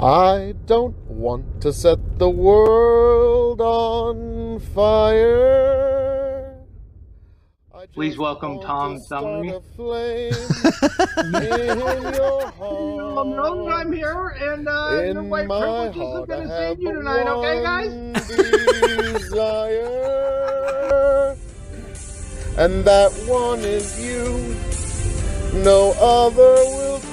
I don't want to set the world on fire. Please welcome Tom Thumley. I'm here, and your white privilege isn't going to save you tonight, okay, guys? Desire, and that one is you. No other will do.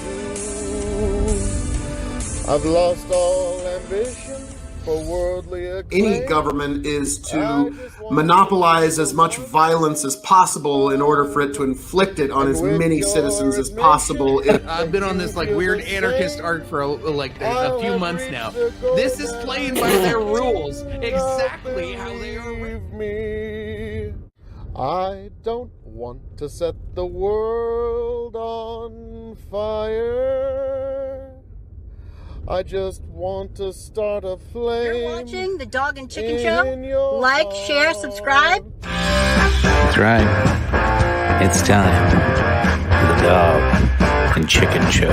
I've lost all ambition for worldly acclaim. Any government is to monopolize as much violence as possible in order for it to inflict it on as many citizens as possible. I've been on this like weird anarchist arc for a few months now. This is playing by their rules, exactly how they are. I don't want to set the world on fire. I just want to start a flame. You're watching the Dog and Chicken Show. Like, share, subscribe. That's right. It's time for the Dog and Chicken Show.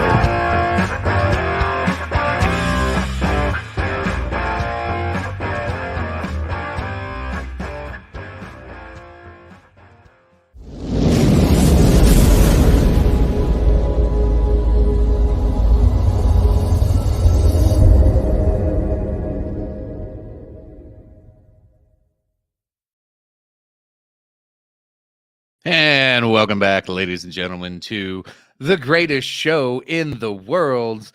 And welcome back, ladies and gentlemen, to the greatest show in the world.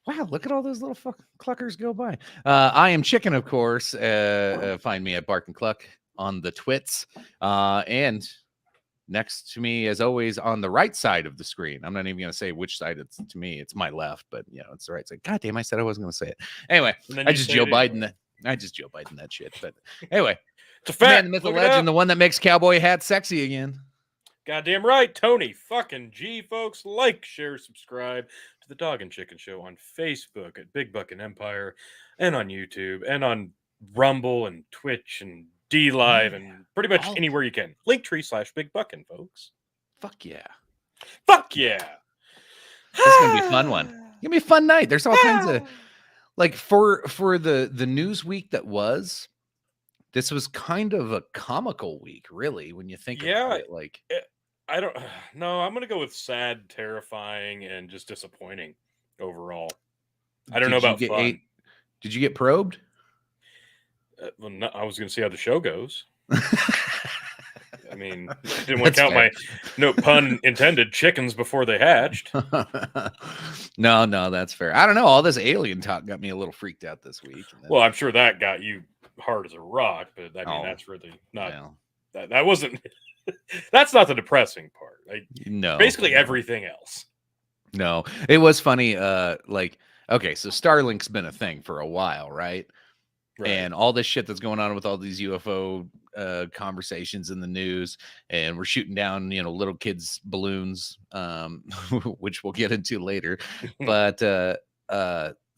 Wow, look at all those little cluckers go by. I am Chicken, of course. Find me at Bark and Cluck on the twits. And next to me, as always, on the right side of the screen. I'm not even going to say which side it's to me. It's my left, but it's the right side. God damn, I said I wasn't going to say it. Anyway, I just Joe Biden that shit. But anyway. It's a fact. Man, the myth, the legend, the one that makes cowboy hats sexy again. Goddamn right, Tony fucking G, folks. Like, share, subscribe to the Dog and Chicken Show on Facebook at Big Buckin' Empire, and on YouTube, and on Rumble and Twitch and D Live, and pretty much anywhere you can. Linktree/Big Buckin', folks. Fuck yeah. Fuck yeah. This is gonna be a fun one. It's gonna be a fun night. There's all kinds of like for the news week that was. This was kind of a comical week, really, when you think about it. Like, I don't know. I'm going to go with sad, terrifying, and just disappointing overall. I don't know about fun. Did you get probed? Well, no, I was going to see how the show goes. I mean, didn't want to count my, no pun intended, chickens before they hatched. No, that's fair. I don't know. All this alien talk got me a little freaked out this week. Well, I'm sure that got you hard as a rock, but I mean, that's really not, that wasn't, that's not the depressing part. No. Basically everything else. No, it was funny. Okay, so Starlink's been a thing for a while, right? And all this shit that's going on with all these UFO conversations in the news, and we're shooting down, little kids' balloons, which we'll get into later. But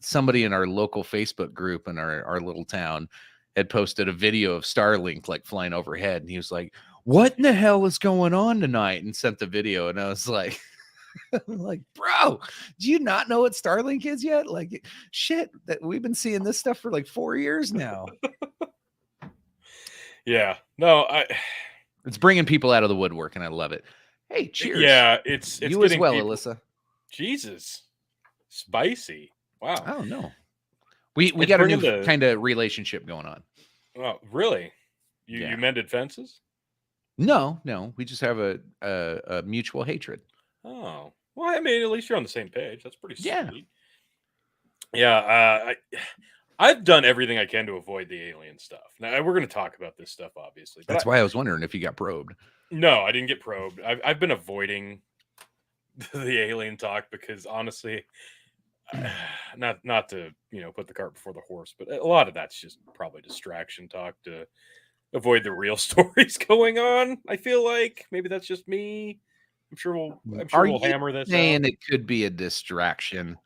somebody in our local Facebook group in our little town had posted a video of Starlink like flying overhead, and he was like, "What in the hell is going on tonight?" and sent the video, and I was like, I'm like, bro, do you not know what Starlink is yet? Like, shit, that we've been seeing this stuff for like 4 years now. Yeah, no, it's bringing people out of the woodwork, and I love it. Hey, cheers. Yeah, it's you as well, Alyssa. Jesus, spicy. Wow. Oh no, we got a new kind of relationship going on. Oh, really? You mended fences? No, we just have a mutual hatred. Oh, well, I mean, at least you're on the same page. That's pretty sweet. Yeah. I've done everything I can to avoid the alien stuff. Now, we're going to talk about this stuff, obviously. That's why I was wondering if you got probed. No, I didn't get probed. I've been avoiding the alien talk because, honestly, not to put the cart before the horse, but a lot of that's just probably distraction talk to avoid the real stories going on. I feel like maybe that's just me. I'm sure we'll hammer this saying out. It could be a distraction.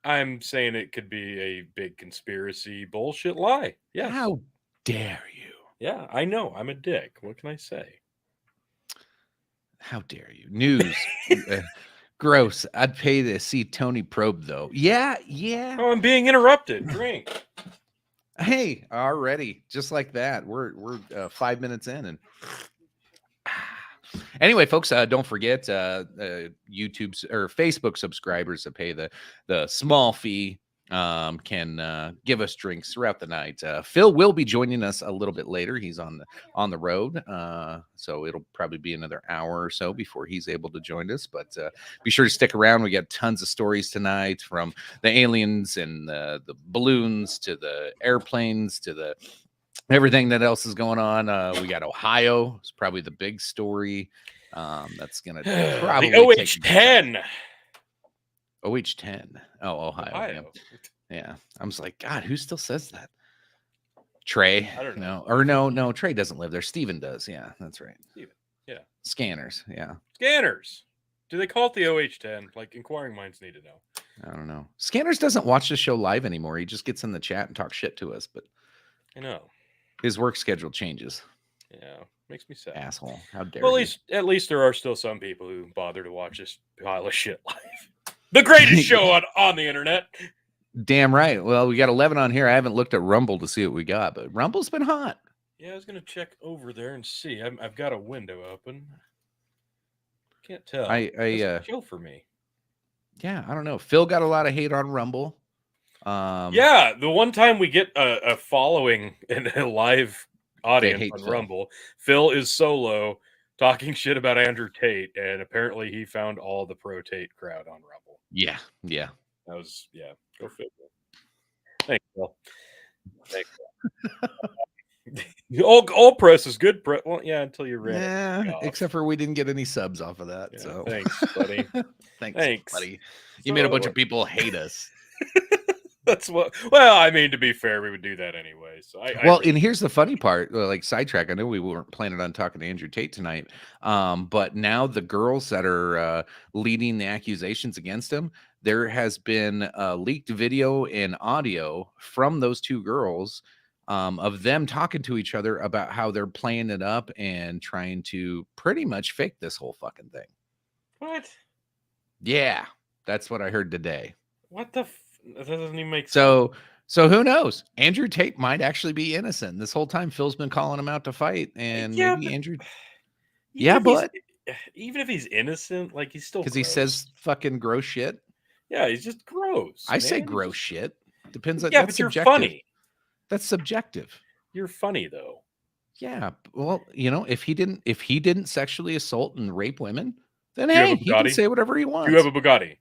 I'm saying it could be a big conspiracy bullshit lie. Yeah. How dare you? Yeah, I know. I'm a dick. What can I say? How dare you? News. Gross. I'd pay to see Tony probe though. Yeah. Oh, I'm being interrupted. Drink. Hey, already just like that. We're 5 minutes in, and anyway, folks, don't forget YouTube or Facebook subscribers that pay the small fee can give us drinks throughout the night. Phil will be joining us a little bit later. He's on the road, so it'll probably be another hour or so before he's able to join us. But be sure to stick around. We got tons of stories tonight, from the aliens and the balloons to the airplanes to the everything that else is going on. We got Ohio. It's probably the big story. That's gonna probably the OH-10. OH-10. Oh, Ohio. Yeah. I was like, God, who still says that? Trey. I don't know. Or no, Trey doesn't live there. Steven does. Yeah, that's right. Steven. Yeah. Scanners. Yeah. Scanners. Do they call it the OH-10? Like, inquiring minds need to know. I don't know. Scanners doesn't watch the show live anymore. He just gets in the chat and talks shit to us, but I know. His work schedule changes. Yeah. Makes me sad. Asshole. How dare well, you. at least there are still some people who bother to watch this pile of shit live. The greatest show on the internet. Damn right. Well, we got 11 on here. I haven't looked at Rumble to see what we got, but Rumble's been hot. Yeah, I was gonna check over there and see. I've got a window open. Can't tell. Show for me. Yeah, I don't know. Phil got a lot of hate on Rumble. Yeah, the one time we get a following and a live audience on Phil. Rumble, Phil is solo talking shit about Andrew Tate, and apparently he found all the pro Tate crowd on Rumble. Yeah. That was go figure. Thanks, Phil. Thanks. All press is good press. Well, yeah, until you ran. Yeah, except for we didn't get any subs off of that. Yeah, so thanks, buddy. thanks, buddy. You made a bunch of people hate us. That's what. Well, I mean, to be fair, we would do that anyway. So and here's the funny part. Like, sidetrack. I know we weren't planning on talking to Andrew Tate tonight, but now the girls that are leading the accusations against him, there has been leaked video and audio from those two girls of them talking to each other about how they're playing it up and trying to pretty much fake this whole fucking thing. What? Yeah, that's what I heard today. What the? That doesn't even make sense. So who knows? Andrew Tate might actually be innocent. This whole time, Phil's been calling him out to fight, and maybe Andrew. But even if he's innocent, like, he's still, because he says fucking gross shit. Yeah, he's just gross. I say gross shit. Depends on. Yeah, that's but you're subjective. funny. That's subjective. You're funny though. Yeah. Well, if he didn't sexually assault and rape women, then hey, he can say whatever he wants. You have a Bugatti.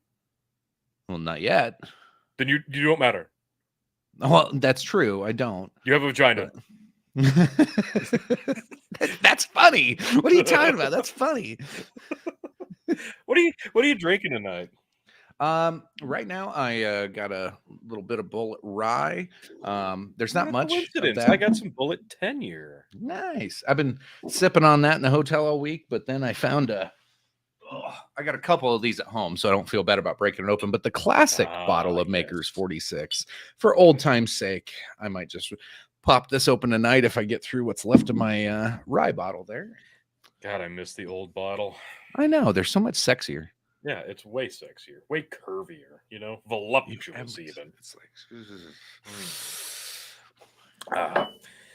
Well, not yet. Then you don't matter. Well, that's true. I don't. You have a vagina. That's funny. What are you talking about? That's funny. What are you drinking tonight? Right now I got a little bit of Bullet Rye. There's not much of that. I got some Bullet 10 year. Nice. I've been sipping on that in the hotel all week, but then I found I got a couple of these at home, so I don't feel bad about breaking it open. But the classic bottle of Maker's 46, for old time's sake, I might just pop this open tonight if I get through what's left of my rye bottle there. God, I miss the old bottle. I know. They're so much sexier. Yeah, it's way sexier, way curvier, voluptuous even. It's like,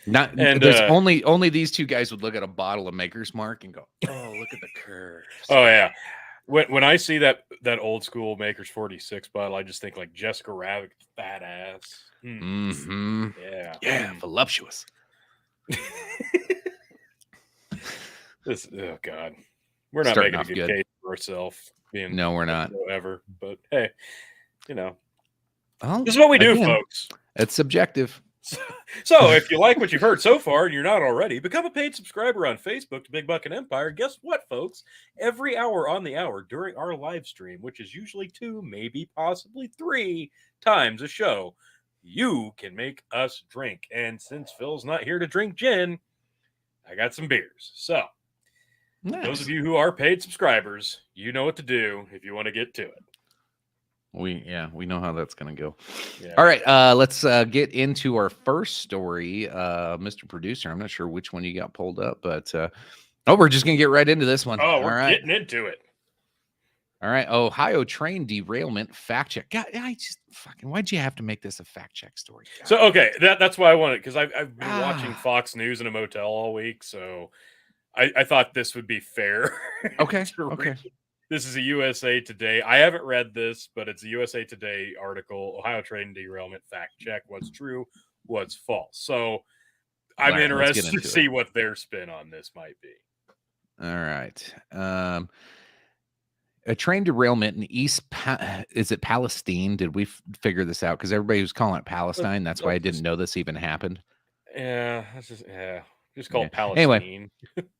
there's only these two guys would look at a bottle of Maker's Mark and go, "Oh, look at the curves." Oh yeah, when I see that old school Maker's 46 bottle, I just think like Jessica Rabbit, fat ass. Mm-hmm. Yeah, voluptuous. Oh God, we're not making a good case for ourselves. No, we're not. Ever, but hey, well, this is what we do, folks. It's subjective. So if you like what you've heard so far and you're not already, become a paid subscriber on Facebook to Big Buck and Empire. Guess what, folks? Every hour on the hour during our live stream, which is usually 2, maybe possibly 3 times a show, you can make us drink. And since Phil's not here to drink gin, I got some beers. So those of you who are paid subscribers, you know what to do if you want to get to it. We know how that's going to go. Yeah. All right, let's get into our first story. Mr. Producer, I'm not sure which one you got pulled up, but we're just going to get right into this one. Oh, we're all right. getting into it. All right. Ohio train derailment fact check. God, I just fucking. Why'd you have to make this a fact check story? God. So okay, that's why I wanted, because I've been watching Fox News in a motel all week, so I thought this would be fair. Okay. Okay. This is a USA Today. I haven't read this, but it's a USA Today article. Ohio train derailment fact check. What's true? What's false? So I'm interested to see what their spin on this might be. All right. A train derailment in is it Palestine? Did we figure this out? Because everybody was calling it Palestine. That's why I didn't know this even happened. Yeah, that's just called Palestine. Anyway,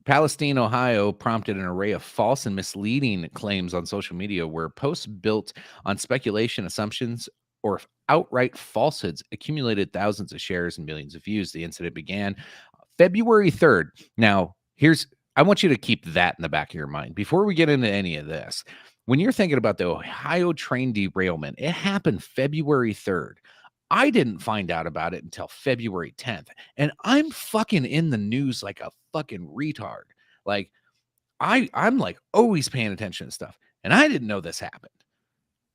Palestine, Ohio prompted an array of false and misleading claims on social media where posts built on speculation, assumptions, or outright falsehoods accumulated thousands of shares and millions of views. The incident began February 3rd. Now, I want you to keep that in the back of your mind before we get into any of this. When you're thinking about the Ohio train derailment, it happened February 3rd. I didn't find out about it until February 10th. And I'm fucking in the news like a fucking retard. Like, I'm like always paying attention to stuff. And I didn't know this happened.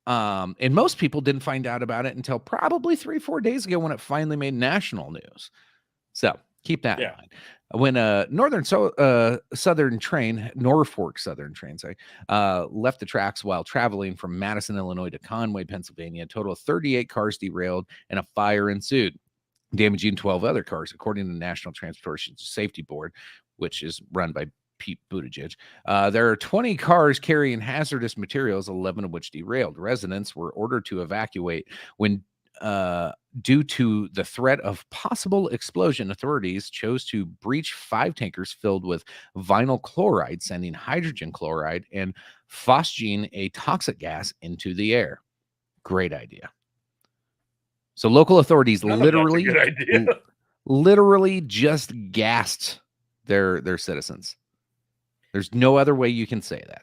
And most people didn't find out about it until probably 3-4 days ago when it finally made national news. So keep that in mind. When a Norfolk Southern train, left the tracks while traveling from Madison, Illinois to Conway, Pennsylvania, a total of 38 cars derailed and a fire ensued, damaging 12 other cars, according to the National Transportation Safety Board, which is run by Pete Buttigieg. There are 20 cars carrying hazardous materials, 11 of which derailed. Residents were ordered to evacuate when due to the threat of possible explosion. Authorities chose to breach 5 tankers filled with vinyl chloride, sending hydrogen chloride and phosgene, a toxic gas, into the air. Great idea. So local authorities literally just gassed their citizens. There's no other way you can say that.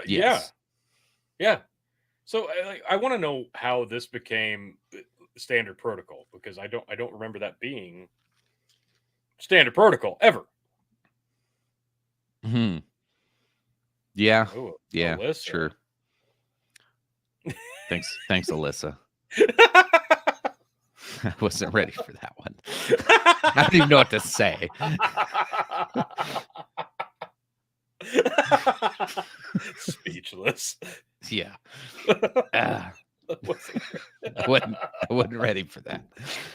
Yes. Yeah. So I want to know how this became standard protocol, because I don't remember that being standard protocol ever. Hmm. Yeah. Ooh, yeah. Alyssa. Sure. Thanks, Alyssa. I wasn't ready for that one. I don't even know what to say. Speechless. Yeah. I wasn't ready for that.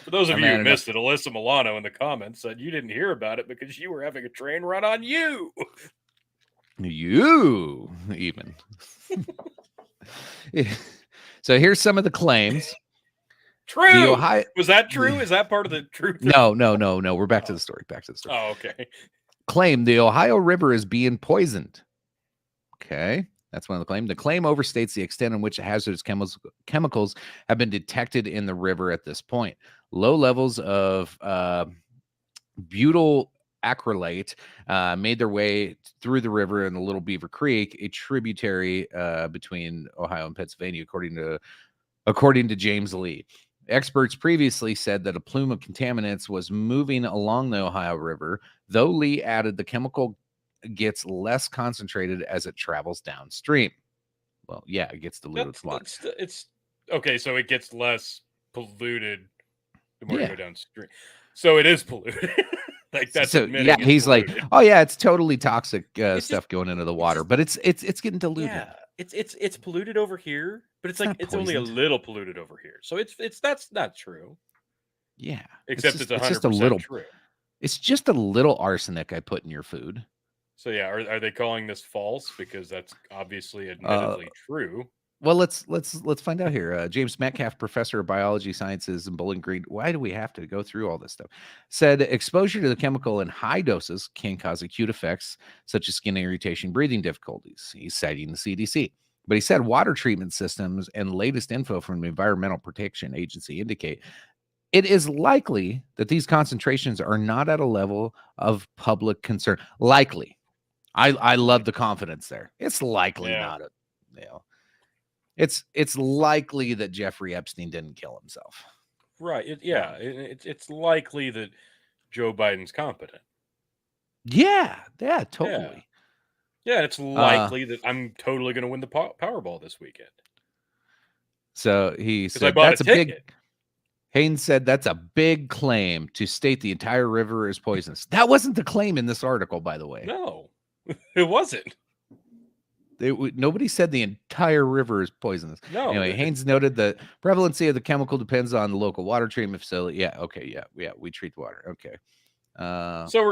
For those of you who missed it, Alyssa Milano in the comments said you didn't hear about it because you were having a train run on you. You even. So here's some of the claims. True. Was that true? Is that part of the truth? No. We're back to the story. Oh, okay. Claim the Ohio River is being poisoned. Okay. That's one of the claims. The claim overstates the extent in which hazardous chemicals have been detected in the river at this point. Low levels of butyl acrylate made their way through the river in the Little Beaver Creek, a tributary between Ohio and Pennsylvania, according to James Lee. Experts previously said that a plume of contaminants was moving along the Ohio River, though Lee added the chemical gets less concentrated as it travels downstream. Well, yeah, it gets diluted. It's okay, so it gets less polluted the more you go downstream. So it is polluted. Like that's yeah. He's polluted. Like, oh yeah, it's totally toxic stuff going into the water, but it's getting diluted. Yeah, it's polluted over here, but it's like it's only a little polluted over here. So that's not true. Yeah, except it's 100% true. It's just a little arsenic I put in your food. So yeah, are they calling this false because that's obviously admittedly true? Well, let's find out here. James Metcalf, professor of biology sciences in Bowling Green. Why do we have to go through all this stuff? Said exposure to the chemical in high doses can cause acute effects such as skin irritation, breathing difficulties. He's citing the CDC. But he said water treatment systems and latest info from the Environmental Protection Agency indicate it is likely that these concentrations are not at a level of public concern. Likely. I love the confidence there. It's likely not it's likely that Jeffrey Epstein didn't kill himself. Right. It's likely that Joe Biden's competent. Yeah, totally. Yeah, it's likely that I'm totally going to win the Powerball this weekend. So he Because I said bought that's a a ticket. big. Haynes said that's a big claim to state the entire river is poisonous. That wasn't the claim in this article, by the way. No, it wasn't. Nobody said the entire river is poisonous. No. Anyway, Haynes noted the prevalency of the chemical depends on the local water treatment facility. Yeah. Okay. Yeah. We treat water. Okay. So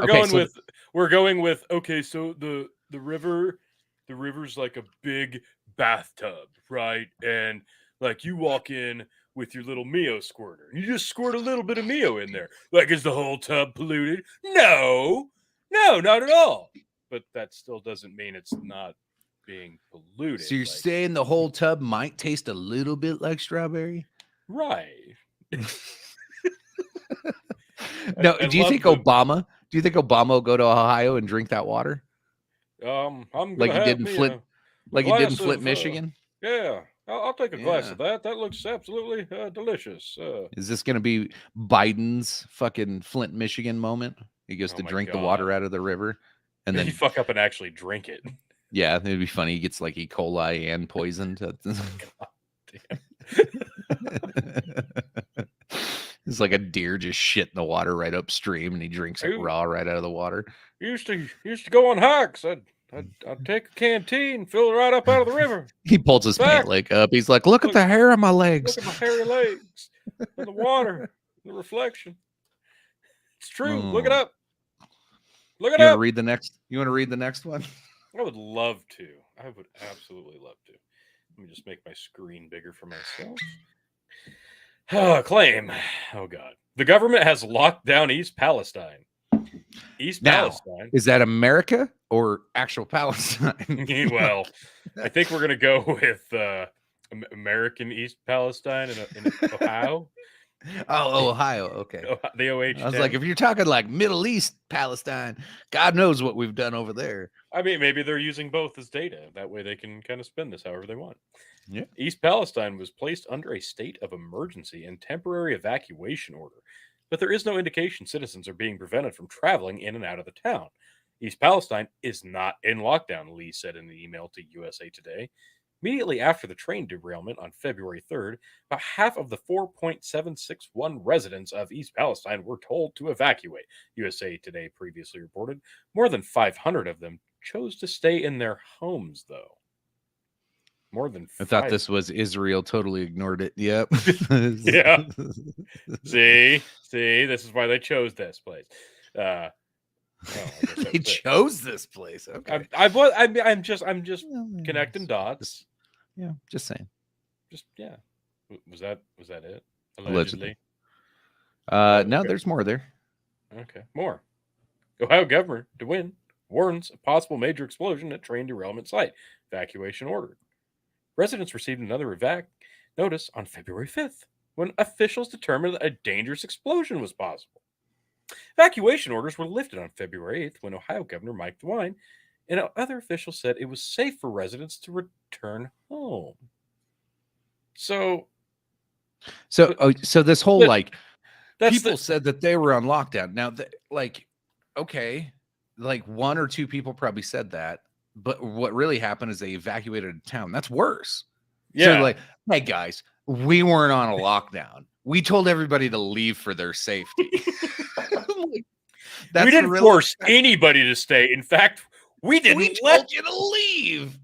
we're going with okay. So the river's like a big bathtub, right? And like you walk in with your little Mio squirter, and you just squirt a little bit of Mio in there. Like, is the whole tub polluted? No, not at all. But that still doesn't mean it's not being polluted. So you're saying the whole tub might taste a little bit like strawberry? Right. No, do you think Obama will go to Ohio and drink that water? I'm like he did in Flint, Michigan. Yeah, I'll take a glass of that. That looks absolutely delicious. Is this going to be Biden's fucking Flint, Michigan moment? He goes to drink the water out of the river, and then he fuck up and actually drink it. Yeah, it'd be funny. He gets like E. coli and poisoned. God damn. It's like a deer just shit in the water right upstream, and he drinks it raw right out of the water. Used to go on hikes. I'd take a canteen, fill it right up out of the river. He pulls his pant leg up. He's like, "Look at the hair on my legs. Look at my hairy legs and the water, the reflection. It's true. Look it up. Look it up." You want to read the next one? I would love to. I would absolutely love to. Let me just make my screen bigger for myself. Claim. Oh, God. The government has locked down East Palestine. Palestine. Is that America or actual Palestine? Well, I think we're going to go with American East Palestine in Ohio. Oh, Ohio. Okay. The OH. I was like, if you're talking like Middle East Palestine, God knows what we've done over there. I mean, maybe they're using both as data. That way they can kind of spin this however they want. Yeah. East Palestine was placed under a state of emergency and temporary evacuation order, but there is no indication citizens are being prevented from traveling in and out of the town. East Palestine is not in lockdown, Lee said in the email to USA Today. Immediately after the train derailment on February 3rd, about half of the 4.761 residents of East Palestine were told to evacuate. USA Today previously reported more than 500 of them chose to stay in their homes, though. More than I thought this was Israel totally ignored it. Yep. Yeah. See, this is why they chose this place. They chose this place. Okay. I'm just connecting dots. Yeah, just saying. Just yeah. Was that it? Allegedly. No, there's more there. Okay, more. Ohio Governor DeWine warns a possible major explosion at train derailment site. Evacuation ordered. Residents received another notice on February 5th when officials determined that a dangerous explosion was possible. Evacuation orders were lifted on February 8th when Ohio Governor Mike DeWine and other officials said it was safe for residents to return home. So this whole people said that they were on lockdown. Now, okay, like one or two people probably said that, but what really happened is they evacuated a town. That's worse. Yeah. So like, hey guys, we weren't on a lockdown. We told everybody to leave for their safety. We didn't force anybody to stay. In fact, we didn't let you to leave.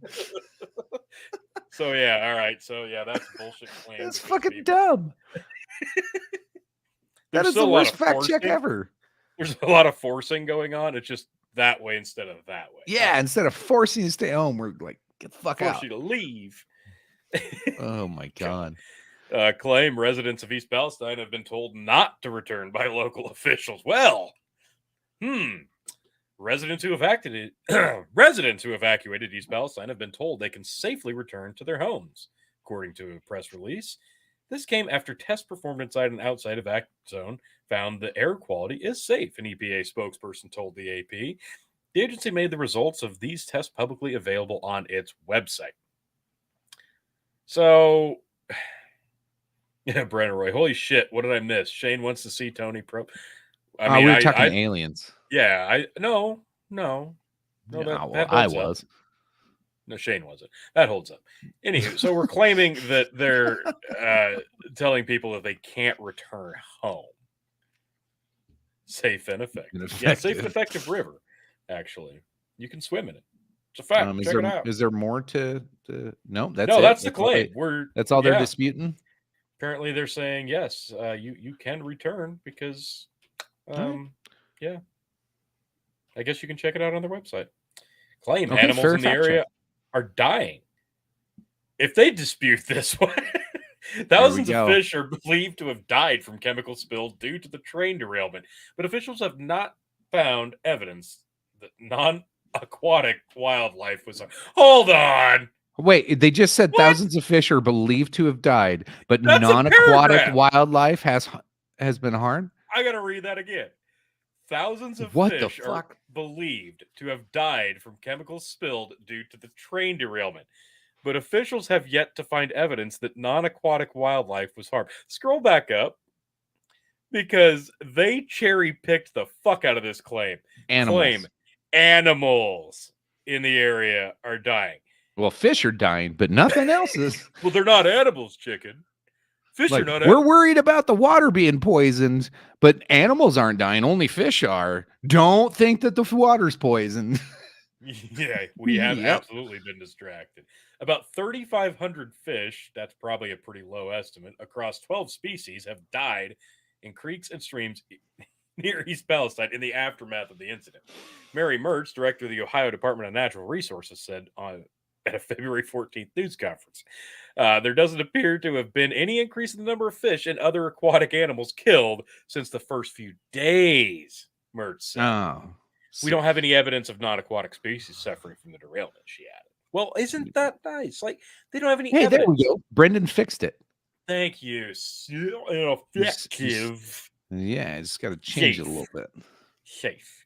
So yeah, all right. So yeah, that's bullshit. That's fucking dumb. That is the worst fact check ever. There's a lot of forcing going on. It's just that way instead of that way. Yeah, instead of forcing you to stay home, we're like, get the fuck out. Force you to leave. Oh my God. Claim residents of East Palestine have been told not to return by local officials. Well, residents who evacuated East Palestine have been told they can safely return to their homes. According to a press release, this came after tests performed inside and outside of Act Zone found the air quality is safe, an EPA spokesperson told the AP. The agency made the results of these tests publicly available on its website. So, yeah, Brennan Roy, holy shit, what did I miss? Shane wants to see Tony Pro. We were talking aliens. Yeah, no. I was. No, Shane wasn't. That holds up. Anywho, so we're claiming that they're telling people that they can't return home. Safe and effective. Yeah, safe and effective river, actually. You can swim in it. It's a fact. Check it out. Is there more to no, that's no, it. that's the claim. That's all they're disputing? Apparently they're saying, yes, you can return because, yeah. I guess you can check it out on their website. Claim animals in the area are dying. If they dispute this one, thousands of fish are believed to have died from chemical spills due to the train derailment, but officials have not found evidence that non-aquatic wildlife was. Hold on. Wait, they just said thousands of fish are believed to have died, but non-aquatic wildlife has been harmed? I gotta read that again. Thousands of fish are believed to have died from chemicals spilled due to the train derailment, but officials have yet to find evidence that non-aquatic wildlife was harmed. Scroll back up, because they cherry-picked the fuck out of this claim. Animals in the area are dying. Well, fish are dying, but nothing else is. Well, they're not animals, chicken. Fish are not animals. We're worried about the water being poisoned, but animals aren't dying. Only fish are. Don't think that the water's poisoned. Yeah, we have absolutely been distracted. About 3,500 fish, that's probably a pretty low estimate, across 12 species have died in creeks and streams near East Palestine in the aftermath of the incident. Mary Mertz, director of the Ohio Department of Natural Resources, said at a February 14th news conference, there doesn't appear to have been any increase in the number of fish and other aquatic animals killed since the first few days, Mertz said. We don't have any evidence of non-aquatic species suffering from the derailment, she added. Well, isn't that nice? Like, they don't have any evidence. There we go. Brendan fixed it. Thank you. Effective. Yeah, I just got to change it a little bit. Safe.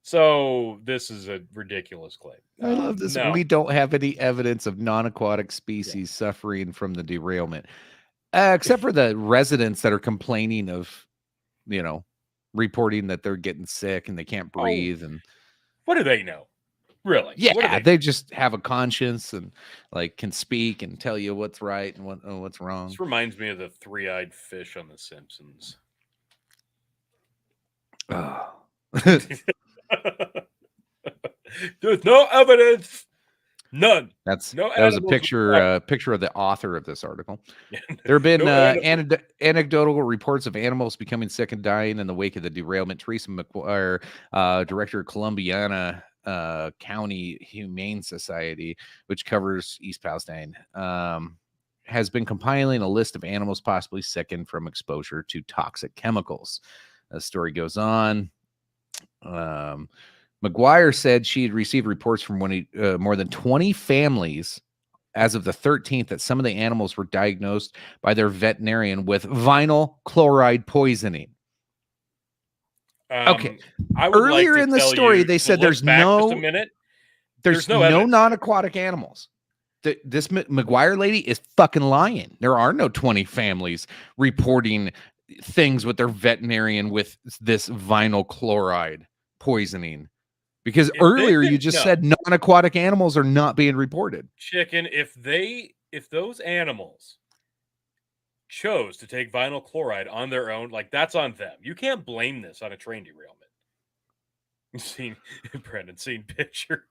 So this is a ridiculous claim. I love this. No. We don't have any evidence of non-aquatic species suffering from the derailment, except for the residents that are complaining of, reporting that they're getting sick and they can't breathe. And what do they know? Really? Yeah, they just have a conscience and can speak and tell you what's right and what's wrong. This reminds me of the three-eyed fish on The Simpsons. Oh. There's no evidence. None. That was a picture of the author of this article. There have been anecdotal reports of animals becoming sick and dying in the wake of the derailment. Teresa McGuire, director of Columbiana County Humane Society, which covers East Palestine, has been compiling a list of animals possibly sickened from exposure to toxic chemicals. The story goes on. McGuire said she had received reports from more than 20 families as of the 13th that some of the animals were diagnosed by their veterinarian with vinyl chloride poisoning. Okay. Earlier in the story, they said there's no non-aquatic animals. This McGuire lady is fucking lying. There are no 20 families reporting things with their veterinarian with this vinyl chloride poisoning. Because earlier you just said non-aquatic animals are not being reported. Chicken, if those animals chose to take vinyl chloride on their own, that's on them. You can't blame this on a train derailment. Seen picture.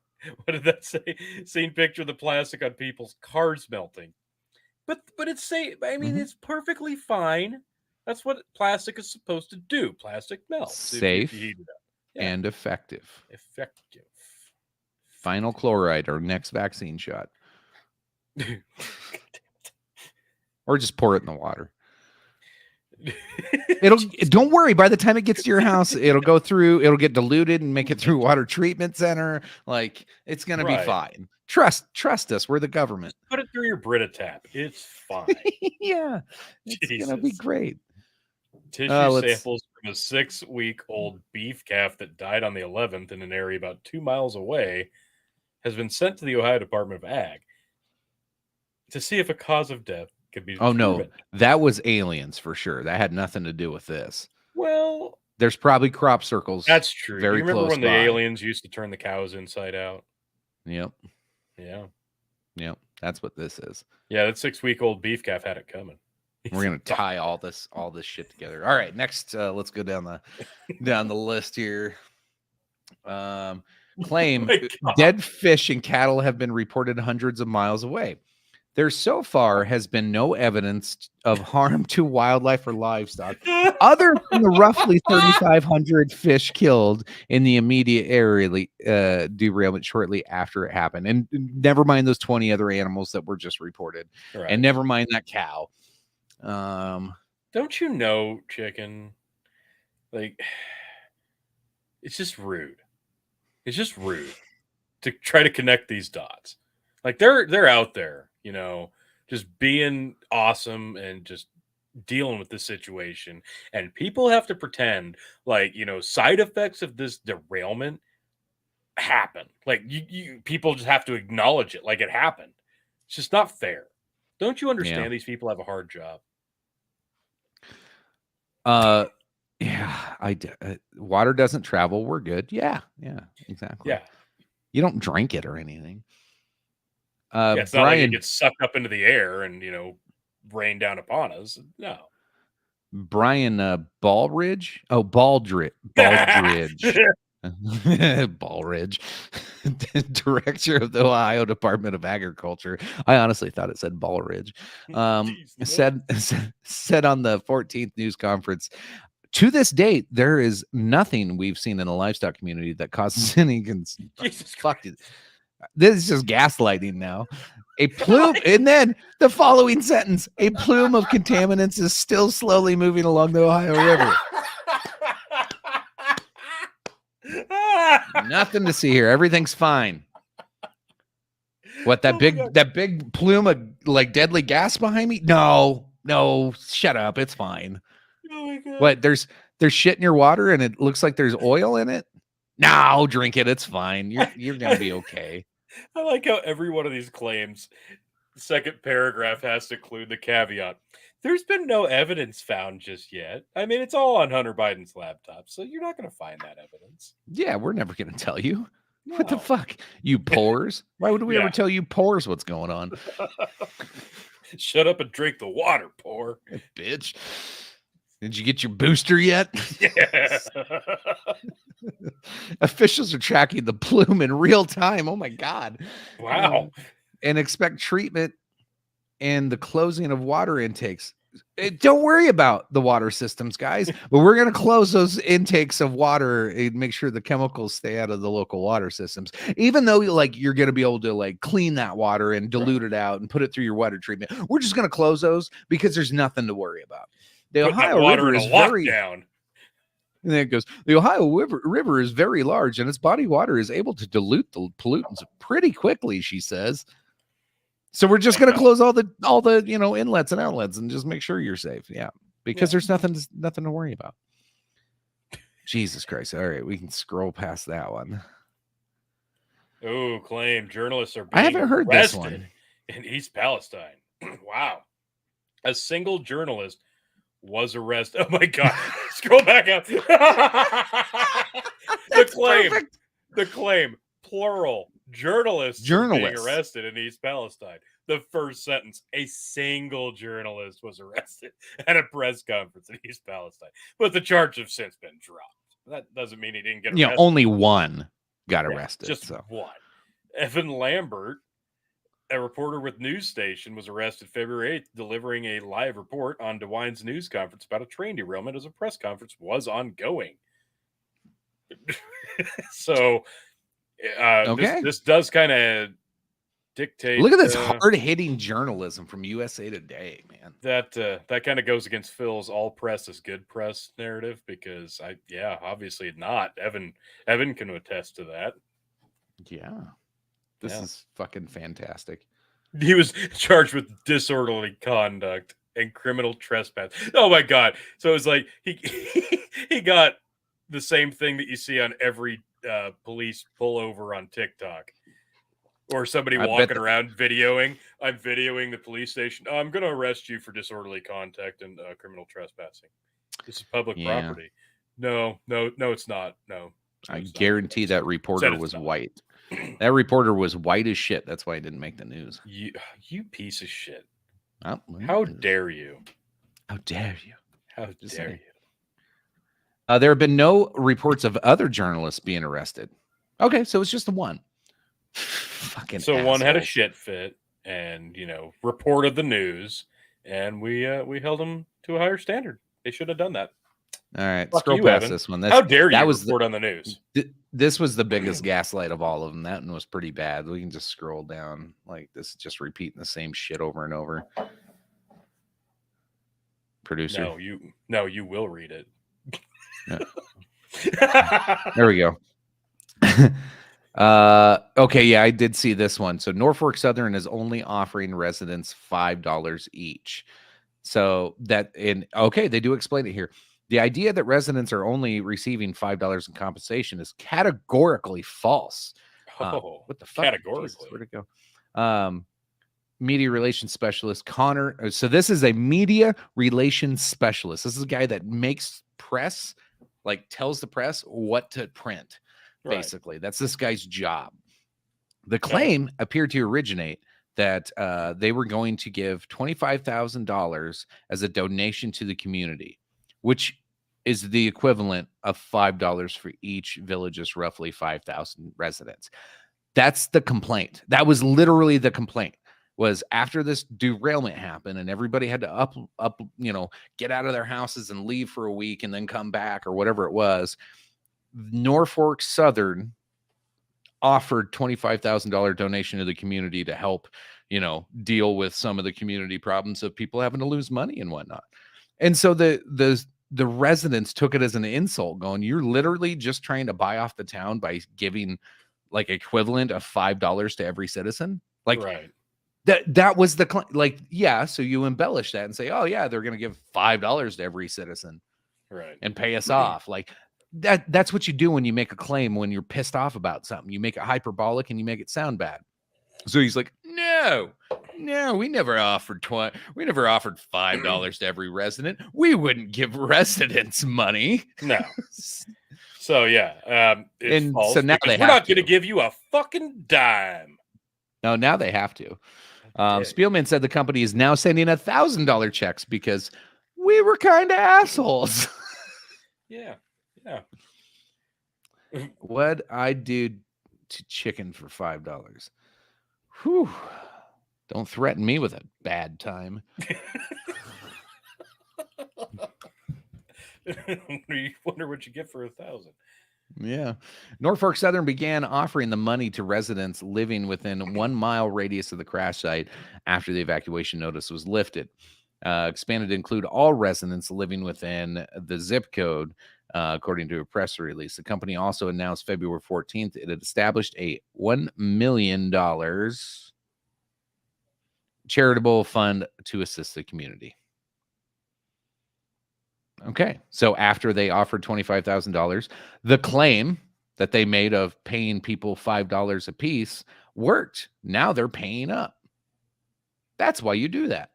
What did that say? Seen picture of the plastic on people's cars melting. But it's safe. I mean, it's perfectly fine. That's what plastic is supposed to do. Plastic melts. Safe. And effective. Vinyl chloride, our next vaccine shot. Or just pour it in the water. Don't worry, by the time it gets to your house, it'll get diluted and make it through water treatment center. It's gonna be fine. Trust us, we're the government. Put it through your Brita tap. It's fine. Yeah. It's gonna be great. Tissue samples from a 6-week-old beef calf that died on the 11th in an area about 2 miles away has been sent to the Ohio Department of Ag to see if a cause of death could be determined. Oh, no. That was aliens for sure. That had nothing to do with this. Well, there's probably crop circles. That's true. Very you remember close when the aliens used to turn the cows inside out? Yep. Yeah. Yep, that's what this is. Yeah, that 6-week-old beef calf had it coming. We're gonna tie all this shit together. All right, next, let's go down the list here. Claim dead fish and cattle have been reported hundreds of miles away. There so far has been no evidence of harm to wildlife or livestock, other than the roughly 3,500 fish killed in the immediate area derailment shortly after it happened. And never mind those 20 other animals that were just reported. Right. And never mind that cow. Don't you know, chicken? Like, it's just rude. It's just rude to try to connect these dots. Like, they're out there, you know, just being awesome and just dealing with this situation. And people have to pretend like, you know, side effects of this derailment happen. Like, you people just have to acknowledge it like it happened. It's just not fair. Don't you understand these people have a hard job? Yeah, water doesn't travel. We're good. Yeah, exactly. Yeah. You don't drink it or anything. It's not like it gets sucked up into the air and, you know, rain down upon us. No. Brian Baldridge. Oh, Baldridge. Baldridge, director of the Ohio Department of Agriculture. I honestly thought it said Baldridge. Said on the 14th news conference, to this date, there is nothing we've seen in the livestock community that causes any fuck it. This is just gaslighting now. A plume, and then the following sentence: a plume of contaminants is still slowly moving along the Ohio River. Nothing to see here. Everything's fine. What, that big plume of like deadly gas behind me? No, shut up. It's fine. Oh my God. What, there's shit in your water and it looks like there's oil in it? No, drink it. It's fine. You're gonna be okay. I like how every one of these claims, the second paragraph has to include the caveat. There's been no evidence found just yet. I mean, it's all on Hunter Biden's laptop, so you're not going to find that evidence. Yeah, we're never going to tell you. No. What the fuck? You pores? Why would we ever tell you pores what's going on? Shut up and drink the water, poor bitch. Did you get your booster yet? Yeah. Officials are tracking the plume in real time. Oh my God. Wow. And expect treatment and the closing of water intakes. Don't worry about the water systems, guys, but we're going to close those intakes of water and make sure the chemicals stay out of the local water systems. Even though like you're going to be able to like clean that water and dilute it out and put it through your water treatment, we're just going to close those because there's nothing to worry about. The Ohio River is very down. And then it goes, the Ohio River is very large and its body water is able to dilute the pollutants pretty quickly, she says. So we're just going to close all the you know, inlets and outlets and just make sure you're safe. Yeah, because there's nothing to worry about. Jesus Christ. All right, we can scroll past that one. Oh, claim journalists are being I haven't heard this one. In East Palestine. Wow. A single journalist was arrested. Oh my God. Scroll back up. The claim, plural. Journalists being arrested in East Palestine. The first sentence: a single journalist was arrested at a press conference in East Palestine, but the charge have since been dropped. That doesn't mean he didn't get arrested. Yeah, only one got arrested. Just one. Evan Lambert, a reporter with News Station, was arrested February 8th, delivering a live report on DeWine's news conference about a train derailment as a press conference was ongoing. So, this does kind of dictate. Look at this hard-hitting journalism from USA Today, man. That kind of goes against Phil's "all press is good press" narrative, because obviously not. Evan can attest to that. Yeah. This is fucking fantastic. He was charged with disorderly conduct and criminal trespass. Oh my God. So it's like he got the same thing that you see on every police pullover on TikTok. Or somebody walking around videoing. I'm videoing the police station. Oh, I'm going to arrest you for disorderly conduct and criminal trespassing. This is public property. No, it's not. No. I guarantee that reporter was white. That reporter was white as shit. That's why he didn't make the news. You piece of shit. Oh, How dare you? How dare you? How Just dare saying. you? There have been no reports of other journalists being arrested. Okay, so it's just the one. Fucking So one had a assholes. shit fit and, reported the news, and we held them to a higher standard. They should have done that. All right, Fuck scroll you, past Evan. this one. How dare you that was report on the news? This was the biggest gaslight of all of them. That one was pretty bad. We can just scroll down. Like, this is just repeating the same shit over and over. Producer. No, you will read it. There we go. Okay, yeah, I did see this one. So Norfolk Southern is only offering residents $5 each. So okay, they do explain it here. The idea that residents are only receiving $5 in compensation is categorically false. What the fuck? Categorically. Jesus, where'd it go? Media relations specialist Connor. So this is a media relations specialist. This is a guy that makes press, like tells the press what to print. Basically, that's this guy's job. The claim appeared to originate that they were going to give $25,000 as a donation to the community, which is the equivalent of $5 for each village's roughly 5,000 residents. That's the complaint. That was literally the complaint. Was after this derailment happened and everybody had to up, get out of their houses and leave for a week and then come back or whatever it was. Norfolk Southern offered $25,000 donation to the community to help, deal with some of the community problems of people having to lose money and whatnot. And so the residents took it as an insult, going, "You're literally just trying to buy off the town by giving like equivalent of $5 to every citizen." Like, right. That was so you embellish that and say, "Oh yeah, they're going to give $5 to every citizen, right, and pay us off." Like that's what you do when you make a claim when you're pissed off about something. You make it hyperbolic and you make it sound bad. So he's like, "No, we never offered $5 to every resident. We wouldn't give residents money." No. So yeah, it's and false so now we're not going to give you a fucking dime. No, now they have to. Spielman said the company is now sending $1,000 checks because we were kind of assholes. Yeah. What I do to chicken for $5? Whew. Don't threaten me with a bad time. You wonder what you get for $1,000. Yeah. Norfolk Southern began offering the money to residents living within 1 mile radius of the crash site after the evacuation notice was lifted. Expanded to include all residents living within the zip code, according to a press release. The company also announced February 14th it had established a $1 million charitable fund to assist the community. Okay, so after they offered $25,000, the claim that they made of paying people $5 a piece worked. Now they're paying up. That's why you do that.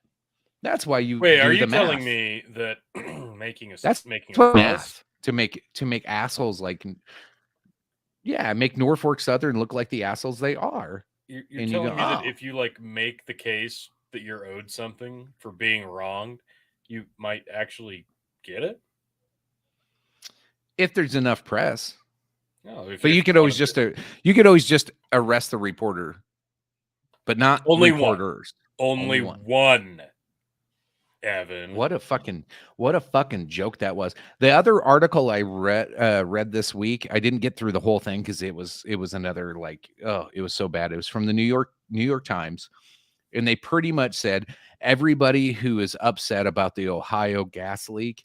That's why you wait. do Are you the telling math. me that making a math to make assholes make Norfolk Southern look like the assholes they are? You're telling me that if you make the case that you're owed something for being wronged, you might actually get it if there's enough press. No, but you could always just arrest the reporter, but not only reporters. Only one. Evan, what a fucking joke that was. The other article I read this week, I didn't get through the whole thing because it was another it was so bad. It was from the New York Times, and they pretty much said everybody who is upset about the Ohio gas leak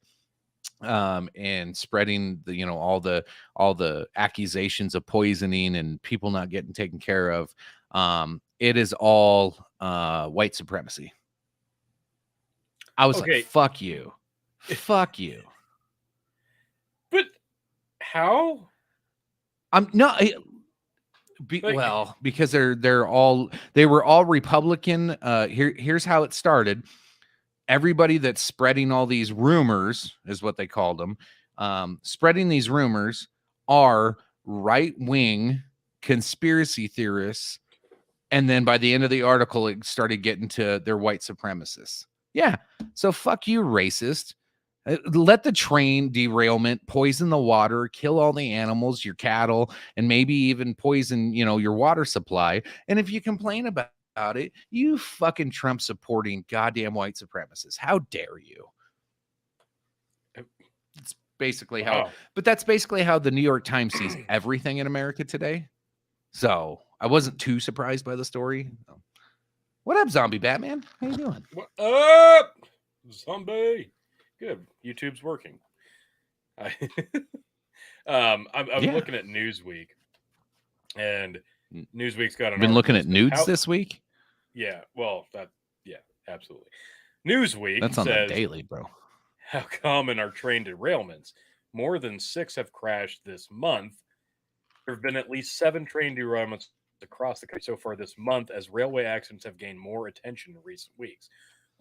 and spreading the all the accusations of poisoning and people not getting taken care of, it is all white supremacy. I was like, fuck you. But how? I'm not because they were all Republican. Here's how it started. Everybody that's spreading all these rumors is what they called them. Spreading these rumors are right-wing conspiracy theorists, and then by the end of the article, it started getting to their white supremacists. Yeah, so fuck you, racist. Let the train derailment poison the water, kill all the animals, your cattle, and maybe even poison, your water supply. And if you complain about it, you fucking Trump supporting goddamn white supremacists. How dare you? It's basically but that's basically how the New York Times sees everything in America today. So I wasn't too surprised by the story. What up, Zombie Batman? How you doing? What up, Zombie? Good. YouTube's working. I'm looking at Newsweek, and Newsweek's got been looking at nudes this week. Yeah, well, absolutely. Newsweek that's on says, the daily, bro. How common are train derailments? More than 6 have crashed this month. There have been at least 7 train derailments across the country so far this month, as railway accidents have gained more attention in recent weeks.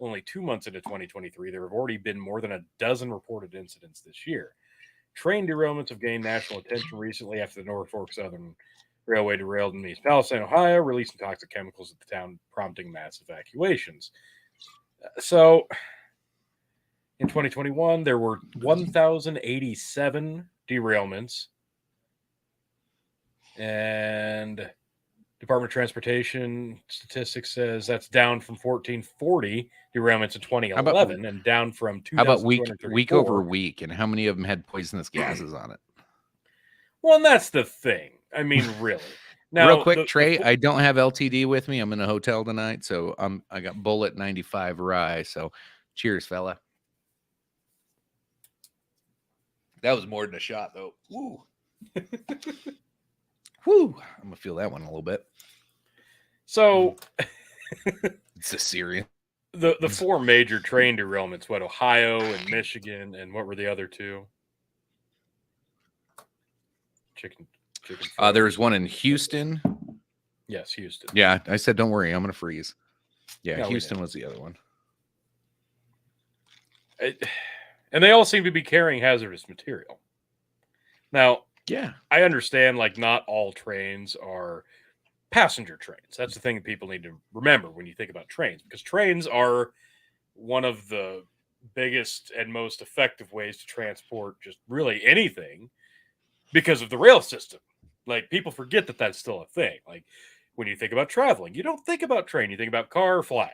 Only 2 months into 2023, there have already been more than a dozen reported incidents this year. Train derailments have gained national attention recently after the Norfolk Southern Railway derailed in East Palestine, Ohio, releasing toxic chemicals at the town, prompting mass evacuations. So, in 2021, there were 1,087 derailments, and Department of Transportation statistics says that's down from 1,440 derailments in 2011 and down from 2,234. How about week over week, and how many of them had poisonous gases on it? Well, and that's the thing. I mean, really. Now, real quick, Trey, I don't have LTD with me. I'm in a hotel tonight, so I got Bullet 95 rye. So, cheers, fella. That was more than a shot, though. Woo. Woo. I'm gonna feel that one a little bit. So, it's a Syrian. The 4 major train derailments, what, Ohio and Michigan, and what were the other 2? Chicken. There was one in Houston. Yes, Houston. Yeah, I said, don't worry, I'm gonna freeze. Yeah, no, Houston was the other one. And they all seem to be carrying hazardous material. Now, yeah, I understand, like, not all trains are passenger trains. That's the thing that people need to remember when you think about trains, because trains are one of the biggest and most effective ways to transport just really anything because of the rail system. Like, people forget that that's still a thing. Like, when you think about traveling, you don't think about train, you think about car or flag.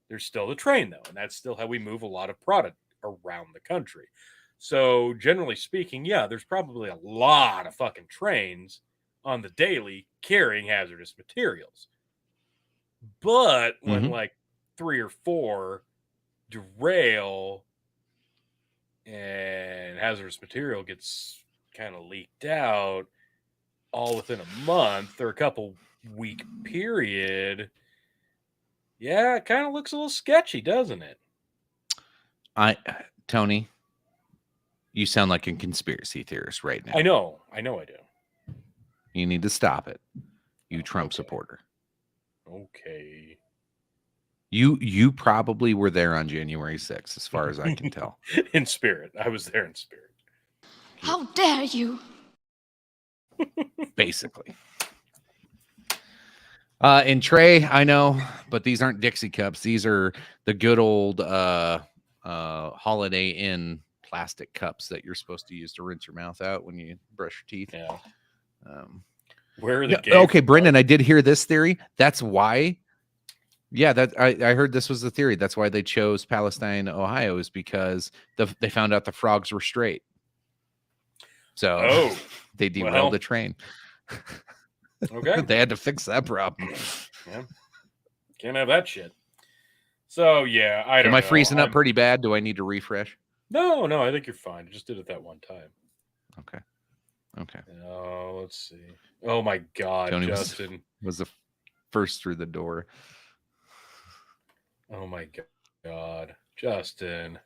There's still the train, though, and that's still how we move a lot of product around the country. So, generally speaking, yeah, there's probably a lot of fucking trains on the daily carrying hazardous materials. But when like 3 or 4 derail and hazardous material gets kind of leaked out all within a month or a couple week period, yeah, it kind of looks a little sketchy, doesn't it? Tony, you sound like a conspiracy theorist right now. I know I do. You need to stop it, you Trump supporter. Okay. You probably were there on January 6th, as far as I can tell. In spirit. I was there in spirit. How dare you? Basically. And Trey, I know, but these aren't Dixie cups. These are the good old Holiday Inn plastic cups that you're supposed to use to rinse your mouth out when you brush your teeth. Yeah. Where are the games? Okay, Brendan, I did hear this theory. That's why. Yeah, that I heard this was the theory. That's why they chose Palestine, Ohio, is because they found out the frogs were straight. So they derailed the train. Okay. They had to fix that problem. Yeah. Can't have that shit. So, yeah, I don't know. Am I freezing up pretty bad? Do I need to refresh? No, I think you're fine. I just did it that one time. Okay. Oh, let's see. Oh, my God, Tony Justin. was the first through the door. Oh, my God. Justin.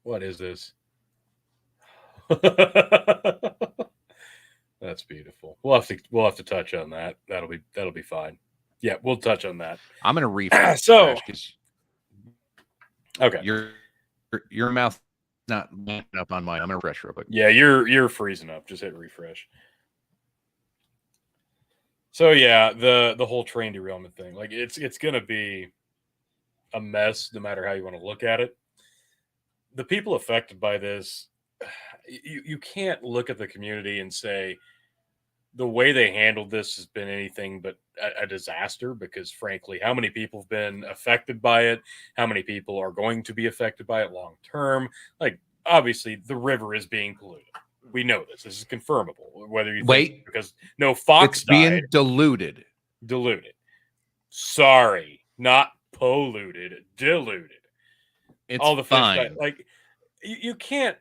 What is this? That's beautiful. We'll have to touch on that. That'll be fine. Yeah, we'll touch on that. I'm gonna refresh. So, okay, your mouth not lining up on mine. I'm gonna refresh real quick. Yeah, you're freezing up. Just hit refresh. So yeah, the whole train derailment thing, like it's gonna be a mess no matter how you want to look at it. The people affected by this, you can't look at the community and say the way they handled this has been anything but a disaster, because frankly, how many people have been affected by it? How many people are going to be affected by it long term? Like, obviously, the river is being polluted. We know this. This is confirmable. Whether you think because no fox it's being died, diluted. Sorry, not polluted, diluted. It's all the fish fine. died. Like, you can't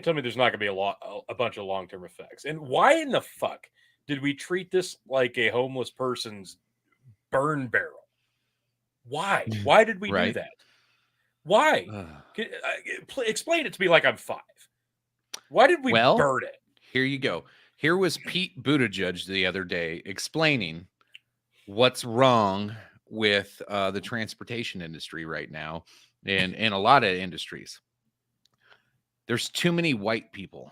tell me there's not going to be a bunch of long term effects. And why in the fuck did we treat this like a homeless person's burn barrel? Why? Why did we do that? Why? Explain it to me like I'm 5. Why did we burn it? Here you go. Here was Pete Buttigieg the other day explaining what's wrong with the transportation industry right now, and a lot of industries. There's too many white people.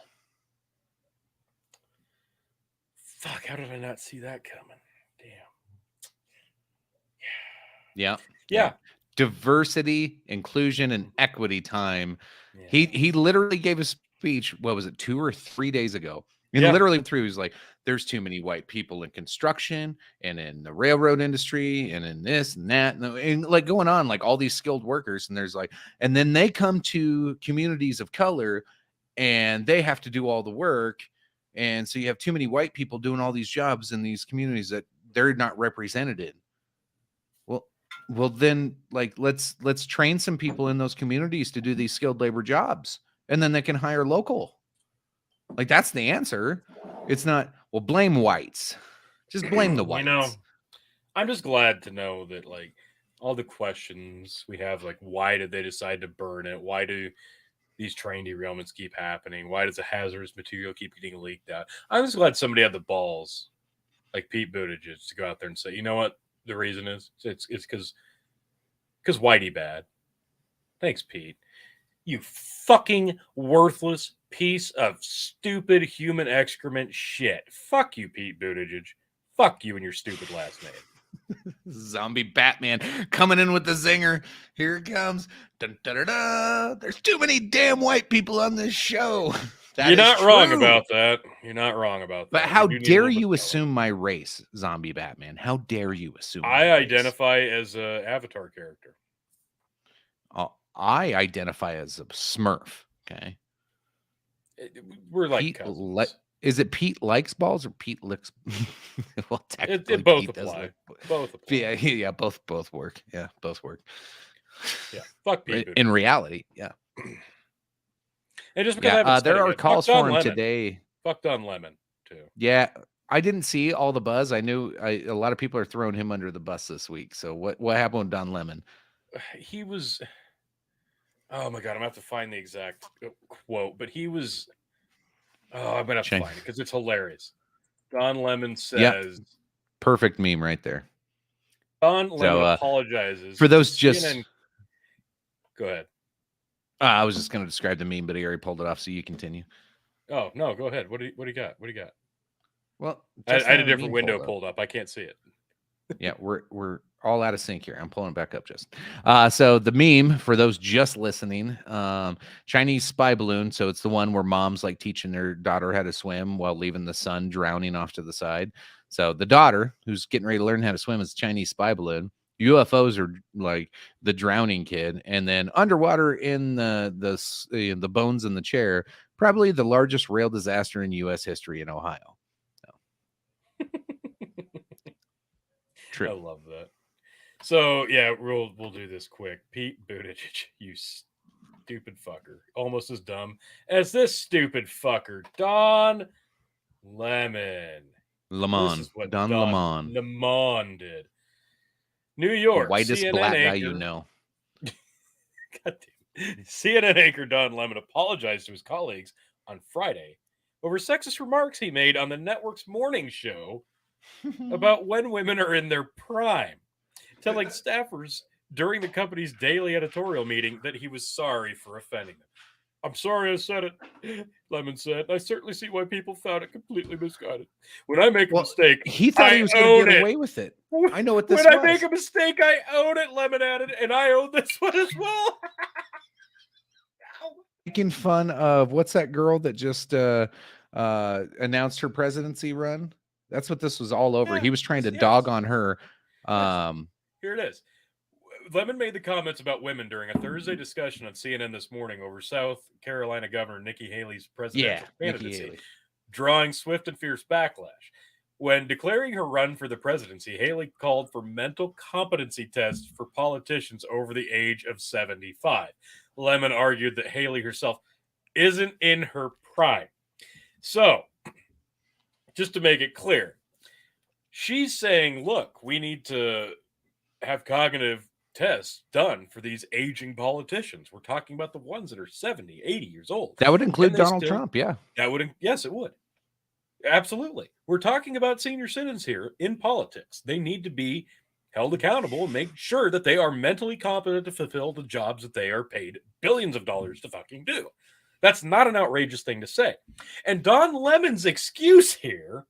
Fuck, how did I not see that coming? Damn. Yeah. Diversity, inclusion, and equity time. Yeah. He literally gave a speech, what was it, 2 or 3 days ago? And literally through, he's like, there's too many white people in construction and in the railroad industry and in this and that, and like going on, like all these skilled workers. And there's like, and then they come to communities of color and they have to do all the work. And so you have too many white people doing all these jobs in these communities that they're not represented in. Well, then like, let's train some people in those communities to do these skilled labor jobs, and then they can hire local. Like, that's the answer. It's not, well, blame whites. Just blame the whites. You know, I'm just glad to know that, like, all the questions we have, like, why did they decide to burn it? Why do these train derailments keep happening? Why does the hazardous material keep getting leaked out? I'm just glad somebody had the balls, like Pete Buttigieg, to go out there and say, you know what the reason is? It's because Whitey bad. Thanks, Pete. You fucking worthless piece of stupid human excrement shit. Fuck you, Pete Buttigieg. Fuck you and your stupid last name. Zombie Batman coming in with the zinger. Here it comes. Dun, da, da, da. There's too many damn white people on this show. You're not wrong about that. You're not wrong about that. But how dare you assume my race, Zombie Batman? How dare you assume I identify as an Avatar character. I identify as a Smurf. Okay. We're like cousins. Is it Pete likes balls or Pete licks? Well, technically, it both apply. Both apply. Yeah, both work. Yeah, both work. Yeah, fuck Pete. In reality, yeah. And just because there are calls for him today. Fuck Don Lemon too. Yeah, I didn't see all the buzz. I knew a lot of people are throwing him under the bus this week. So what happened with Don Lemon? He was. Oh my god, I'm gonna have to find the exact quote, but he was. Oh, I'm gonna have to find it because it's hilarious. Don Lemon says, "Perfect meme right there." Don Lemon apologizes for those just. CNN... Go ahead. I was just going to describe the meme, but he already pulled it off, so you continue. Oh no, go ahead. What do you got? What do you got? Well, I had a different window pulled up. I can't see it. Yeah, we're all out of sync here. I'm pulling it back up just. So the meme, for those just listening, Chinese spy balloon. So it's the one where mom's like teaching their daughter how to swim while leaving the son drowning off to the side. So the daughter, who's getting ready to learn how to swim, is a Chinese spy balloon. UFOs are like the drowning kid, and then underwater in the bones in the chair, probably the largest rail disaster in U.S. history in Ohio. So. True. I love that. So yeah, we'll do this quick. Pete Buttigieg, you stupid fucker, almost as dumb as this stupid fucker, Don Lemon. Don Lemon. Lemon did. New York, the whitest CNN black anchor, guy you know. CNN anchor Don Lemon apologized to his colleagues on Friday over sexist remarks he made on the network's morning show about when women are in their prime, telling staffers during the company's daily editorial meeting that he was sorry for offending them. I'm sorry I said it, Lemon said. I certainly see why people found it completely misguided. When I make a mistake, he thought he was going to get away with it. I know what this when was. I make a mistake, I own it, Lemon added, and I own this one as well. Making fun of what's that girl that just announced her presidency run? That's what this was all over. Yeah, he was trying to yes. dog on her. Here it is. Lemon made the comments about women during a Thursday discussion on CNN this morning over South Carolina Governor Nikki Haley's presidential candidacy, drawing swift and fierce backlash. When declaring her run for the presidency, Haley called for mental competency tests for politicians over the age of 75. Lemon argued that Haley herself isn't in her prime. So, just to make it clear, she's saying, look, we need to have cognitive tests done for these aging politicians. We're talking about the ones that are 70, 80 years old. That would include Donald Trump, yeah. Yes, it would. Absolutely. We're talking about senior citizens here in politics. They need to be held accountable and make sure that they are mentally competent to fulfill the jobs that they are paid billions of dollars to fucking do. That's not an outrageous thing to say. And Don Lemon's excuse here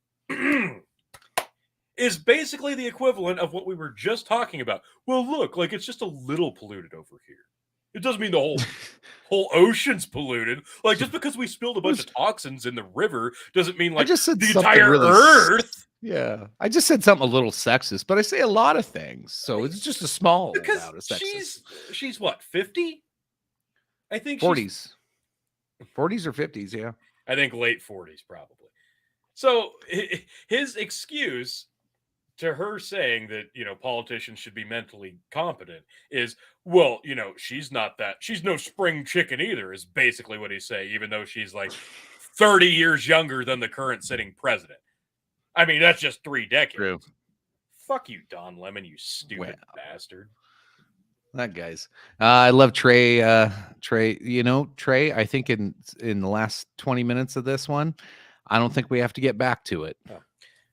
is basically the equivalent of what we were just talking about. Well, look, like it's just a little polluted over here. It doesn't mean the whole ocean's polluted. Like just because we spilled a bunch of toxins in the river doesn't mean like I just said the entire Earth. Yeah, I just said something a little sexist, but I say a lot of things, so it's just a small amount of sexist. She's what, 50? I think 40s, 40s or 50s. Yeah, I think late 40s probably. So his excuse to her saying that, you know, politicians should be mentally competent is, well, you know, she's no spring chicken either, is basically what he's saying, even though she's like 30 years younger than the current sitting president. I mean, that's just 3 decades. True. Fuck you, Don Lemon, you stupid bastard. That guy's. I love Trey. Trey, you know, Trey, I think in the last 20 minutes of this one, I don't think we have to get back to it. Oh.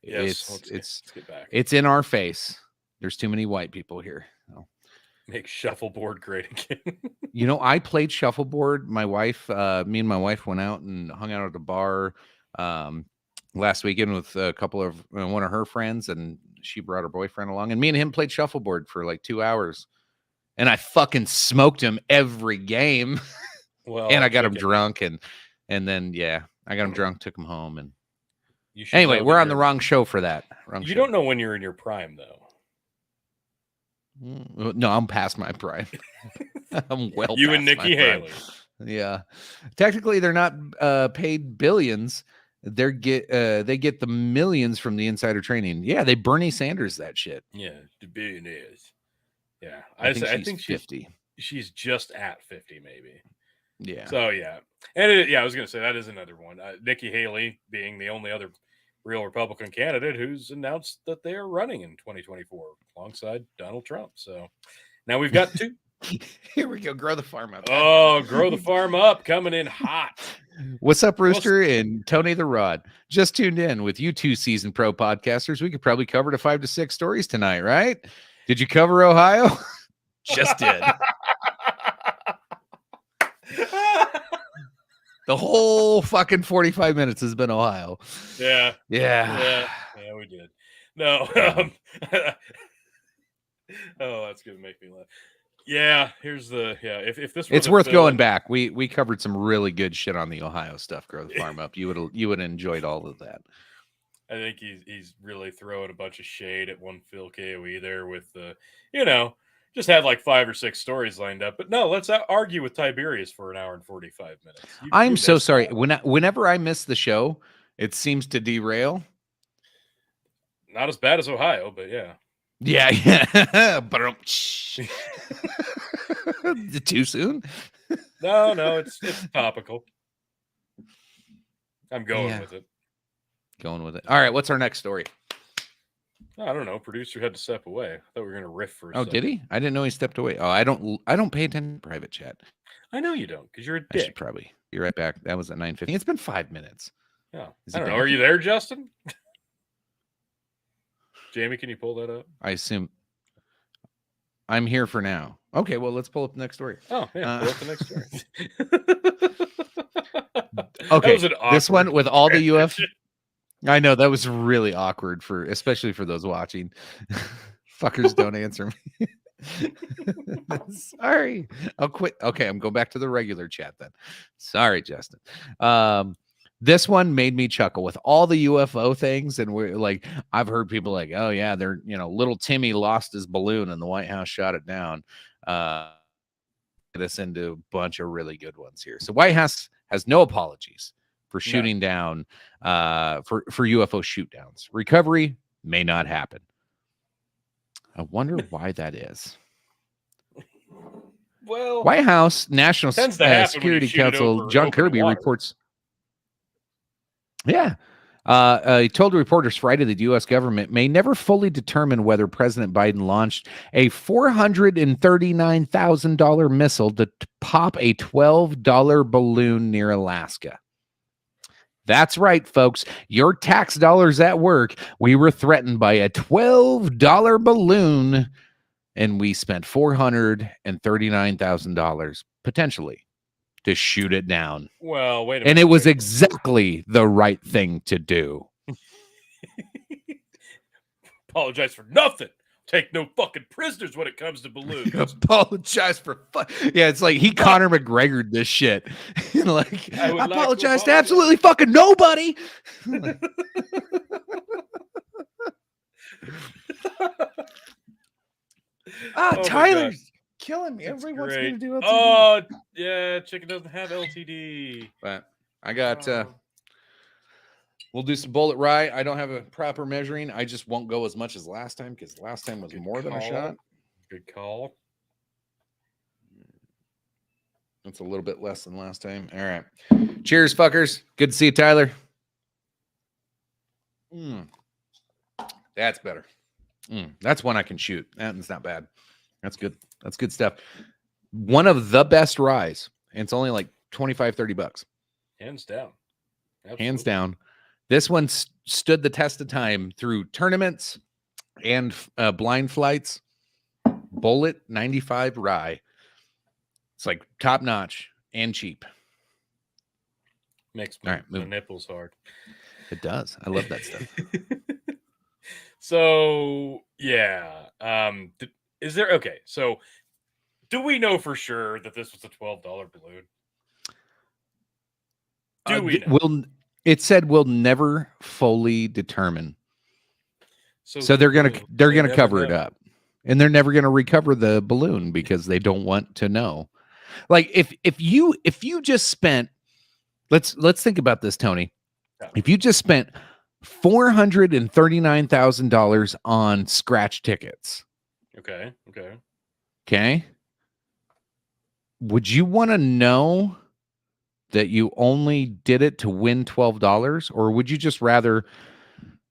Yes, let's get back. It's in our face. There's too many white people here. Oh. Make shuffleboard great again. You know, I played shuffleboard. My wife, me and my wife went out and hung out at a bar last weekend with a couple of one of her friends, and she brought her boyfriend along, and me and him played shuffleboard for like 2 hours, and I fucking smoked him every game. Well, and I got him drunk, and then I got him drunk, took him home, and anyway, we're on the wrong show for that. You don't know when you're in your prime, though. No, I'm past my prime. I'm well. You and Nikki Haley. Yeah, technically, they're not paid billions. They get the millions from the insider trading. Yeah, they Bernie Sanders that shit. Yeah, the billionaires. Yeah, I think she's 50. She's just at 50, maybe. Yeah. So yeah, and I was gonna say that is another one. Nikki Haley being the only other real Republican candidate who's announced that they are running in 2024 alongside Donald Trump. So now we've got 2. Here we go. Grow the farm up. Oh, grow the farm up, coming in hot. What's up, Rooster and Tony the Rod? Just tuned in with you 2 seasoned pro podcasters. We could probably cover the 5 to 6 stories tonight, right? Did you cover Ohio? Just did. The whole fucking 45 minutes has been Ohio. Yeah, we did. No. Oh, that's gonna make me laugh. Yeah, here's the If this was it's worth going back. We covered some really good shit on the Ohio stuff. Grow the farm up. You would have enjoyed all of that. I think he's really throwing a bunch of shade at one Phil KOE there with just had like 5 or 6 stories lined up. But no, let's argue with Tiberius for an hour and 45 minutes. I'm so sorry. Whenever I miss the show, it seems to derail. Not as bad as Ohio, but yeah. Yeah. But too soon? No, it's topical. I'm going with it. Going with it. All right, what's our next story? I don't know. Producer had to step away. I thought we were going to riff for a second. Did he? I didn't know he stepped away. Oh, I don't pay attention to private chat. I know you don't, because you're a dick. Probably. You're right back. That was at 9:50. It's been 5 minutes. Oh, I don't know. Are you there, Justin? Jamie, can you pull that up? I assume. I'm here for now. Okay, well, let's pull up the next story. Oh, yeah. Pull up the next story. Okay, That was this one with all the transition. I know that was really awkward especially for those watching. Fuckers don't answer me. Sorry. I'll quit. Okay, I'm going back to the regular chat then. Sorry, Justin. This one made me chuckle with all the UFO things, and we're like, I've heard people like, oh yeah, they're little Timmy lost his balloon and the White House shot it down. Get us into a bunch of really good ones here. So White House has no apologies for shooting down for UFO shoot downs. Recovery may not happen. I wonder why that is. Well, White House National tends to happen when you Security shoot it Council over John open Kirby water. reports. Yeah. He told reporters Friday that the U.S. government may never fully determine whether President Biden launched a $439,000 missile to pop a $12 balloon near Alaska. That's right, folks. Your tax dollars at work. We were threatened by a $12 balloon, and we spent $439,000 potentially to shoot it down. Well, wait a minute. And it was exactly the right thing to do. Apologize for nothing. Take no fucking prisoners when it comes to balloons. Apologize for yeah, it's like he Conor McGregor this shit. Like, I apologize to absolutely fucking nobody. Oh, Tyler's killing me. Everyone's gonna do LTD. Oh yeah, chicken doesn't have LTD. But I got we'll do some bullet rye. I don't have a proper measuring. I just won't go as much as last time because last time was more than a shot. Good call. That's a little bit less than last time. All right. Cheers, fuckers. Good to see you, Tyler. That's better. That's one I can shoot. That's not bad. That's good. That's good stuff. One of the best ryes. And it's only like $25-$30. Hands down. Absolutely. Hands down. This one stood the test of time through tournaments and blind flights. Bullet 95 rye. It's like top notch and cheap. Makes my nipples hard. It does. I love that stuff. So yeah. Is there okay? So do we know for sure that this was a $12 balloon? Do we know? It said we'll never fully determine. So they're gonna cover it up, and they're never gonna recover the balloon because they don't want to know. Like if you just spent, let's think about this, Tony. If you just spent $439,000 on scratch tickets, okay, would you want to know that you only did it to win $12, or would you just rather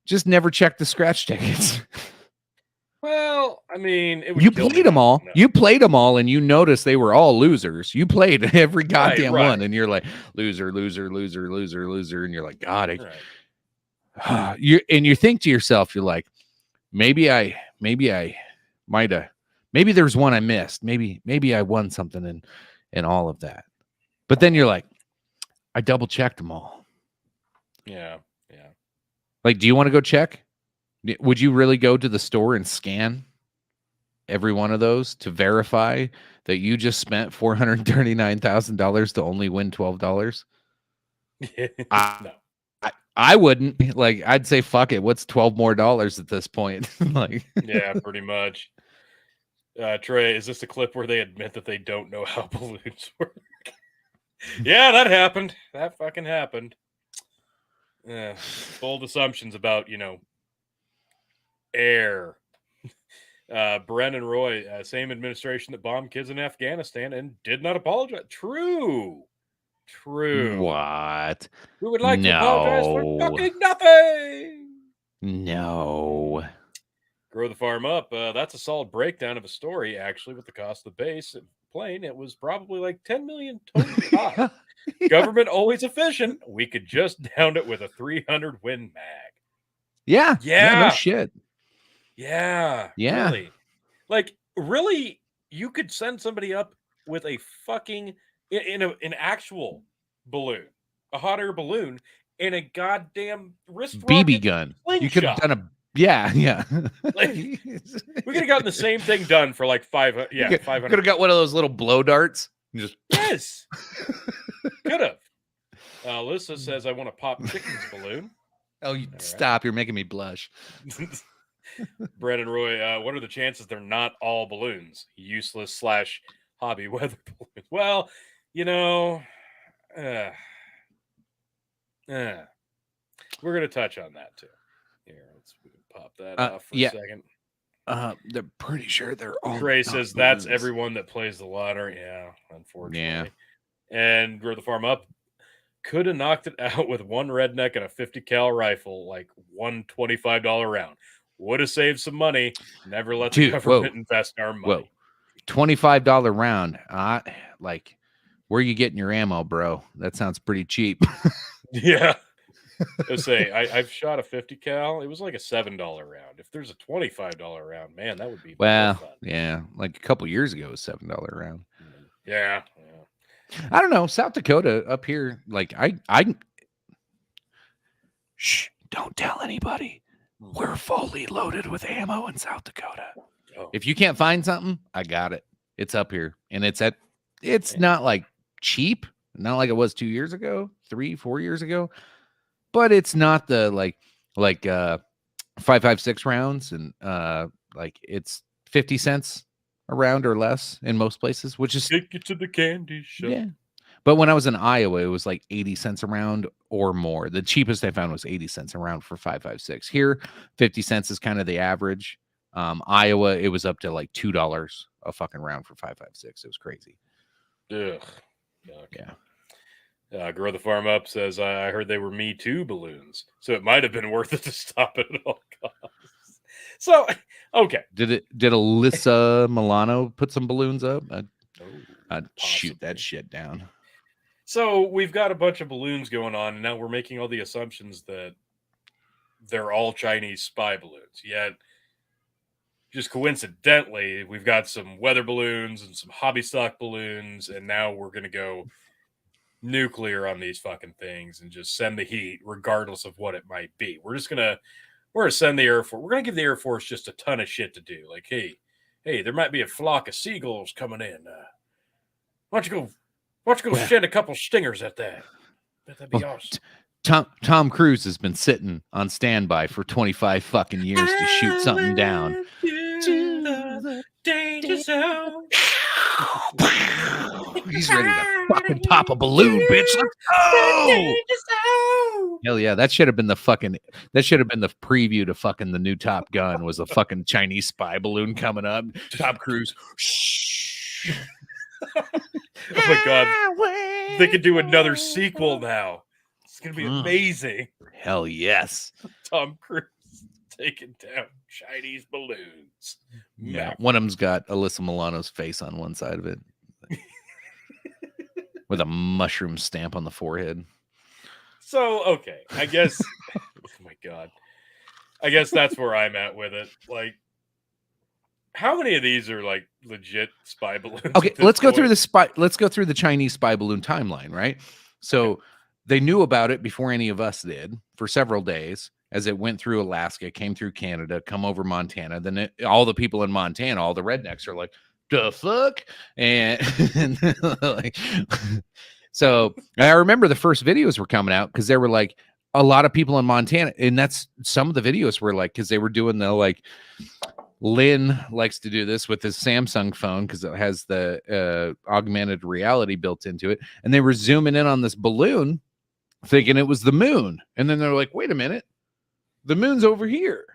just never check the scratch tickets? Well, I mean, you played them all. You played them all, and you noticed they were all losers. You played every goddamn one, and you're like loser, loser, loser, loser, loser, and you're like, God, you think to yourself, you're like, maybe I might have, maybe there's one I missed. Maybe I won something in all of that. But then you're like, I double checked them all. Yeah. Like, do you want to go check? Would you really go to the store and scan every one of those to verify that you just spent $439,000 to only win $12? No. I wouldn't. Like, I'd say, fuck it. What's $12 more at this point? Like, yeah, pretty much. Trey, is this a clip where they admit that they don't know how balloons work? Yeah, that happened. That fucking happened. Bold assumptions about, air. Brennan Roy, same administration that bombed kids in Afghanistan and did not apologize. True. What? We would like to apologize for fucking nothing. No. Grow the farm up. That's a solid breakdown of a story, actually, with the cost of the base plane. It was probably like $10 million total cost. Government always efficient. We could just down it with a 300 Win Mag. Yeah. No shit. Yeah. Really. Like, Really, you could send somebody up with a fucking in an actual balloon, a hot air balloon, and a goddamn wrist BB rocket gun. You could have slingshot. done a yeah. Like, we could have gotten the same thing done for like 500. Yeah, Could 500. have got one of those little blow darts. Just Yes, could have. Alyssa says, "I want to pop chicken's balloon." oh, you All right. stop! You're making me blush. Brett and Roy, what are the chances they're not all balloons? Useless / hobby weather balloons. Well, you know, we're gonna touch on that too. Here, let's pop that off for yeah. a second. They're pretty sure they're all. Trey not says that's balloons. everyone that plays the lottery. Yeah, unfortunately. Yeah. And Grow the Farm Up could have knocked it out with one redneck and a 50 cal rifle, like one $25 round. Would have saved some money. Never let the government invest our money. Whoa, $25 round. Like, where are you getting your ammo, bro? That sounds pretty cheap. Yeah. Let's say I've shot a 50 cal. It was like a $7 round. If there's a $25 round, man, that would be more fun. Yeah, like a couple years ago, it was $7 round. Yeah. I don't know. South Dakota up here, like I shh, don't tell anybody. We're fully loaded with ammo in South Dakota. Oh. If you can't find something, I got it. It's up here. And it's not like cheap, not like it was 2 years ago, 3-4 years ago. But it's not the like 5.56 rounds and like it's 50 cents a round or less in most places, which is take it to the candy shop. Yeah. But when I was in Iowa, it was like 80 cents a round or more. The cheapest I found was 80 cents a round for 5.56. Here, 50 cents is kind of the average. Iowa, it was up to like $2 a fucking round for 5.56. It was crazy. Ugh. Yeah. Grow the Farm Up says, I heard they were Me Too balloons, so it might have been worth it to stop it at all costs. So, okay. Did Alyssa Milano put some balloons up? I'd shoot that shit down. So we've got a bunch of balloons going on, and now we're making all the assumptions that they're all Chinese spy balloons. Yet, just coincidentally, we've got some weather balloons and some hobby stock balloons, and now we're going to go nuclear on these fucking things and just send the heat regardless of what it might be. We're gonna send the Air Force. We're gonna give the Air Force just a ton of shit to do. Like, hey, there might be a flock of seagulls coming in. Why don't you go send a couple stingers at that? That'd be awesome. Tom Cruise has been sitting on standby for 25 fucking years to shoot something down. Danger zone. He's ready to fucking pop a balloon, bitch. Let's go. Hell yeah, that should have been the preview to fucking the new Top Gun. Was a fucking Chinese spy balloon coming up. Tom Cruise. Oh my god, they could do another sequel now. It's gonna be amazing. Hell yes. Tom Cruise taking down Chinese balloons. Yeah, one of them's got Alyssa Milano's face on one side of it, with a mushroom stamp on the forehead. So okay, I guess. Oh my god, I guess that's where I'm at with it. Like, how many of these are like legit spy balloons? Okay, let's go through the Chinese spy balloon timeline, right? So they knew about it before any of us did for several days as it went through Alaska, came through Canada, come over Montana. Then all the people in Montana, all the rednecks are like, the fuck? And like, so I remember the first videos were coming out because there were like a lot of people in Montana. And that's some of the videos were like, because they were doing the like, Lynn likes to do this with his Samsung phone because it has the augmented reality built into it. And they were zooming in on this balloon thinking it was the moon. And then they're like, wait a minute, the moon's over here.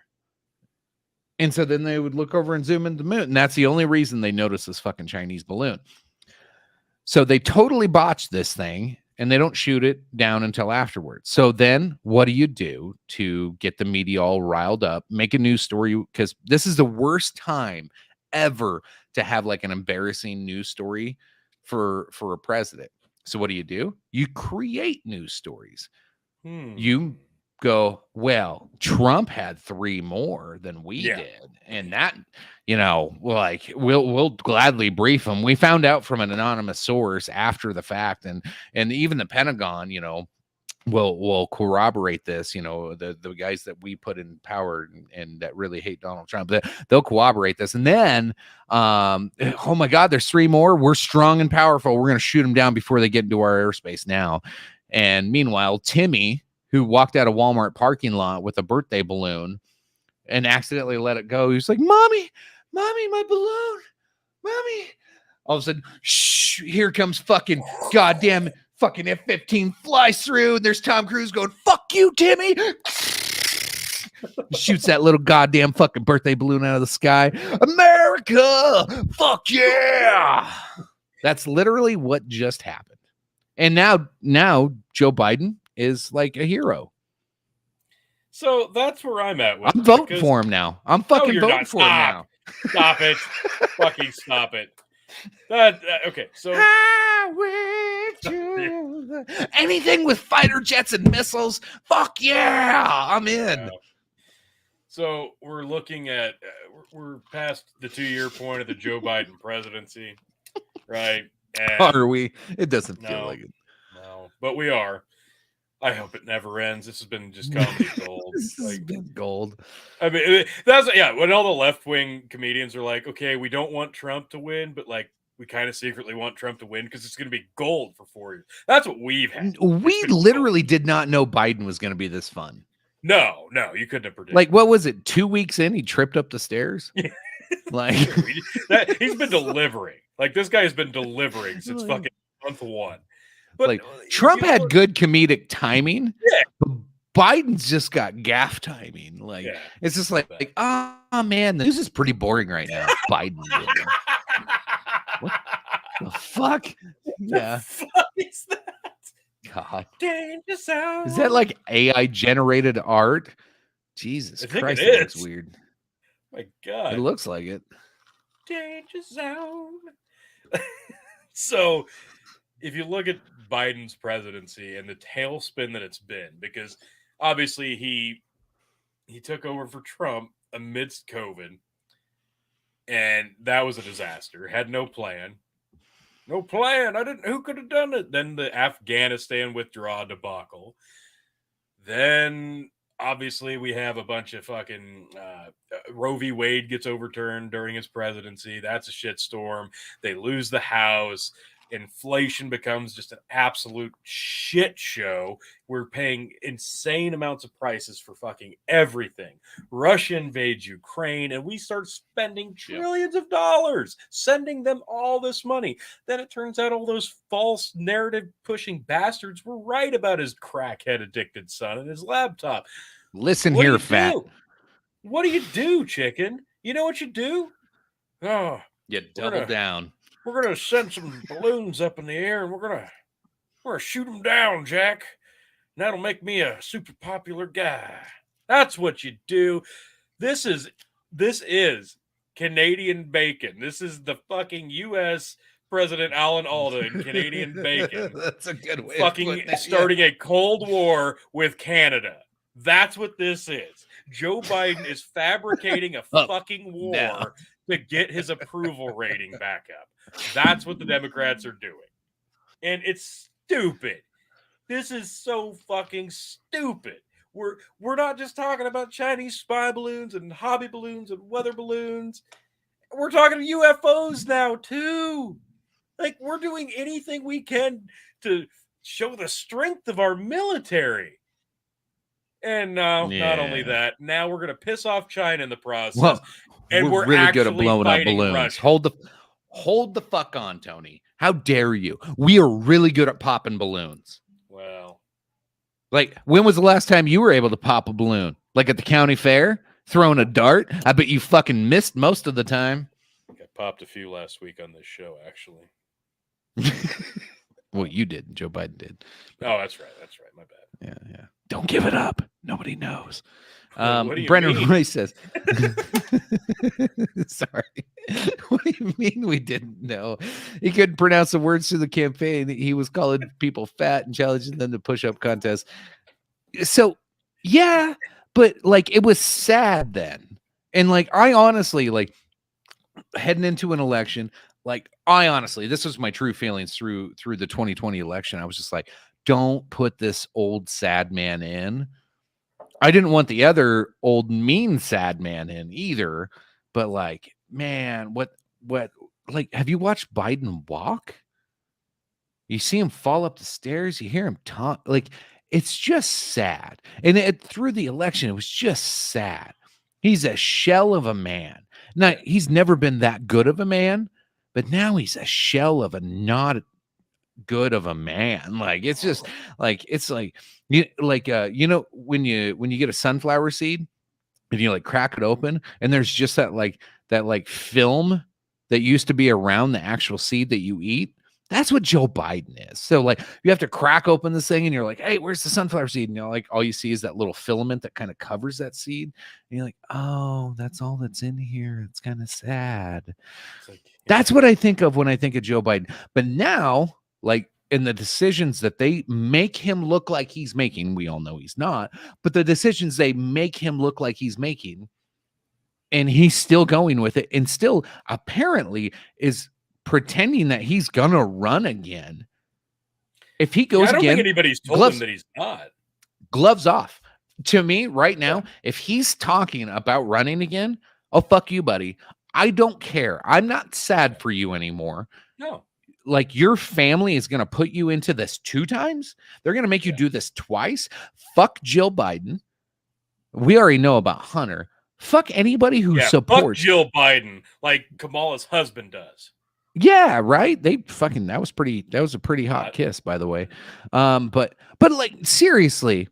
And so then they would look over and zoom in the moon. And that's the only reason they noticed this fucking Chinese balloon. So they totally botched this thing and they don't shoot it down until afterwards. So then what do you do to get the media all riled up, make a news story? Because this is the worst time ever to have like an embarrassing news story for a president. So what do? You create news stories. You go, well, Trump had 3 more than we did. And that, like we'll gladly brief him. We found out from an anonymous source after the fact, and even the Pentagon, will corroborate this. The guys that we put in power and that really hate Donald Trump, they'll corroborate this. And then, oh my God, there's 3 more. We're strong and powerful. We're going to shoot them down before they get into our airspace now. And meanwhile, Timmy, who walked out of Walmart parking lot with a birthday balloon and accidentally let it go, he was like, Mommy, my balloon, Mommy. All of a sudden, shh, here comes fucking goddamn fucking F-15 flies through, and there's Tom Cruise going, fuck you, Timmy. Shoots that little goddamn fucking birthday balloon out of the sky. America, fuck yeah. That's literally what just happened. And now Joe Biden is like a hero. So that's where I'm at with I'm voting for him now. I'm fucking voting for him now. Stop it. Fucking stop it. Okay, so anything with fighter jets and missiles, fuck yeah, I'm in. So we're looking at we're past the 2-year point of the Joe Biden presidency, right? And are we? It doesn't feel like it. No, but we are. I hope it never ends. This has been just comedy gold. This has been gold. I mean, that's when all the left-wing comedians are like, okay, we don't want Trump to win, but like we kind of secretly want Trump to win because it's going to be gold for 4 years. That's what we've had. We literally did not know Biden was going to be this fun. No, you couldn't have predicted. Like, what was it? 2 weeks in, he tripped up the stairs. Like he's been delivering. Like this guy has been delivering since fucking month 1. But like Trump had good comedic timing. Yeah. But Biden's just got gaff timing. Like it's just like, oh man, the news is pretty boring right now. Biden. What the fuck? Yeah. The fuck is that? God. Danger zone. Is that like AI generated art? Jesus Christ, that looks weird. My God. It looks like it. Danger zone. So if you look at Biden's presidency and the tailspin that it's been, because obviously he took over for Trump amidst COVID, and that was a disaster. Had no plan. Who could have done it? Then the Afghanistan withdrawal debacle. Then obviously we have a bunch of fucking Roe v. Wade gets overturned during his presidency. That's a shitstorm. They lose the House. Inflation becomes just an absolute shit show. We're paying insane amounts of prices for fucking everything. Russia invades Ukraine, and we start spending trillions of dollars, sending them all this money. Then it turns out all those false narrative pushing bastards were right about his crackhead addicted son and his laptop. Listen here, fat. What do you do, chicken? You know what you do? Oh, you double down. We're gonna send some balloons up in the air, and we're gonna shoot them down, Jack. And that'll make me a super popular guy. That's what you do. This is Canadian bacon. This is the fucking U.S. President Alan Alda in Canadian bacon. That's a good way. Fucking starting a Cold War with Canada. That's what this is. Joe Biden is fabricating a fucking war to get his approval rating back up. That's what the Democrats are doing. And it's stupid. This is so fucking stupid. We're not just talking about Chinese spy balloons and hobby balloons and weather balloons. We're talking UFOs now too. Like, we're doing anything we can to show the strength of our military. And not only that, now we're going to piss off China in the process. Well, and we're really good at blowing up balloons. Russia. Hold the fuck on, Tony. How dare you? We are really good at popping balloons. Well, like, when was the last time you were able to pop a balloon? Like at the county fair? Throwing a dart? I bet you fucking missed most of the time. I think I popped a few last week on this show, actually. Well, you did. Joe Biden did. Oh, that's right. My bad. Yeah. Don't give it up. Nobody knows. Brennan Roy says, sorry. What do you mean we didn't know? He couldn't pronounce the words through the campaign. He was calling people fat and challenging them to push-up contests. So Yeah, but like it was sad then. And like I honestly like heading into an election, like I honestly, this was my true feelings through the 2020 election. I was just like, don't put this old sad man in. I didn't want the other old mean sad man in either, but like, man, what like have you watched Biden walk? You see him fall up the stairs, you hear him talk, like it's just sad. And through the election, it was just sad. He's a shell of a man. Now, he's never been that good of a man, but now he's a shell of a not good of a man. Like it's just like it's like you know when you get a sunflower seed and you like crack it open and there's just that film that used to be around the actual seed that you eat. That's what Joe Biden is. So like you have to crack open this thing and you're like, hey, where's the sunflower seed? And you're like, all you see is that little filament that kind of covers that seed. And you're like, oh, that's all that's in here. It's kind of sad. Like, that's what I think of when I think of Joe Biden. But now, like in the decisions that they make him look like he's making, we all know he's not, but the decisions they make him look like he's making, and he's still going with it and still apparently is pretending that he's gonna run again. If he goes I don't again, think anybody's told him that he's not. Gloves off. To me, right now, if he's talking about running again, oh fuck you, buddy. I don't care. I'm not sad for you anymore. No. Like your family is gonna put you into this 2 times. They're gonna make you do this twice. Fuck Jill Biden. We already know about Hunter. Fuck anybody who supports fuck Jill Biden like Kamala's husband does. Yeah, right. They fucking that was a pretty hot kiss, by the way. But like seriously,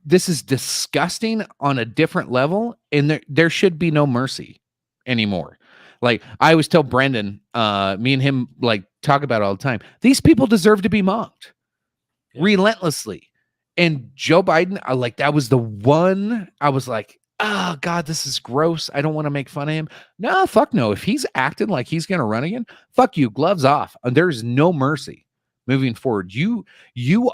this is disgusting on a different level, and there should be no mercy anymore. Like I always tell Brendan, me and him like talk about it all the time. These people deserve to be mocked relentlessly. And Joe Biden, like that was the one I was like, oh God, this is gross. I don't want to make fun of him. No, fuck no. If he's acting like he's gonna run again, fuck you, gloves off. There's no mercy moving forward. You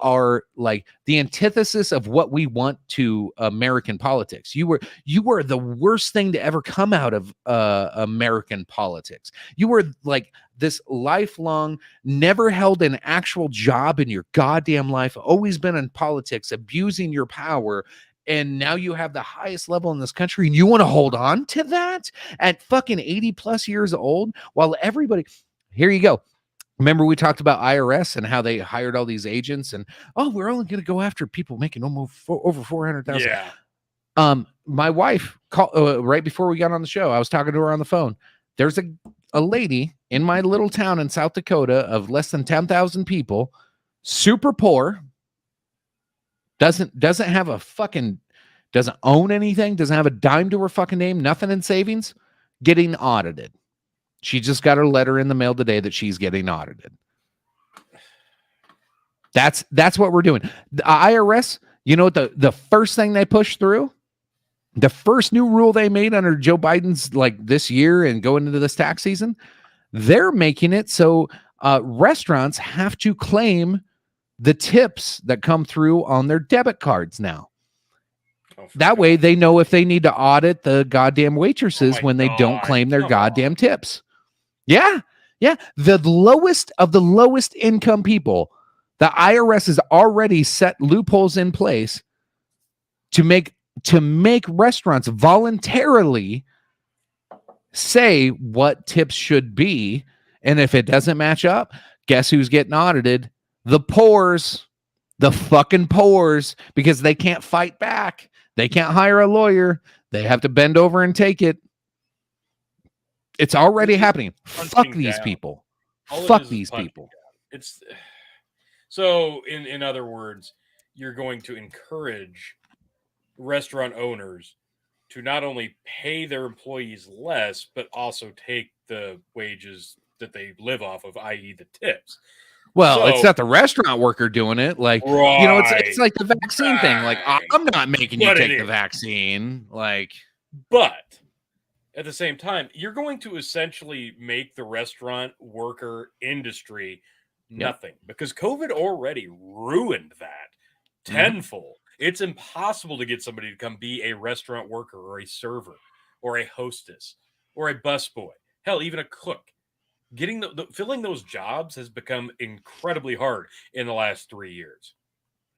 are like the antithesis of what we want to American politics. You were the worst thing to ever come out of American politics. You were like this lifelong, never held an actual job in your goddamn life, always been in politics, abusing your power. And now you have the highest level in this country and you want to hold on to that at fucking 80 plus years old while everybody, here you go. Remember we talked about IRS and how they hired all these agents and, oh, we're only going to go after people making over 400,000. Yeah. My wife called right before we got on the show. I was talking to her on the phone. There's a lady in my little town in South Dakota of less than 10,000 people, super poor, doesn't have a fucking, doesn't own anything, doesn't have a dime to her fucking name, nothing in savings, getting audited. She just got her letter in the mail today that she's getting audited. That's what we're doing. The IRS, you know what the first thing they pushed through? The first new rule they made under Joe Biden's like this year and going into this tax season, they're making it so restaurants have to claim the tips that come through on their debit cards now. That way they know if they need to audit the goddamn waitresses when they don't claim their goddamn tips. Yeah. Yeah. The lowest of the lowest income people, the IRS has already set loopholes in place to make restaurants voluntarily say what tips should be. And if it doesn't match up, guess who's getting audited? The poors, the fucking poors, because they can't fight back. They can't hire a lawyer. They have to bend over and take it. It's already happening. Fuck these people. Fuck these people. It's so in other words, you're going to encourage restaurant owners to not only pay their employees less, but also take the wages that they live off of, i.e. the tips. Well, it's not the restaurant worker doing it. Like, you know, it's like the vaccine thing. Like, I'm not making you take the vaccine. Like, but at the same time, you're going to essentially make the restaurant worker industry nothing because COVID already ruined that tenfold. It's impossible to get somebody to come be a restaurant worker or a server or a hostess or a busboy. Hell, even a cook. Getting filling those jobs has become incredibly hard in the last 3 years.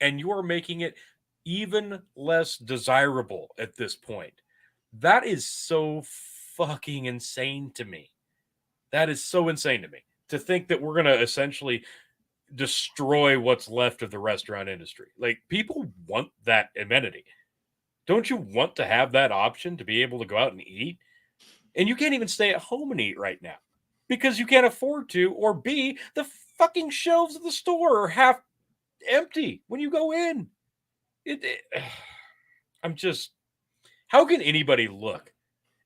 And you are making it even less desirable at this point. That is so fucking insane to me. That is so insane to me, to think that we're going to essentially destroy what's left of the restaurant industry. Like, people want that amenity. Don't you want to have that option to be able to go out and eat? And you can't even stay at home and eat right now because you can't afford to, or B, the fucking shelves of the store are half empty when you go in. I'm just, how can anybody look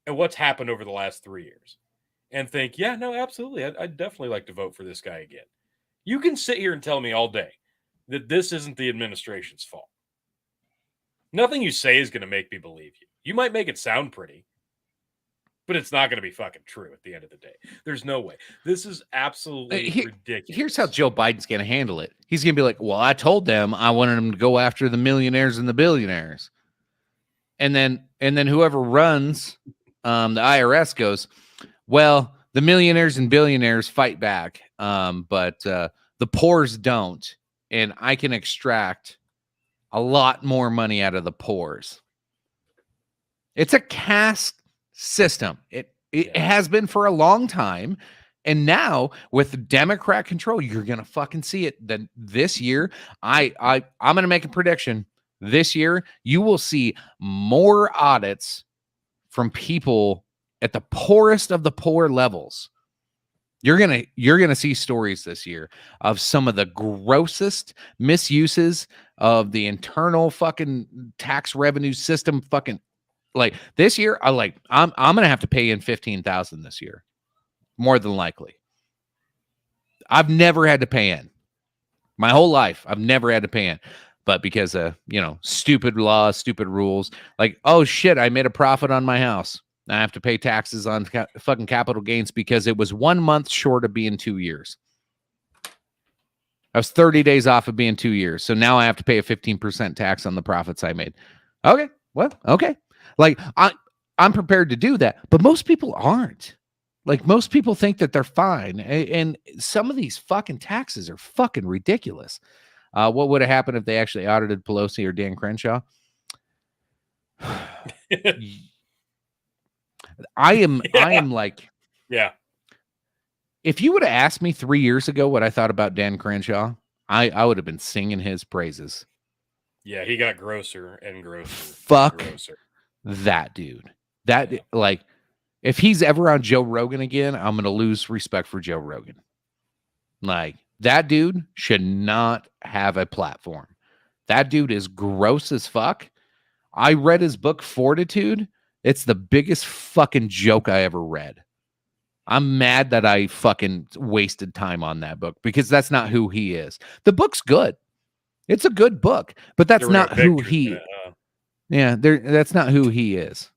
at what's happened over the last 3 years and think, yeah, no, absolutely, I'd definitely like to vote for this guy again? You can sit here and tell me all day that this isn't the administration's fault. Nothing you say is going to make me believe you. You might make it sound pretty, but it's not going to be fucking true at the end of the day. There's no way. This is absolutely ridiculous. Here's how Joe Biden's going to handle it. He's going to be like, well, I told them I wanted them to go after the millionaires and the billionaires. And then whoever runs the IRS goes, well, the millionaires and billionaires fight back, but the poors don't. And I can extract a lot more money out of the poors. It's a caste system. It has been for a long time. And now with Democrat control, you're going to fucking see it. Then this year, I'm going to make a prediction. This year, you will see more audits from people at the poorest of the poor levels. You're gonna see stories this year of some of the grossest misuses of the internal fucking tax revenue system. Fucking, like, this year, I'm gonna have to pay in $15,000 this year, more than likely. I've never had to pay in my whole life. I've never had to pay in. But because of, stupid laws, stupid rules, like, oh shit, I made a profit on my house. I have to pay taxes on fucking capital gains because it was 1 month short of being 2 years. I was 30 days off of being 2 years. So now I have to pay a 15% tax on the profits I made. Okay. Well, okay. Like, I'm prepared to do that, but most people aren't. Like, most people think that they're fine. And some of these fucking taxes are fucking ridiculous. What would have happened if they actually audited Pelosi or Dan Crenshaw? I am like, yeah. If you would have asked me 3 years ago what I thought about Dan Crenshaw, I would have been singing his praises. Yeah, he got grosser and grosser. Fuck and grosser. That dude. Like, if he's ever on Joe Rogan again, I'm going to lose respect for Joe Rogan. Like, that dude should not have a platform. That dude is gross as fuck. I read his book, Fortitude. It's the biggest fucking joke I ever read. I'm mad that I fucking wasted time on that book because that's not who he is. The book's good. It's a good book, but that's not who he. Yeah, that's not who he is.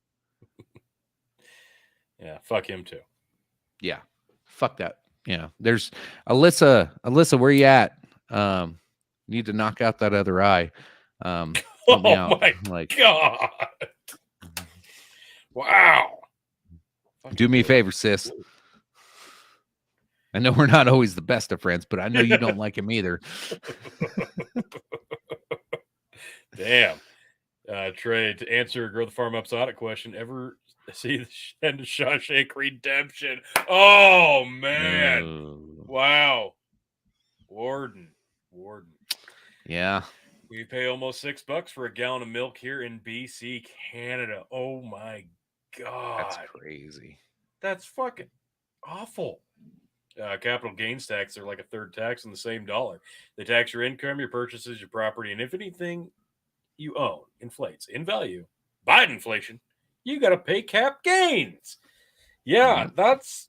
Yeah, fuck him too. Yeah, fuck that. Yeah, there's Alyssa. Alyssa, where you at? Need to knock out that other eye. Oh my god! Wow. Do me a favor, sis. I know we're not always the best of friends, but I know you don't like him either. Damn. Trey, to answer Grow the Farm Up's audit question, ever see the end of Shawshank Redemption? Oh, man. Wow. Warden. Yeah. We pay almost $6 for a gallon of milk here in BC, Canada. Oh, my God. That's crazy. That's fucking awful. Capital gains tax are like a third tax on the same dollar. They tax your income, your purchases, your property, and if anything you own inflates in value by inflation, you got to pay cap gains. Yeah, that's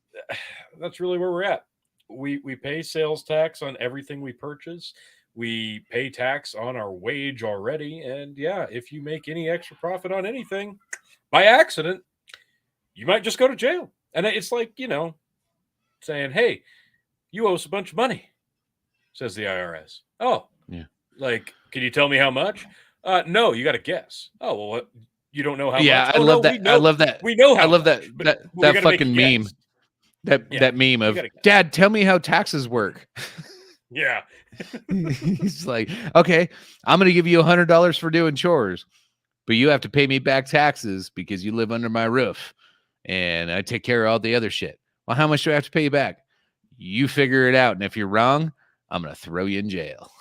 really where we're at. We pay sales tax on everything we purchase. We pay tax on our wage already. And yeah, if you make any extra profit on anything by accident, you might just go to jail. And it's like, saying, hey, you owe us a bunch of money, says the IRS. Oh, yeah. Like, can you tell me how much? No, you got to guess. Oh well, what? You don't know how Yeah, much? I Oh, love no, that. I love that. We know how I love much, that. but That we that gotta make fucking you meme. guess. That meme of gotta guess. Dad, tell me how taxes work. Yeah. He's like, okay, I'm gonna give you $100 for doing chores, but you have to pay me back taxes because you live under my roof and I take care of all the other shit. Well, how much do I have to pay you back? You figure it out. And if you're wrong, I'm gonna throw you in jail.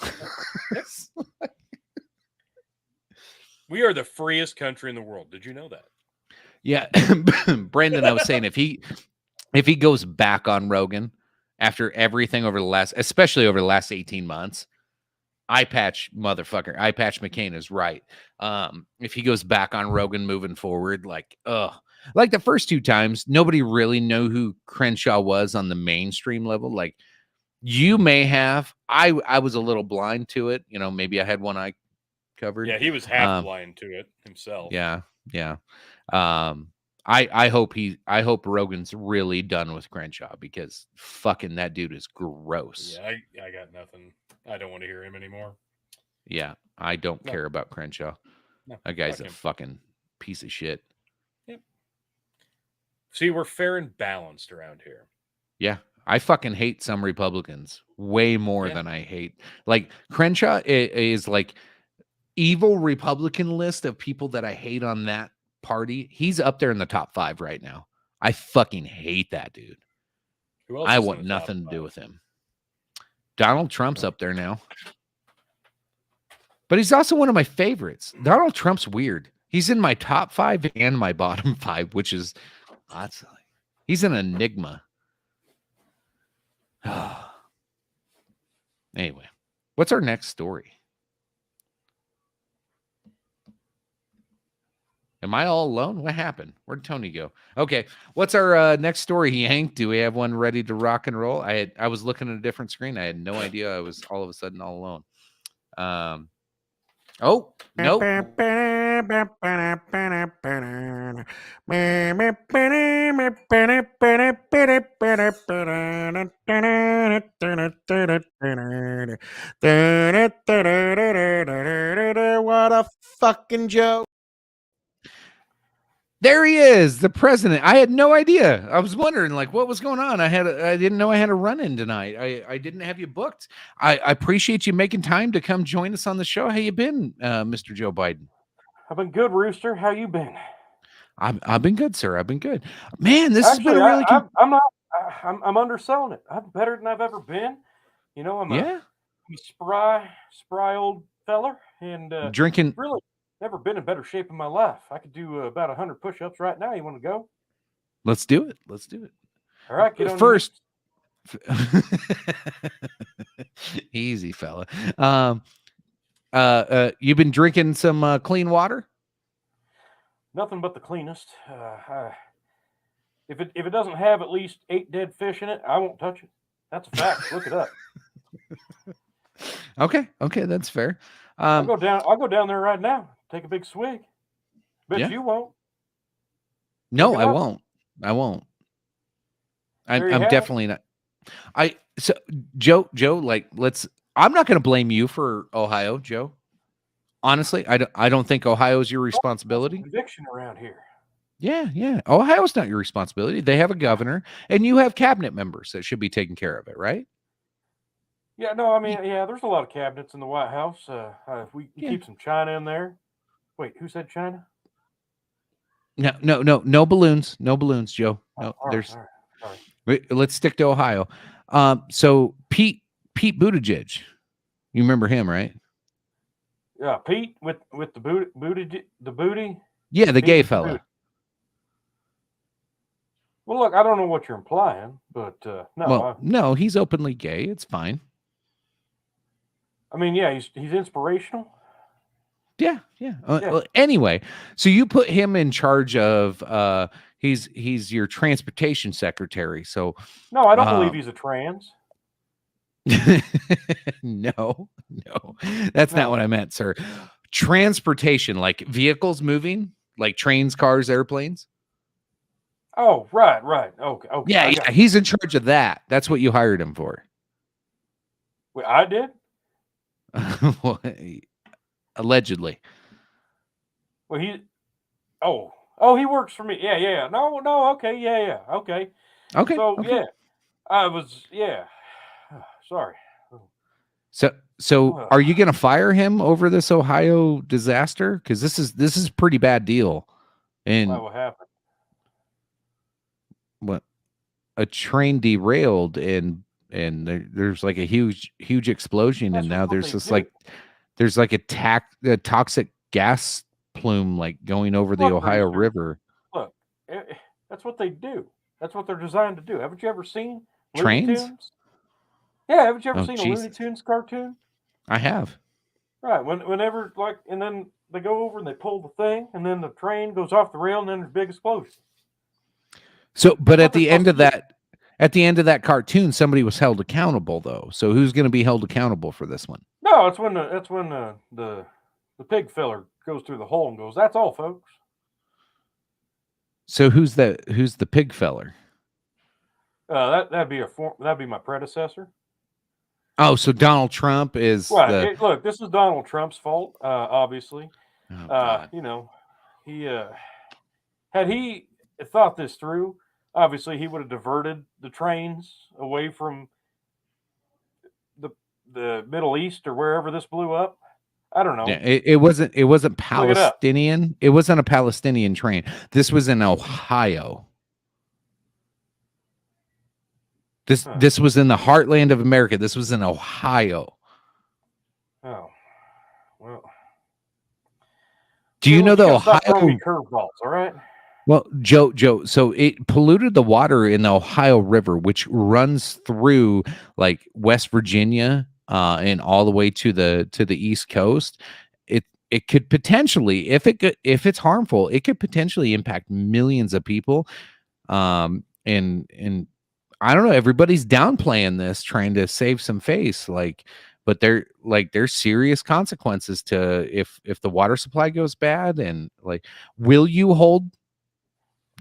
We are the freest country in the world. Did you know that? Yeah. Brandon, I was saying if he goes back on Rogan after everything over the last, especially over the last 18 months, Eye Patch McCain is right. If he goes back on Rogan moving forward, like the first 2 times, nobody really knew who Crenshaw was on the mainstream level. Like you may have, I was a little blind to it. You know, maybe I had one eye covered. Yeah, he was half blind to it himself. Yeah. I hope Rogan's really done with Crenshaw because fucking that dude is gross. Yeah, I got nothing. I don't want to hear him anymore. Yeah, I don't care about Crenshaw. No, that guy's fuck a him. fucking piece of shit. Yep. See, we're fair and balanced around here. Yeah, I fucking hate some Republicans way more than I hate. Like Crenshaw is like evil Republican list of people that I hate on that party. He's up there in the top 5 right now. I fucking hate that dude. Who else I is in want the nothing top to do 5? with him. Donald Trump's up there now. But he's also one of my favorites. Donald Trump's weird. He's in my top 5 and my bottom 5, which is he's an enigma. Anyway, what's our next story? Am I all alone? What happened? Where'd Tony go? Okay, what's our next story, Hank? Do we have one ready to rock and roll? I was looking at a different screen. I had no idea I was all of a sudden all alone. Oh, nope. What a fucking joke. There he is, the president. I had no idea. I was wondering, like, what was going on. I didn't know I had a run-in tonight. I didn't have you booked. I appreciate you making time to come join us on the show. How you been, Mr. Joe Biden? I've been good, Rooster. How you been? I've been good, sir. I've been good. Man, this Actually, has been a really good. I'm underselling it. I'm better than I've ever been. You know, I'm a spry old feller, and drinking. Really, never been in better shape in my life. I could do about 100 push-ups right now. You want to go? Let's do it. All right, get on first. Easy, fella. You've been drinking some clean water? Nothing but the cleanest. If it doesn't have at least 8 dead fish in it, I won't touch it. That's a fact. Look it up. Okay, that's fair. I'll go down there right now. Take a big swig. Bet you won't. No, I won't. I'm definitely not. Joe, like, I'm not going to blame you for Ohio, Joe. Honestly, I don't think Ohio is your responsibility. Conviction around here. Yeah. Ohio's not your responsibility. They have a governor, and you have cabinet members that should be taking care of it, right? Yeah, no, I mean, there's a lot of cabinets in the White House. If we keep some China in there. Wait, who said China? No balloons. No balloons, Joe. No, there's. Right. Let's stick to Ohio. So Pete Buttigieg, you remember him, right? Yeah, Pete with the booty. Yeah, the gay fella. Well, look, I don't know what you're implying, but no, he's openly gay. It's fine. I mean, yeah, he's inspirational. Yeah. Well, anyway, so you put him in charge of he's your transportation secretary. So no, I don't believe he's a trans. No, that's not what I meant, sir. Transportation, like vehicles moving, like trains, cars, airplanes. Oh, right. Okay. Yeah, he's in charge of that. That's what you hired him for. Wait, I did? allegedly. Well, he works for me. Yeah. No, okay, yeah, okay. Okay. So okay. yeah, I was sorry. So are you going to fire him over this Ohio disaster? Because this is a pretty bad deal. And what happened? What? A train derailed and there's like a huge explosion. That's and now there's this do. like there's like a toxic gas plume like going over the Ohio River. Look, that's what they do. That's what they're designed to do. Haven't you ever seen Trains? Looney Tunes? Yeah, haven't you ever seen Jesus. a Looney Tunes cartoon? I have. Right. Whenever and then they go over and they pull the thing, and then the train goes off the rail, and then there's a big explosion. So, but at the end of that cartoon, somebody was held accountable, though. So, who's going to be held accountable for this one? No, that's when the pig feller goes through the hole and goes, "That's all, folks." So, who's the pig feller? That'd be my predecessor. Oh, so Donald Trump is right. Look, this is Donald Trump's fault, obviously. He had he thought this through, obviously he would have diverted the trains away from the Middle East or wherever this blew up. I don't know. Yeah, it wasn't Palestinian. It wasn't a Palestinian train. This was in Ohio. This was in the heartland of America. This was in Ohio. Oh, well. Do you know the Ohio curveballs? All right. Well, Joe. So it polluted the water in the Ohio River, which runs through like West Virginia and all the way to the East Coast. It could potentially, if it's harmful, it could potentially impact millions of people. And I don't know, everybody's downplaying this, trying to save some face, but there's serious consequences to if the water supply goes bad. And will you hold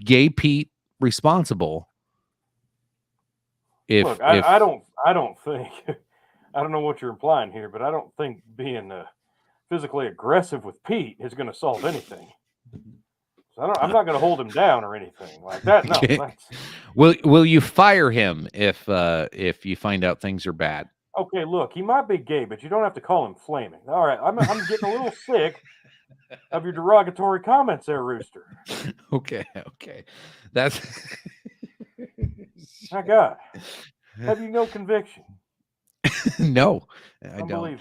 Gay Pete responsible? Look, I don't think I don't know what you're implying here, but I don't think being physically aggressive with Pete is going to solve anything. I'm not going to hold him down or anything like that. No. Okay. Will you fire him if you find out things are bad? Okay, look, he might be gay, but you don't have to call him flaming. All right, I'm getting a little sick of your derogatory comments there, Rooster. Okay. That's my God. Have you no conviction? No, I don't.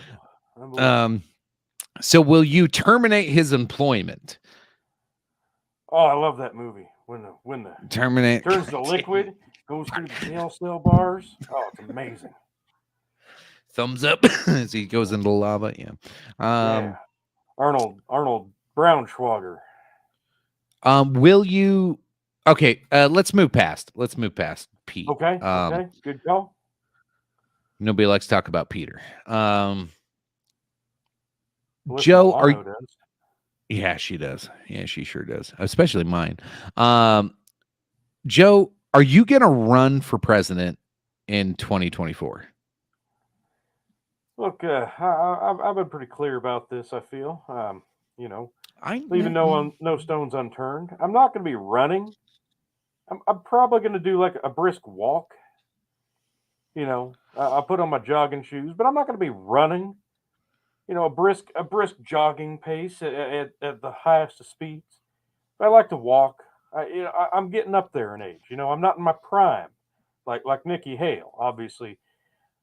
So will you terminate his employment? Oh, I love that movie. When the terminate turns to liquid, goes through the jail cell bars. Oh, it's amazing. Thumbs up as he goes into the lava. Yeah. Arnold Braunschweiger. Will you? Okay. Let's move past Pete. Okay. Good call. Nobody likes to talk about Peter. Joe, yeah, she does. Yeah, she sure does. Especially mine. Joe, are you going to run for president in 2024? Look, I've been pretty clear about this. I feel, leaving no stones unturned. I'm not going to be running. I'm probably going to do like a brisk walk. I'll put on my jogging shoes, but I'm not going to be running. A brisk jogging pace at the highest of speeds. But I like to walk. I'm getting up there in age. I'm not in my prime, like Nikki Hale. Obviously,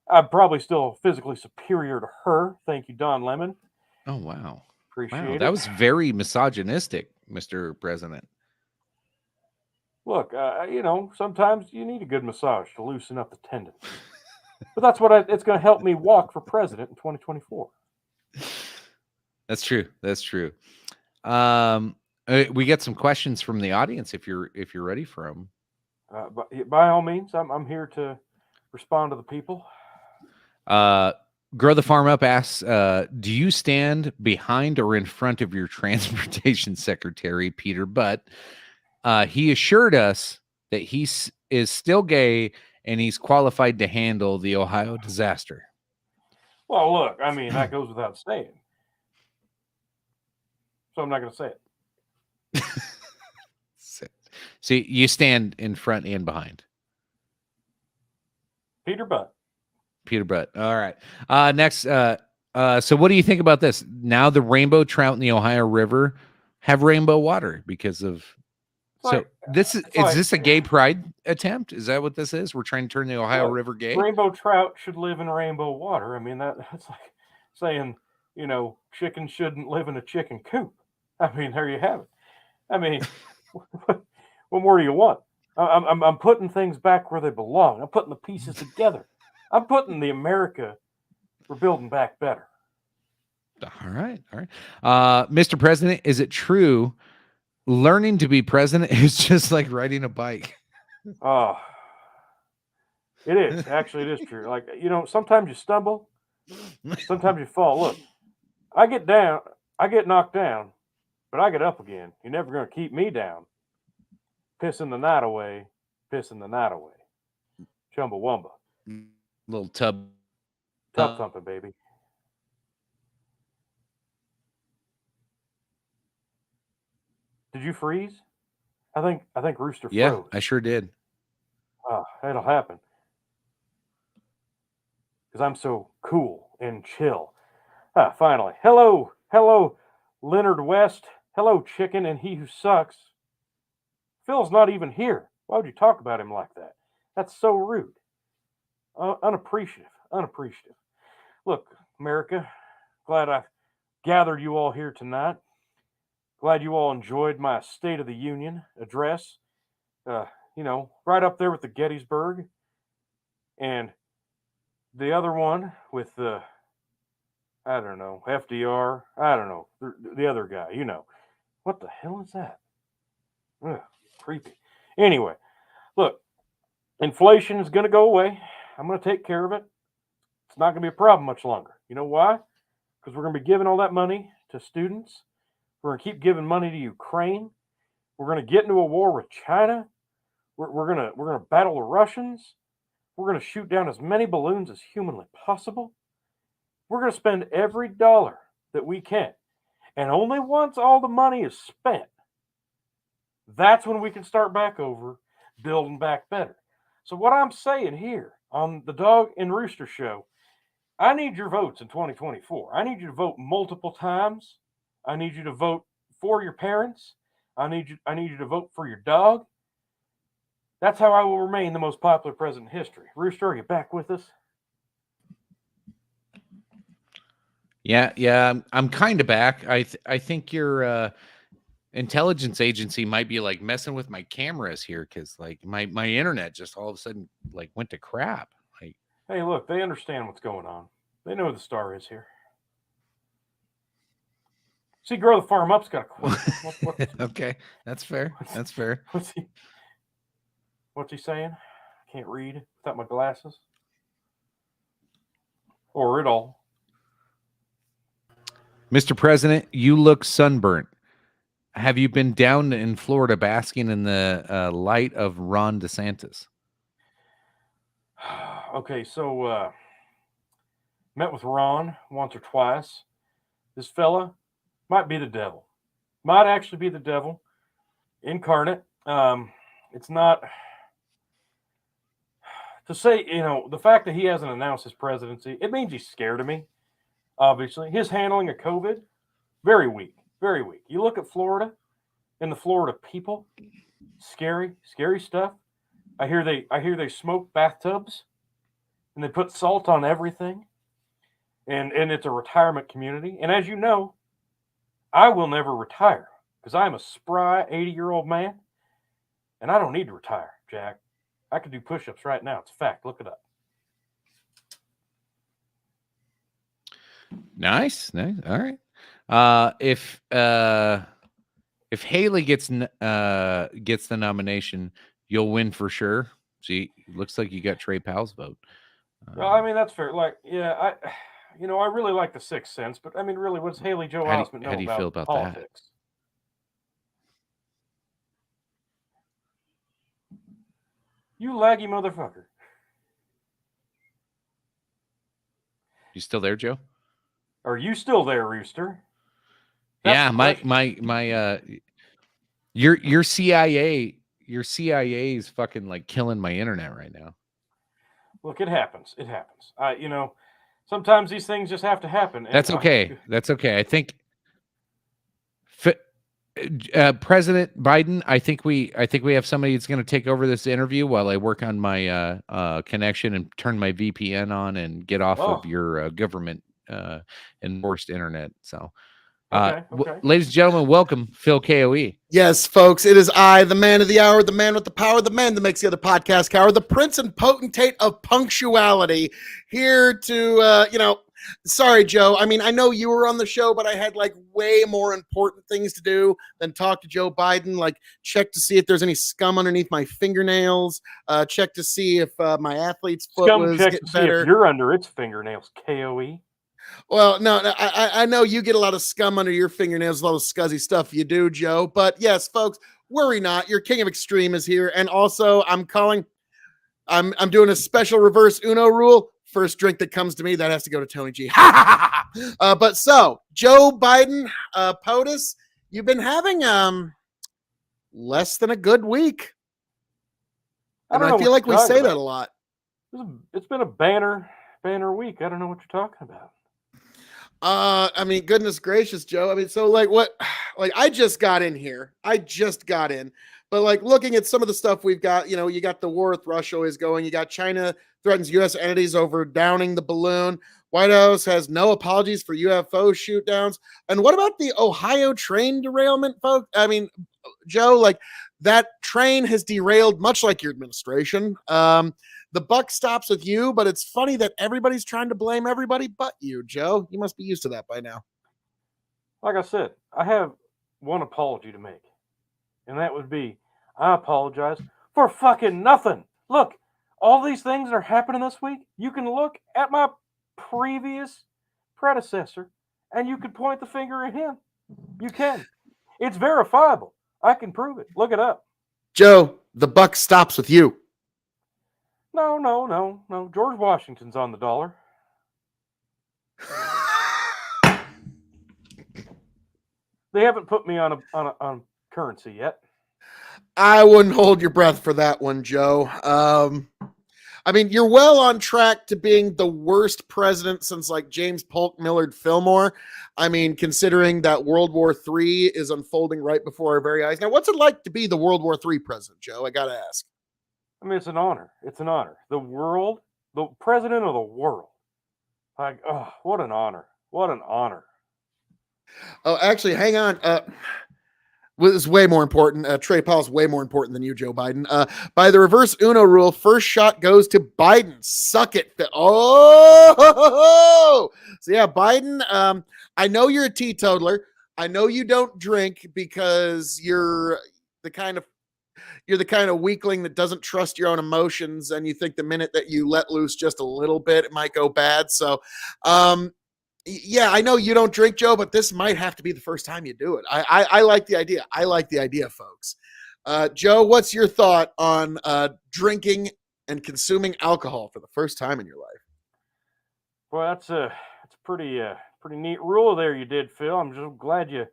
I'm probably still physically superior to her. Thank you, Don Lemon. Oh wow, appreciate it. That was very misogynistic, Mr. President. Look, sometimes you need a good massage to loosen up the tendons. But that's what it's going to help me walk for president in 2024. That's true. We get some questions from the audience if you're ready for them. By all means, I'm here to respond to the people. Grow the Farm Up asks, do you stand behind or in front of your transportation secretary, Peter Butt? He assured us that he is still gay and he's qualified to handle the Ohio disaster. Well, look, I mean, that goes without saying. so I'm not going to say it. See, you stand in front and behind. Peter Butt. Peter Butt. All right. Next. So what do you think about this? Now the rainbow trout in the Ohio River have rainbow water because of. So this is this a gay pride attempt? Is that what this is? We're trying to turn the Ohio River gay. Rainbow trout should live in rainbow water. I mean, that's like saying, you know, chickens shouldn't live in a chicken coop. I mean, there you have it. I mean, what more do you want? I'm putting things back where they belong. I'm putting the pieces together. I'm putting the America we're building back better. All right. Mr. President, is it true learning to be president is just like riding a bike? Oh, it is. Actually, it is true. Like, you know, sometimes you stumble, sometimes you fall. Look, I get knocked down, but I get up again. You're never going to keep me down. Pissing the night away. Chumbawamba. Little tub thumping, baby. Did you freeze? I think Rooster froze. Yeah, I sure did. Oh, that'll happen. Because I'm so cool and chill. Finally. Hello, Leonard West. Hello, chicken and he who sucks. Phil's not even here. Why would you talk about him like that? That's so rude. Unappreciative. Look, America, glad I've gathered you all here tonight. Glad you all enjoyed my State of the Union address. You know, right up there with the Gettysburg. And the other one with the, I don't know, FDR. I don't know, the other guy, you know. What the hell is that? Ugh, creepy. Anyway, look, inflation is going to go away. I'm going to take care of it. It's not going to be a problem much longer. You know why? Because we're going to be giving all that money to students. We're going to keep giving money to Ukraine. We're going to get into a war with China. We're going to battle the Russians. We're going to shoot down as many balloons as humanly possible. We're going to spend every dollar that we can. And only once all the money is spent, that's when we can start back over building back better. So what I'm saying here on the Dog and Rooster Show, I need your votes in 2024. I need you to vote multiple times. I need you to vote for your parents. I need you to vote for your dog. That's how I will remain the most popular president in history. Rooster, are you back with us? Yeah, I'm kind of back. I think your intelligence agency might be like messing with my cameras here because like my internet just all of a sudden like went to crap. Like, hey, look, they understand what's going on. They know the star is here. See, Grow the Farm Up's got a quote. Okay, that's fair. What's he saying? I can't read without my glasses. Or it all. Mr. President, you look sunburnt. Have you been down in Florida basking in the light of Ron DeSantis? Okay, so met with Ron once or twice. This fella might be the devil. Might actually be the devil incarnate. It's not to say, you know, the fact that he hasn't announced his presidency, it means he's scared of me. Obviously, his handling of COVID, very weak. You look at Florida and the Florida people, scary stuff. I hear they smoke bathtubs and they put salt on everything. And it's a retirement community. And as you know, I will never retire because I'm a spry 80-year-old man and I don't need to retire, Jack. I could do push-ups right now. It's a fact. Look it up. Nice. All right. If Haley gets the nomination, you'll win for sure. See, looks like you got Trey Powell's vote. Well, I mean, that's fair. Like, yeah, I really like the Sixth Sense, but I mean, really, what's Haley Joel Osment know how do you about feel about politics? You laggy motherfucker. You still there, Joe? Are you still there, Rooster? Yeah, your CIA is fucking like killing my internet right now. Look, it happens. It happens. Sometimes these things just have to happen. That's okay. That's okay. I think President Biden, I think we have somebody that's going to take over this interview while I work on my connection and turn my VPN on and get off of your government enforced internet. So, ladies and gentlemen, welcome Phil KOE. Yes, folks, it is I, the man of the hour, the man with the power, the man that makes the other podcast cower, the prince and potentate of punctuality, here to, sorry, Joe. I mean, I know you were on the show, but I had like way more important things to do than talk to Joe Biden, like check to see if there's any scum underneath my fingernails, check to see if my athlete's foot was getting better. If you're under its fingernails, KOE. Well, no, I know you get a lot of scum under your fingernails, a lot of scuzzy stuff you do, Joe. But yes, folks, worry not. Your king of extreme is here. And also, I'm doing a special reverse Uno rule. First drink that comes to me, that has to go to Tony G. But so, Joe Biden, POTUS, you've been having less than a good week. And I feel like we say that a lot. It's been a banner week. I don't know what you're talking about. I mean, goodness gracious, Joe. I mean, so like I just got in here. But like looking at some of the stuff we've got, you got the war with Russia is going. You got China threatens U.S. entities over downing the balloon. White House has no apologies for UFO shoot downs. And what about the Ohio train derailment, folks? I mean, Joe, like that train has derailed much like your administration. The buck stops with you, but it's funny that everybody's trying to blame everybody but you, Joe. You must be used to that by now. Like I said, I have one apology to make, and that would be I apologize for fucking nothing. Look, all these things that are happening this week, you can look at my previous predecessor, and you can point the finger at him. You can. It's verifiable. I can prove it. Look it up. Joe, the buck stops with you. No. George Washington's on the dollar. They haven't put me on currency yet. I wouldn't hold your breath for that one, Joe. I mean, you're well on track to being the worst president since like James Polk Millard Fillmore. I mean, considering that World War III is unfolding right before our very eyes. Now, what's it like to be the World War III president, Joe? I got to ask. I mean, it's an honor. It's an honor. The president of the world. Like, oh, what an honor. What an honor. Oh, actually, hang on. This is way more important. Trey Powell's way more important than you, Joe Biden. By the reverse Uno rule, first shot goes to Biden. Suck it. Oh! So yeah, Biden, I know you're a teetotaler. I know you don't drink because you're the kind of weakling that doesn't trust your own emotions, and you think the minute that you let loose just a little bit, it might go bad. So, yeah, I know you don't drink, Joe, but this might have to be the first time you do it. I like the idea. I like the idea, folks. Joe, what's your thought on drinking and consuming alcohol for the first time in your life? Well, that's a pretty neat rule there you did, Phil. I'm just glad you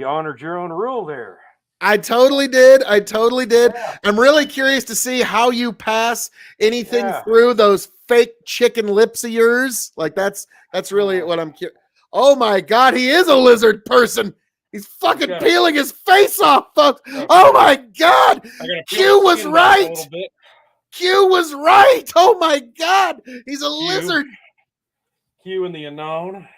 honored your own rule there. I totally did. Yeah. I'm really curious to see how you pass anything through those fake chicken lips of yours. Like that's really what I'm curious. Oh my God, he is a lizard person. He's fucking peeling his face off, folks. Oh my God. Q was right. Q was right. Oh my God. He's a lizard. Q and the Anon.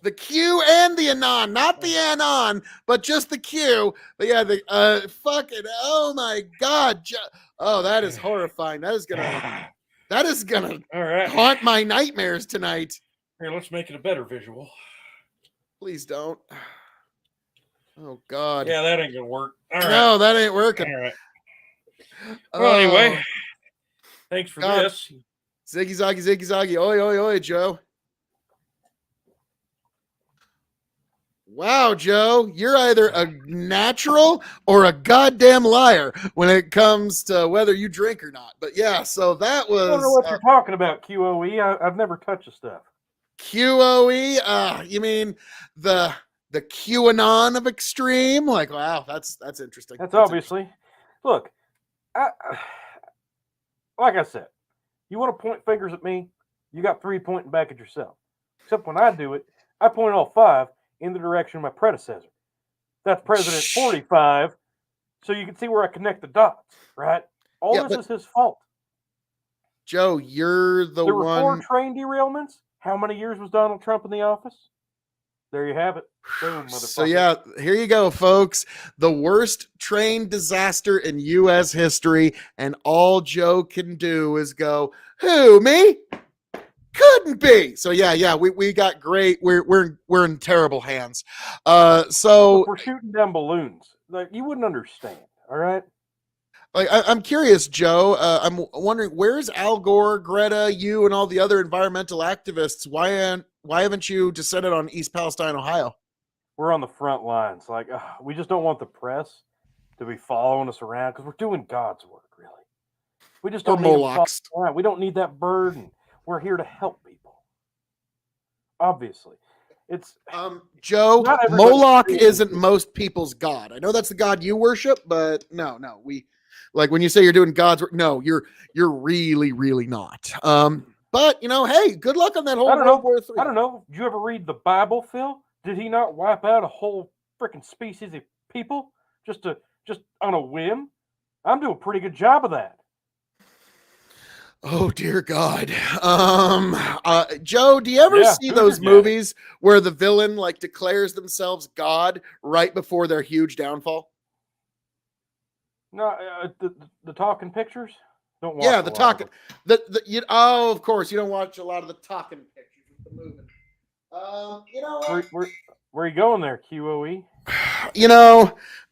The Q and the Anon, not the Anon, but just the Q. But yeah, the fucking, oh my God. Oh, that is horrifying. That is gonna All right. haunt my nightmares tonight. Here, let's make it a better visual. Please don't. Oh God. Yeah, that ain't gonna work. All right. No, that ain't working. All right. Well, anyway, thanks for this. Ziggy zaggy. Oi, Joe. Wow, Joe, you're either a natural or a goddamn liar when it comes to whether you drink or not. But yeah, so that was. I don't know what you're talking about, QOE. I've never touched the stuff. QOE? You mean the the QAnon of extreme. Like, wow, that's interesting. That's obviously. Look, like I said, you want to point fingers at me, you got 3 pointing back at yourself. Except when I do it, I point all 5 in the direction of my predecessor. That's President 45. So you can see where I connect the dots, right? All this is his fault. Joe, you're the there were one. 4 train derailments. How many years was Donald Trump in the office? There you have it. Boom, so yeah, here you go, folks. The worst train disaster in U.S. history, and all Joe can do is go, "Who, me? Couldn't be." So yeah, we got great. We're in terrible hands. So look, we're shooting down balloons. Like, you wouldn't understand. All right. Like, I'm curious, Joe. I'm wondering, where's Al Gore, Greta, you, and all the other environmental activists? Why haven't you descended on East Palestine, Ohio? We're on the front lines. Like, we just don't want the press to be following us around because we're doing God's work, really. We just don't need Molochs. We don't need that burden. We're here to help people. Obviously. It's Joe, Moloch isn't most people's god. I know that's the god you worship, but no, we like when you say you're doing God's work. No, you're really, really not. But hey, good luck on that whole World War III. I don't know. Did you ever read the Bible, Phil? Did he not wipe out a whole freaking species of people just on a whim? I'm doing a pretty good job of that. Oh dear God. Joe, do you ever see those movies where the villain like declares themselves God right before their huge downfall? No, the talking pictures? Don't watch. Yeah, the talking. Of course, you don't watch a lot of the talking pictures with the moving. You know what? Where are you going there, QOE?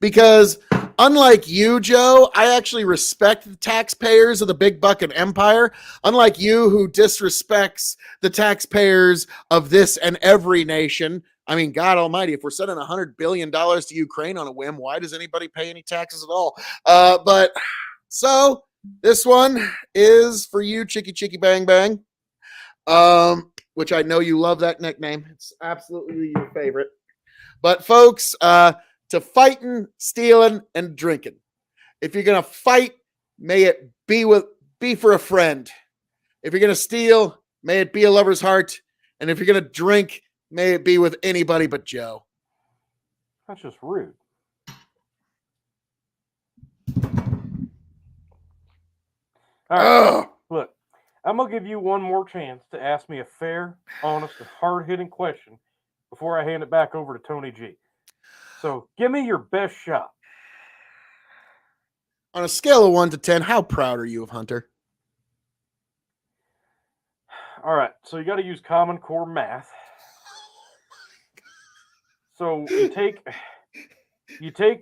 Because unlike you, Joe, I actually respect the taxpayers of the big bucket empire. Unlike you, who disrespects the taxpayers of this and every nation. I mean, God Almighty, if we're sending $100 billion to Ukraine on a whim, why does anybody pay any taxes at all? But so this one is for you, Chicky Chicky Bang Bang. Which I know you love that nickname. It's absolutely your favorite. But folks, to fighting, stealing, and drinking. If you're gonna fight, may it be for a friend. If you're gonna steal, may it be a lover's heart. And if you're gonna drink, may it be with anybody but Joe. That's just rude. All right. Look, I'm going to give you one more chance to ask me a fair, honest, and hard-hitting question before I hand it back over to Tony G. So give me your best shot. On a scale of 1 to 10, how proud are you of Hunter? All right. So you got to use Common Core math. So you take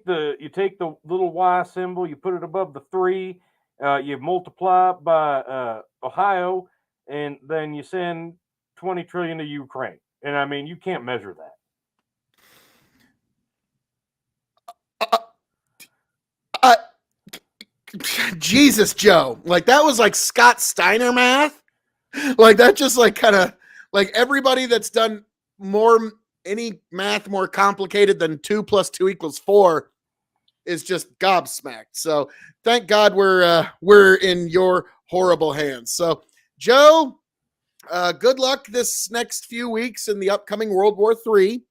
the little Y symbol, you put it above the 3, you multiply by Ohio, and then you send 20 trillion to Ukraine. And I mean, you can't measure that. Jesus, Joe, like that was like Scott Steiner math. Like that just like kind of like everybody that's done any math more complicated than 2 + 2 = 4 is just gobsmacked. So thank God we're in your horrible hands. So Joe, good luck this next few weeks in the upcoming World War III.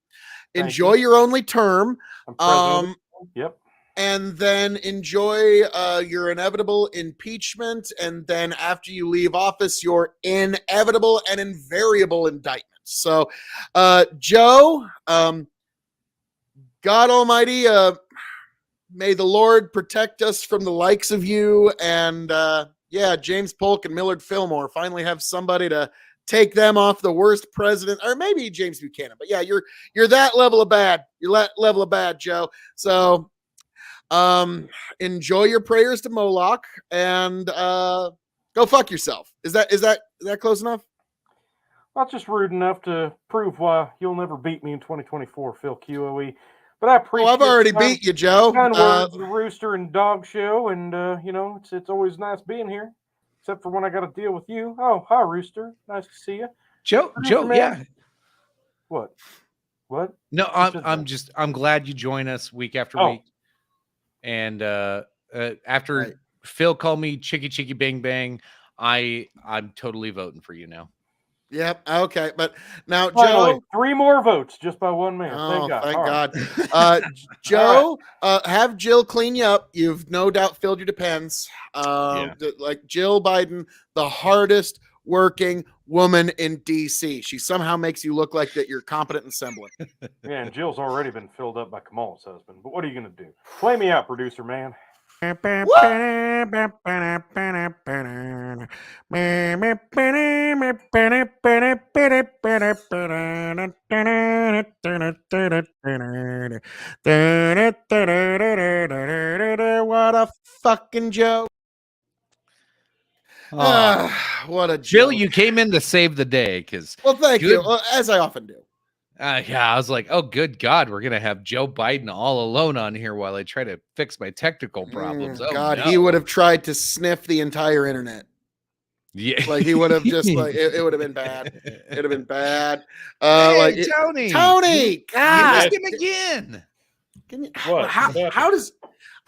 Enjoy your only term. Yep. And then enjoy your inevitable impeachment. And then after you leave office, your inevitable and invariable indictment. So, Joe, God Almighty, may the Lord protect us from the likes of you. And James Polk and Millard Fillmore finally have somebody to take them off the worst president, or maybe James Buchanan. But yeah, you're that level of bad. You're that level of bad, Joe. So enjoy your prayers to Moloch and go fuck yourself. Is that close enough? Not just rude enough to prove why you'll never beat me in 2024, Phil QOE. But I appreciate. I've already beat you, Joe. The Rooster and Dog Show, and it's always nice being here, except for when I got to deal with you. Oh, hi, Rooster. Nice to see you. Joe, yeah. What? What? No, Who said I'm glad you join us week after Oh. week. And after Right. Phil called me Chicky Bang Bang, I'm totally voting for you now. Yep. Okay. But now, Finally, Joe. 3 more votes just by one man. Oh, Thank God. thank All right. God. Joe, have Jill clean you up. You've no doubt filled your depends. Yeah. Like Jill Biden, the hardest working woman in DC. She somehow makes you look like that you're competent and semblant. Yeah, and Jill's already been filled up by Kamal's husband. But what are you going to do? Play me out, producer man. What a fucking joke. What a Jill, joke. you came in to save the day because Well, thank you. Well, as I often do. yeah, I was like, oh, good God, we're gonna have Joe Biden all alone on here while I try to fix my technical problems. Oh God, no. he would have tried to sniff the entire internet. Yeah, Like he would have just like it would have been bad. It would have been bad. Hey, Like Tony, Tony, you God, missed him again. can you, What? how does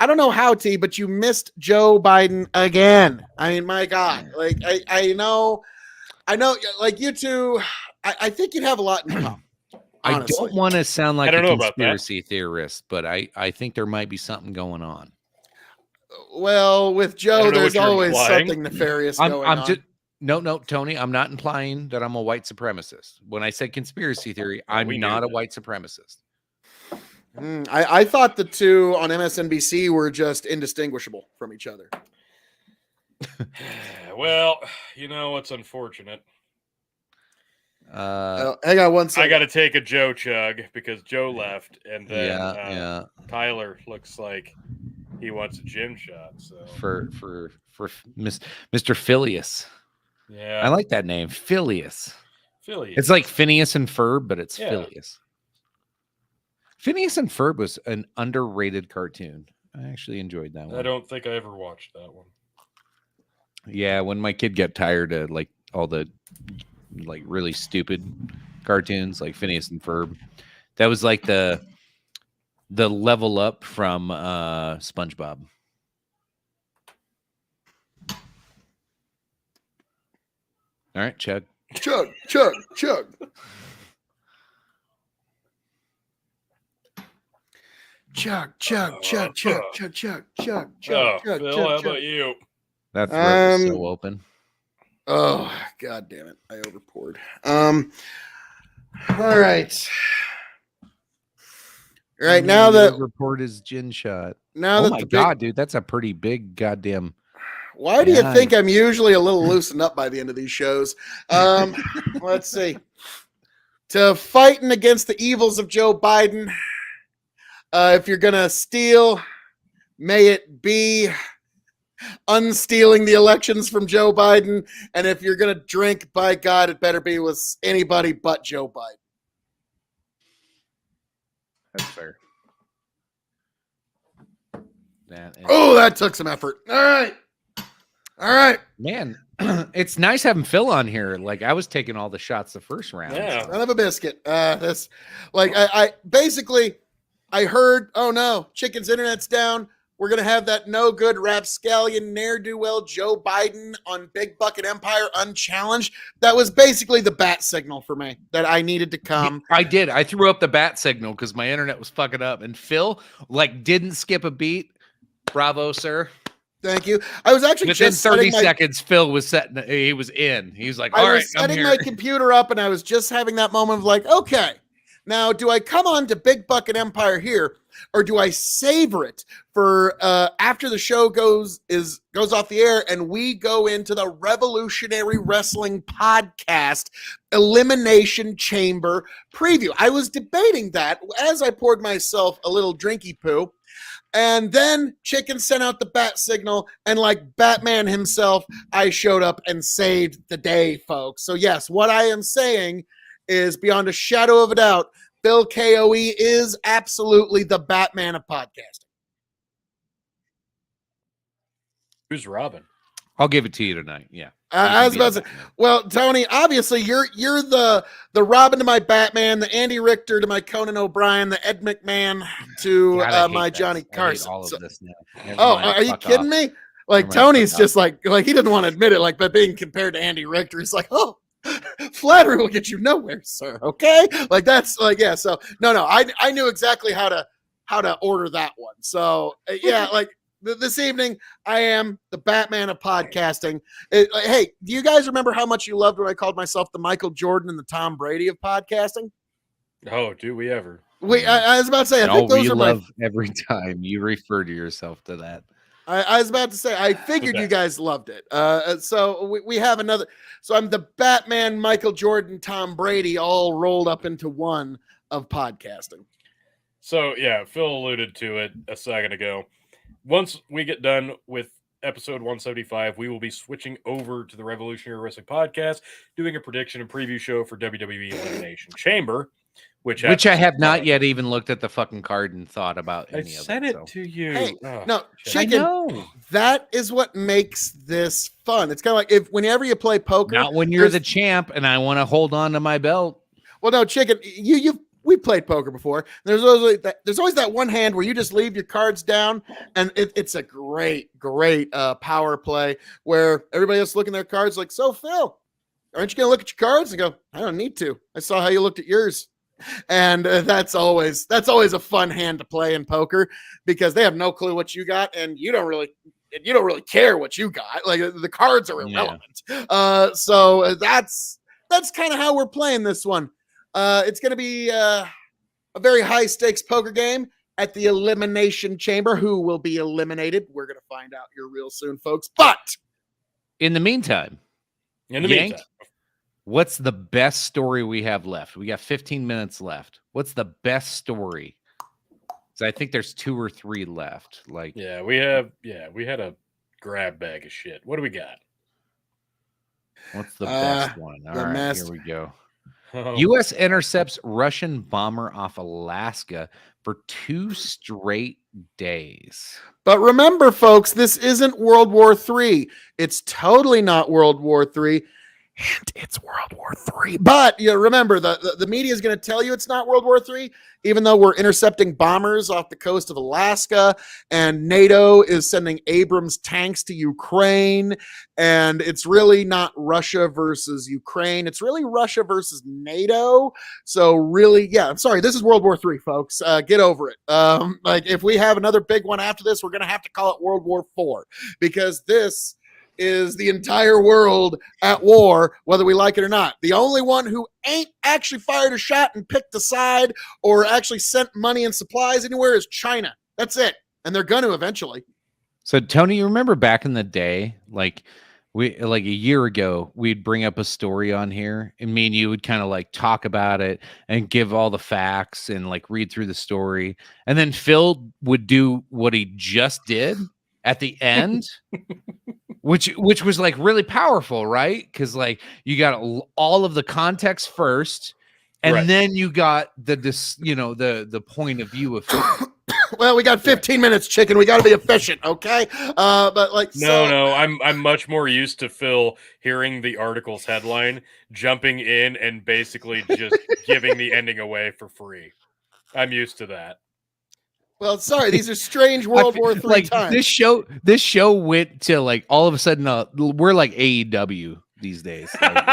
I don't know how T, but you missed Joe Biden again. I mean, my God, like I know, like you two, I think you'd have a lot in common. I Honestly. don't want to sound like I don't a know about that. conspiracy theorist, but I think there might be something going on. Well, with I Joe, don't know there's what you're always implying. something nefarious I'm going on. just no, Tony. I'm not implying that I'm a white supremacist. When I said conspiracy theory, I'm we knew not a that. white supremacist. I thought the two on MSNBC were just indistinguishable from each other. Well, you know what's unfortunate? Hang on one second. I got to take a Joe chug because Joe left, and then yeah. Tyler looks like he wants a gym shot. So For Mr. Phileas. yeah, I like that name, Phileas. Philly. It's like Phineas and Ferb, but it's Yeah. Phileas. Phineas and Ferb was an underrated cartoon. I actually enjoyed that one. I don't think I ever watched that one. Yeah, when my kid got tired of like all the like really stupid cartoons like Phineas and Ferb, that was like the level up from SpongeBob. All right, Chug. Chug. Chug. Oh, Phil, how about you? That throat was so open. Oh, God damn it. I overpoured. All right. Right now that report is gin shot. now Oh that my the big, God, dude, that's a pretty big goddamn. why do you Yeah. think I'm usually a little loosened up by the end of these shows? Let's see. To fighting against the evils of Joe Biden, if you're gonna steal, may it be unstealing the elections from Joe Biden. And if you're gonna drink, by God, it better be with anybody but Joe Biden. That's fair. Oh, that took some effort. All right. Man, it's nice having Phil on here. Like I was taking all the shots the first round. Yeah. Son of a biscuit. This, like, I basically, I heard, oh no, Chicken's internet's down. We're gonna have that no good rapscallion ne'er-do-well Joe Biden on Big Bucket Empire unchallenged. That was basically the bat signal for me that I needed to come. I did. I threw up the bat signal because my internet was fucking up, and Phil like didn't skip a beat. Bravo, sir. Thank you. I was actually Within just 30 setting my, Phil was setting. He was in. He was like, I "All right, was I'm setting here." my computer up, and I was just having that moment of like, okay, now do I come on to Big Bucket Empire here, or do I savor it for after the show goes off the air and we go into the Revolutionary Wrestling Podcast Elimination Chamber preview? I was debating that as I poured myself a little drinky poo. And then Chicken sent out the bat signal, and like Batman himself, I showed up and saved the day, folks. So yes, what I am saying is beyond a shadow of a doubt, Phil KOE is absolutely the Batman of podcasting. Who's Robin? I'll give it to you tonight. Yeah. I was about to say, well, Tony, obviously you're the Robin to my Batman, the Andy Richter to my Conan O'Brien, the Ed McMahon to my Johnny Carson. All of this now. Are you kidding me? Like Tony's just like he didn't want to admit it, like, but being compared to Andy Richter, he's like, oh, flattery will get you nowhere, sir. Okay, like that's like yeah. So no, I knew exactly how to order that one. So yeah, like. This evening, I am the Batman of podcasting. Hey, do you guys remember how much you loved when I called myself the Michael Jordan and the Tom Brady of podcasting? Oh, do we ever? I was about to say, I think those are love every time you refer to yourself to that. I was about to say, I figured you guys loved it. So we have another. So I'm the Batman, Michael Jordan, Tom Brady, all rolled up into one of podcasting. So yeah, Phil alluded to it a second ago. Once we get done with episode 175, we will be switching over to the Revolutionary Wrestling Podcast, doing a prediction and preview show for WWE Elimination Chamber, which I have not yet even looked at the fucking card and thought about any of it. I sent it to you. Hey, no, Chicken, that is what makes this fun. It's kind of like whenever you play poker. Not when you're the champ and I want to hold on to my belt. Well, no, Chicken, we played poker before. There's always that one hand where you just leave your cards down, and it's a great power play where everybody else looking at their cards like, so Phil, aren't you gonna look at your cards and go, I don't need to. I saw how you looked at yours, and that's always a fun hand to play in poker because they have no clue what you got, and you don't really care what you got. Like the cards are irrelevant. Yeah. So that's kind of how we're playing this one. It's going to be a very high stakes poker game at the Elimination Chamber. Who will be eliminated? We're going to find out here real soon, folks. But in the meantime, what's the best story we have left? We got 15 minutes left. What's the best story? So I think there's 2 or 3 left. Like we had a grab bag of shit. What do we got? What's the best one? All right, here we go. U.S. intercepts Russian bomber off Alaska for 2 straight days. But remember, folks, this isn't World War III. It's totally not World War III. And it's World War III. But remember, the media is going to tell you it's not World War III, even though we're intercepting bombers off the coast of Alaska, and NATO is sending Abrams tanks to Ukraine, and it's really not Russia versus Ukraine. It's really Russia versus NATO. So really, I'm sorry, this is World War III, folks. Get over it. Like if we have another big one after this, we're going to have to call it World War IV, because this is the entire world at war, whether we like it or not. The only one who ain't actually fired a shot and picked a side or actually sent money and supplies anywhere is China. That's it. And they're going to eventually. So, Tony, you remember back in the day, like a year ago, we'd bring up a story on here and me and you would kind of like talk about it and give all the facts and like read through the story. And then Phil would do what he just did at the end. Which was like really powerful, right? Because like you got all of the context first, and then you got the point of view of. Well, we got 15 minutes, Chicken. We got to be efficient, okay? But like, no, I'm much more used to Phil hearing the article's headline, jumping in, and basically just giving the ending away for free. I'm used to that. Well, sorry, these are strange World War III like times. This show went to like all of a sudden we're like AEW these days. Like,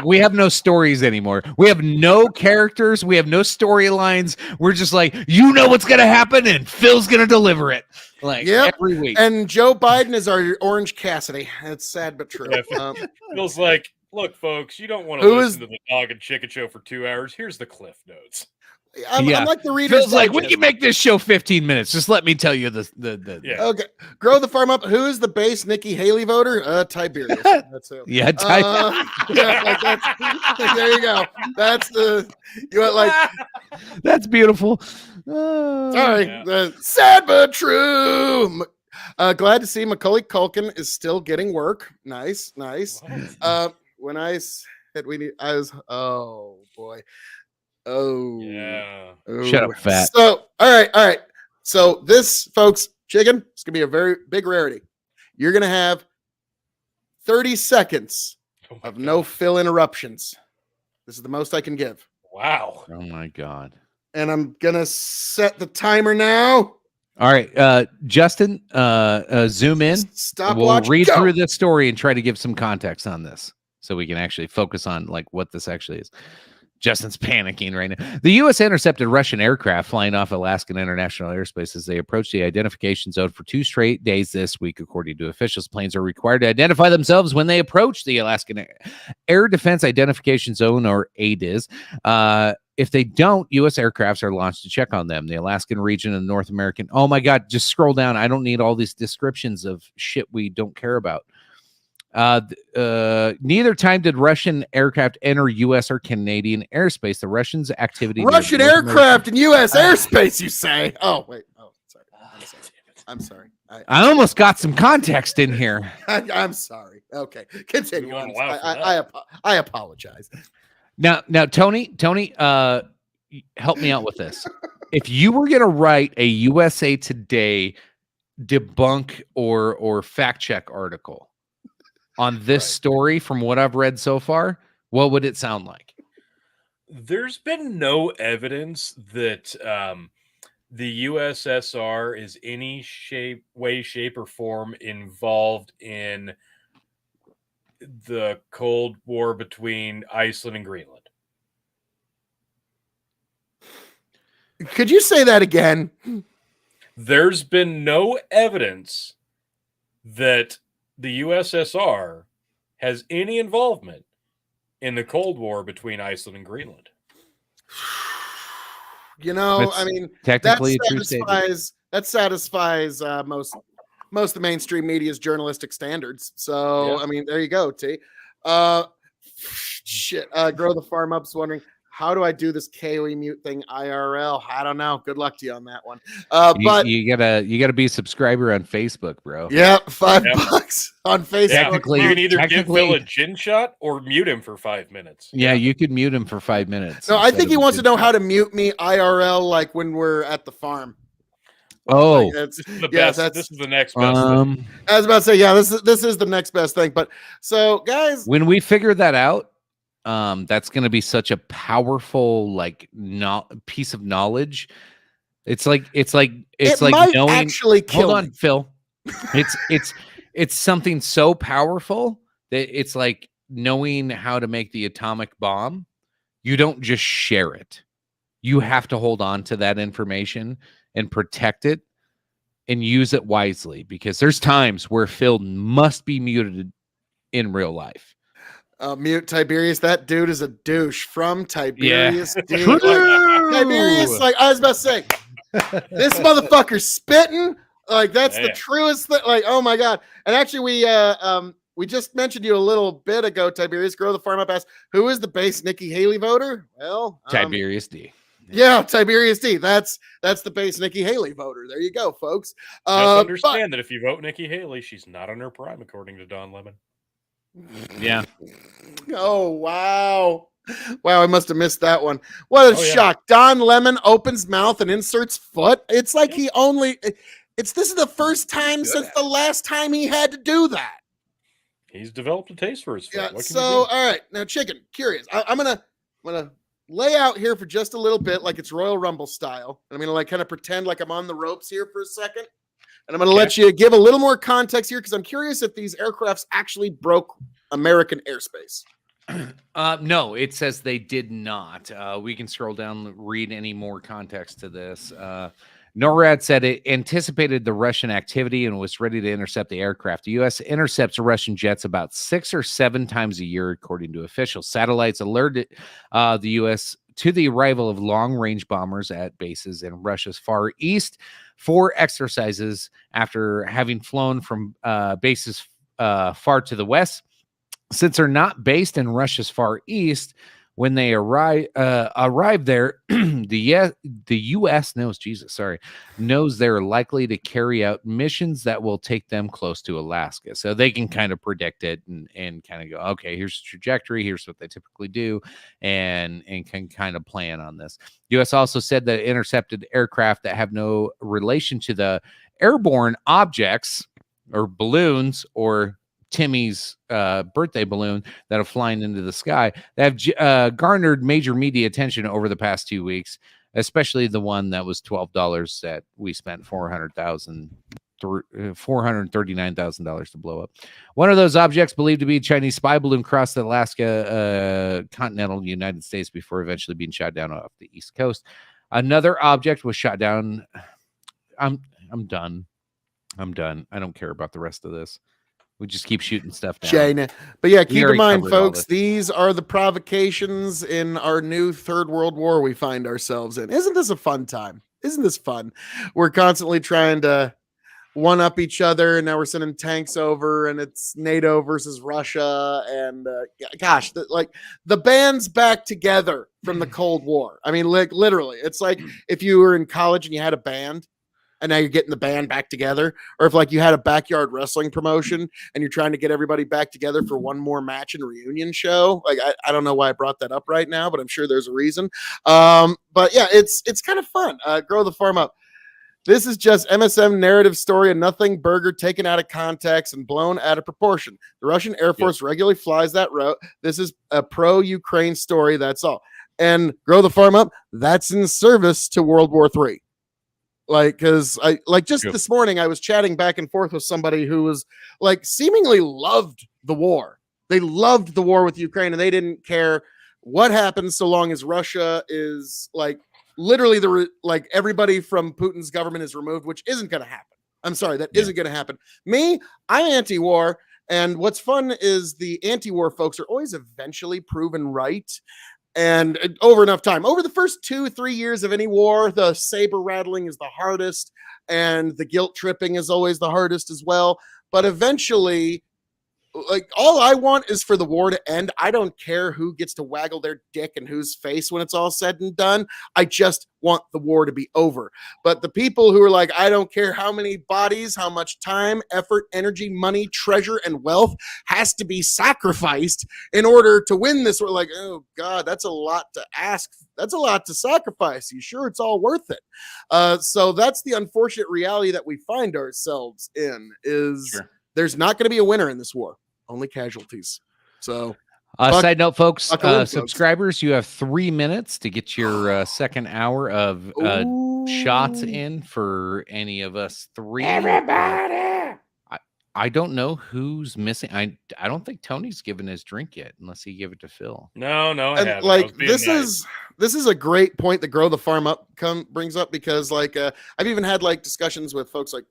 we have no stories anymore. We have no characters. We have no storylines. We're just like, what's gonna happen, and Phil's gonna deliver it. Like every week. And Joe Biden is our Orange Cassidy. It's sad but true. Phil's like, look, folks, you don't want to listen to the Dog and Chicken Show for 2 hours. Here's the Cliff Notes. I'm like the Reader's Feels like we can make this show 15 minutes. Just let me tell you the Okay, grow the farm up. Who's the base Nikki Haley voter? Tiberius. That's it. Yeah, there you go. That's that's beautiful. Sorry, sad but true. Glad to see Macaulay Culkin is still getting work. Nice. When I said I was. Oh boy. Oh yeah. Shut up, fat. So all right. So this, folks, Chicken, it's gonna be a very big rarity. you're going to have 30 seconds of no fill interruptions. This is the most I can give. Wow. Oh my God. And I'm going to set the timer now. All right. Justin, zoom in. Stopwatch. We'll read go. through this story and try to give some context on this so we can actually focus on like what this actually is. Justin's panicking right now. The U.S. intercepted Russian aircraft flying off Alaskan international airspace as they approached the identification zone for 2 straight days this week, according to officials. Planes are required to identify themselves when they approach the Alaskan Air Defense Identification Zone, or ADIZ. If they don't, U.S. aircrafts are launched to check on them. The Alaskan region and North American. Oh my God, just scroll down. I don't need all these descriptions of shit we don't care about. Neither time did Russian aircraft enter U.S. or Canadian airspace. The Russians' activity. Russian aircraft in U.S. airspace, you say? Oh, wait. Oh, sorry. I'm sorry. I almost got some context in here. I'm sorry. Okay. Continue on. I apologize. Now, Tony, help me out with this. If you were going to write a USA Today debunk or fact check article on this story from what I've read so far, what would it sound like? There's been no evidence that the USSR is any way, shape, or form involved in the Cold War between Iceland and Greenland. Could you say that again? There's been no evidence that the USSR has any involvement in the Cold War between Iceland and Greenland. You know, That's I mean, technically that satisfies most of the mainstream media's journalistic standards. So, Yeah. I mean, there you go, T. Shit. Grow the Farm Up's wondering, how do I do this KOE mute thing IRL? I don't know. Good luck to you on that one. But you gotta be a subscriber on Facebook, bro. yeah, $5 on Facebook. Technically- you can either give technically- Phil a gin shot or mute him for 5 minutes. Yeah, you could mute him for 5 minutes. No, I instead think he of wants to the know good how stuff. to mute me IRL, like when we're at the farm. Oh, Like, that's, This is the yeah, best. that's. This is the next best thing. I was about to say, yeah, this is the next best thing. But so, guys, when we figure that out, that's going to be such a powerful piece of knowledge. It's like it knowing. might actually kill Hold on, me. Phil. It's something so powerful that it's like knowing how to make the atomic bomb. You don't just share it. You have to hold on to that information and protect it and use it wisely, because there's times where Phil must be muted in real life. Mute Tiberius. That dude is a douche from Tiberius. Yeah. Dude. Like, Tiberius, like I was about to say, this motherfucker's spitting. Like that's the Man. truest thing. Like, oh my God. And actually, we just mentioned you a little bit ago, Tiberius. Grow the Farm Up asked, who is the base Nikki Haley voter? Well, Tiberius D. yeah, Tiberius D. That's the base Nikki Haley voter. There you go, folks. Just But understand that if you vote Nikki Haley, she's not on her prime, according to Don Lemon. Yeah. oh wow. Wow, I must have missed that one. What a Oh, yeah. shock. Don Lemon opens mouth and inserts foot. It's like he only this is the first time since the last time he had to do that. He's developed a taste for his food. Yeah. What can So, you all right, now, Chicken, curious. I'm gonna lay out here for just a little bit, like it's Royal Rumble style. I'm gonna like kind of pretend like I'm on the ropes here for a second, and I'm gonna let you give a little more context here because I'm curious if these aircrafts actually broke American airspace. No, it says they did not. We can scroll down, read any more context to this. NORAD said it anticipated the Russian activity and was ready to intercept the aircraft. The U.S. intercepts Russian jets about 6 or 7 times a year, according to officials. Satellites alerted the U.S. to the arrival of long-range bombers at bases in Russia's Far East for exercises after having flown from bases far to the west. Since they're not based in Russia's Far East, when they arrive there, the U.S. knows they're likely to carry out missions that will take them close to Alaska. So they can kind of predict it and kind of go, okay, here's the trajectory, here's what they typically do, and can kind of plan on this. U.S. also said that it intercepted aircraft that have no relation to the airborne objects or balloons or Timmy's birthday balloon that are flying into the sky that have garnered major media attention over the past 2 weeks, especially the one that was $12 that we spent $439,000 to blow up. One of those objects believed to be a Chinese spy balloon crossed the Alaska continental United States before eventually being shot down off the East Coast. Another object was shot down. I'm done. I don't care about the rest of this. We just keep shooting stuff down. China. But yeah, keep in mind, covered all folks, these are the provocations in our new third world war we find ourselves in. Isn't this a fun time? Isn't this fun? We're constantly trying to one up each other, and now we're sending tanks over, and it's NATO versus Russia, and gosh, the band's back together from the Cold War. I mean, like literally, it's like if you were in college and you had a band, and now you're getting the band back together, or if like you had a backyard wrestling promotion and you're trying to get everybody back together for one more match and reunion show. Like I don't know why I brought that up right now, but I'm sure there's a reason. But yeah, it's kind of fun. Grow the farm up. This is just MSM narrative story and nothing burger taken out of context and blown out of proportion. The Russian Air Force regularly flies that route. This is a pro-Ukraine story. That's all. And grow the farm up. That's in service to World War III. Like, because I like just this morning, I was chatting back and forth with somebody who was like seemingly loved the war. They loved the war with Ukraine, and they didn't care what happens so long as Russia is like literally like everybody from Putin's government is removed, which isn't going to happen. I'm sorry, that isn't going to happen. Me, I'm anti-war, and what's fun is the anti-war folks are always eventually proven right. And over enough time, over the first 2-3 years of any war, the saber rattling is the hardest, and the guilt tripping is always the hardest as well. But eventually, like all I want is for the war to end. I don't care who gets to waggle their dick in whose face when it's all said and done. I just want the war to be over. But the people who are like, I don't care how many bodies, how much time, effort, energy, money, treasure, and wealth has to be sacrificed in order to win this. We're like, oh God, that's a lot to ask. That's a lot to sacrifice. You sure it's all worth it? So that's the unfortunate reality that we find ourselves in is there's not going to be a winner in this war. Only casualties. So, side note, folks, subscribers, you have 3 minutes to get your second hour of shots in for any of us three. Everybody. I don't know who's missing. I don't think Tony's given his drink yet, unless he gave it to Phil. No, I haven't. Like this is a great point that Grow the Farm Up brings up, because like I've even had like discussions with folks like,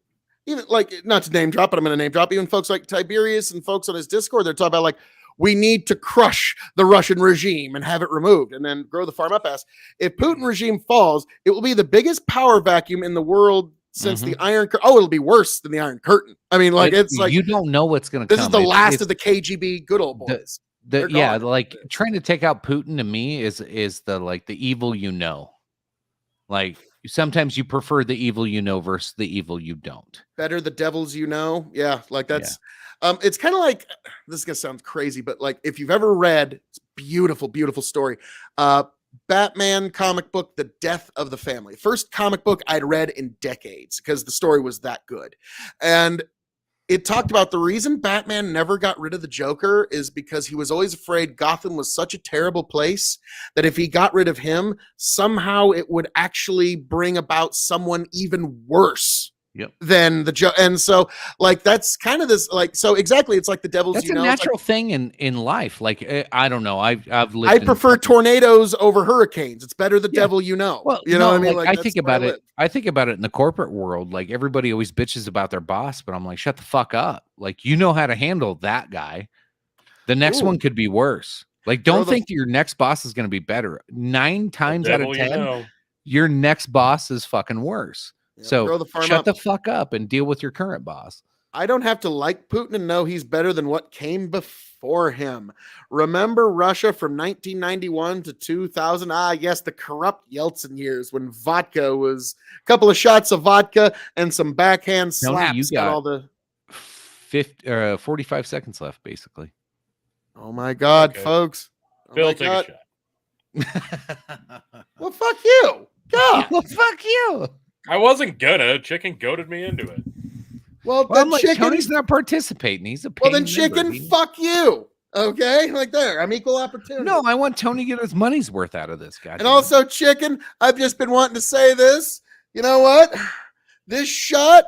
even like, not to name drop, but I'm going to name drop even folks like Tiberius and folks on his Discord. They're talking about like, we need to crush the Russian regime and have it removed. And then Grow the Farm Up asks, if Putin regime falls, it will be the biggest power vacuum in the world since the Iron Curtain. Oh, it'll be worse than the Iron Curtain. I mean, like, it's like, you don't know what's going to come. This is the last of the KGB good old boys. Like trying to take out Putin to me is the evil, like sometimes you prefer the evil versus the evil you don't. Better the devils yeah, like that's it's kind of like, this is gonna sound crazy, but like if you've ever read, it's beautiful story, Batman comic book, The Death of the Family, first comic book I'd read in decades because the story was that good. And it talked about the reason Batman never got rid of the Joker is because he was always afraid Gotham was such a terrible place that if he got rid of him, somehow it would actually bring about someone even worse than the Joker. And so, like, that's kind of this, like, so exactly, it's like the devil's, that's a natural thing in life. Like, I don't know. I've lived. I prefer tornadoes over hurricanes. It's better the devil, Well, you know what I mean? Like, I think about it. I think about it in the corporate world. Like, everybody always bitches about their boss, but I'm like, shut the fuck up. Like, you know how to handle that guy. The next one could be worse. Like, don't think your next boss is going to be better. 9 times out of 10, your next boss is fucking worse. So shut the fuck up and deal with your current boss. I don't have to like Putin and know he's better than what came before him. Remember Russia from 1991 to 2000? Yes, the corrupt Yeltsin years when vodka was a couple of shots of vodka and some backhand slaps. You got all the 45 seconds left, basically. Oh my God, folks. Phil, take a shot. Well, fuck you. God. Well, fuck you. I wasn't gonna. Chicken goaded me into it. Well, Well, I'm then like, chicken. Tony's not participating. He's a Well, then paying chicken. member. Fuck you. Okay, like there. I'm equal opportunity. No, I want Tony to get his money's worth out of this guy. And also, chicken. I've just been wanting to say this. You know what? This shot.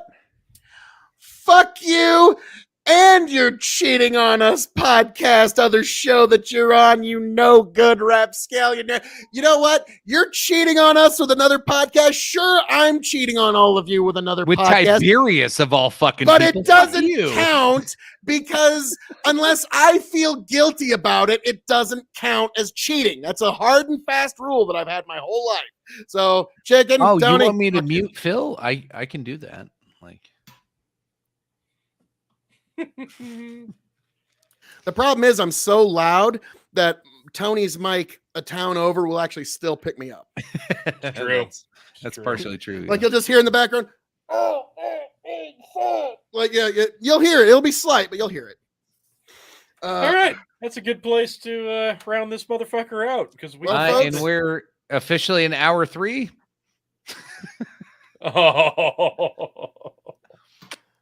Fuck you. And you're cheating on us, podcast, other show that you're on, you no good rapscallion. You know what? You're cheating on us with another podcast. Sure, I'm cheating on all of you with another with podcast. Tiberius of all fucking But people. it doesn't Fuck you. count because unless I feel guilty about it, it doesn't count as cheating. That's a hard and fast rule that I've had my whole life. So, chicken, Oh, Tony, you want me to fuck you. mute Phil? I can do that. Like, The problem is I'm so loud that Tony's mic a town over will actually still pick me up. True. That's True. partially true. Like you'll just hear in the background, like yeah, you'll hear it. It'll be slight, but you'll hear it. All right, that's a good place to round this motherfucker out because we. Well, and we're officially in hour 3. Oh.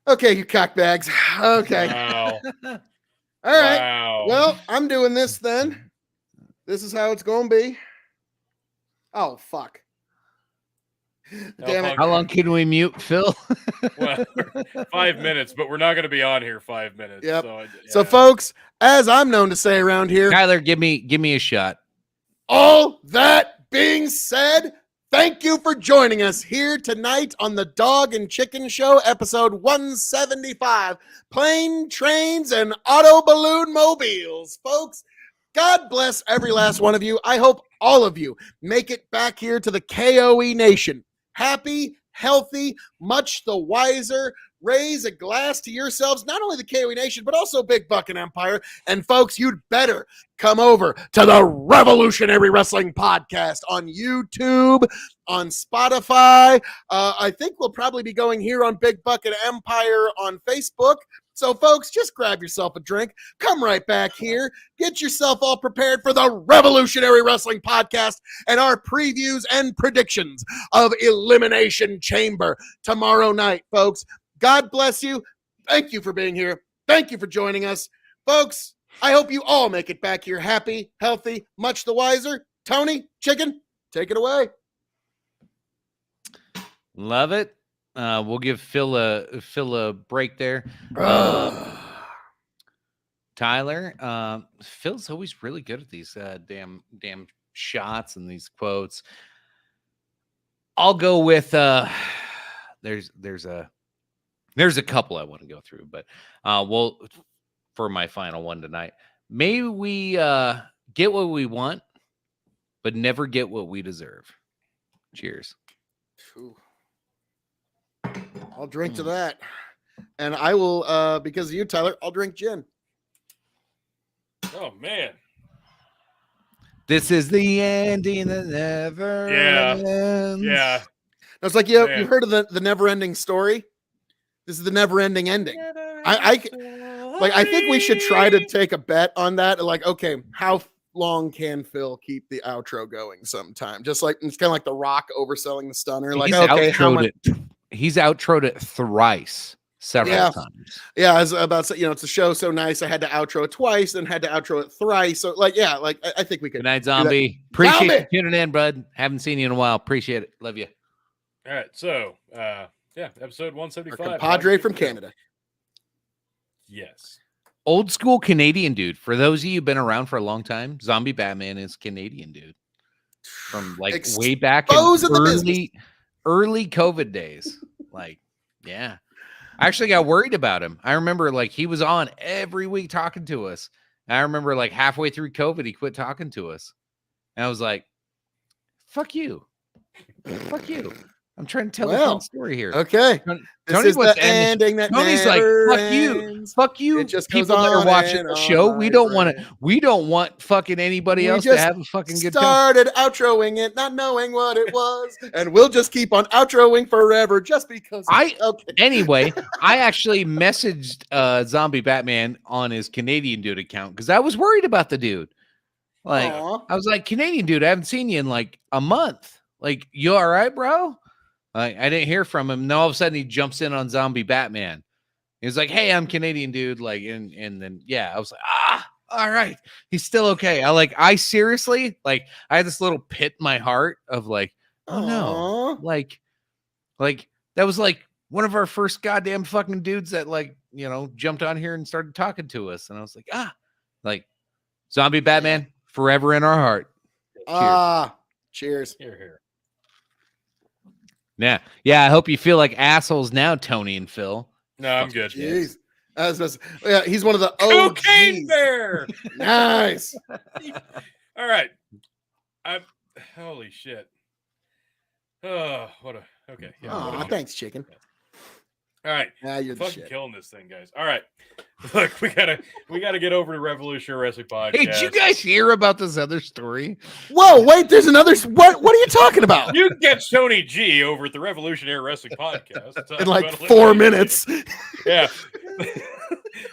Okay, you cockbags. Okay. Wow. All right. Wow. Well, I'm doing this then. This is how it's going to be. Oh, fuck. Damn it. How long can we mute Phil? Well, 5 minutes, but we're not going to be on here 5 minutes. Yep. So, So, folks, as I'm known to say around here, Tyler, give me a shot. all that being said, thank you for joining us here tonight on the Dog and Chicken Show, episode 175, Plane, Trains, and Auto Balloon Mobiles. Folks, God bless every last one of you. I hope all of you make it back here to the KOE Nation. Happy, healthy, much the wiser. Raise a glass to yourselves, not only the KOE Nation, but also Big Buckin' Empire. And folks, you'd better come over to the Revolutionary Wrestling Podcast on YouTube, on Spotify. I think we'll probably be going here on Big Buckin' Empire on Facebook. So, folks, just grab yourself a drink, come right back here, get yourself all prepared for the Revolutionary Wrestling Podcast and our previews and predictions of Elimination Chamber tomorrow night, folks. God bless you. Thank you for being here. Thank you for joining us. Folks, I hope you all make it back here happy, healthy, much the wiser. Tony, chicken, take it away. Love it. We'll give Phil a break there. Tyler, Phil's always really good at these damn shots and these quotes. I'll go with there's a couple I want to go through, but we'll for my final one tonight. Maybe we get what we want, but never get what we deserve. Cheers. Ooh. I'll drink to that. And I will, because of you, Tyler, I'll drink gin. Oh, man. This is the ending that never ends. Yeah. It's like you heard of the never-ending story. This is the never-ending ending. I think we should try to take a bet on that. Like, okay, how long can Phil keep the outro going? Sometime, just like it's kind of like The Rock overselling the stunner. Like, He's outroed it thrice, several times. Yeah, I was about to say, it's a show so nice. I had to outro it twice, then had to outro it thrice. So, I think we could. Good night, Zombie. Appreciate you tuning in, bud. Haven't seen you in a while. Appreciate it. Love you. All right. So, episode 175. Our compadre from Canada. Yes. Old school Canadian dude. For those of you who've been around for a long time, Zombie Batman is Canadian dude. From way back in early COVID days. Yeah. I actually got worried about him. I remember he was on every week talking to us. And I remember halfway through COVID, he quit talking to us. And I was like, fuck you. Fuck you. I'm trying to tell the fun story here. Okay. Tony was ending that. Tony's like, fuck you. Fuck you. It just people that are watching the show. We don't want fucking anybody else to have a fucking good time. Started outroing it, not knowing what it was. And we'll just keep on outroing forever just because. Anyway, I actually messaged Zombie Batman on his Canadian dude account because I was worried about the dude. I was like, Canadian dude, I haven't seen you in a month. You all right, bro? I didn't hear from him. Now all of a sudden he jumps in on Zombie Batman. He was like, "Hey, I'm Canadian, dude." Like, and then I was like, all right, he's still okay. I seriously, like, I had this little pit in my heart of like, oh no, like that was like one of our first goddamn fucking dudes that like, jumped on here and started talking to us, and I was like, like, Zombie Batman forever in our heart. Cheers. Here. Yeah. I hope you feel like assholes now, Tony and Phil. No, I'm good. Jeez. He's one of the Cocaine Bear. Nice. All right. Holy shit. Oh, okay. Yeah, thanks, chicken. All right. You're the fucking shit. Killing this thing, guys. All right. Look, we gotta get over to Revolutionary Wrestling Podcast. Hey, did you guys hear about this other story? Whoa, wait, there's another. What are you talking about? You can get Tony G over at the Revolutionary Wrestling Podcast in like 4 minutes. Yeah.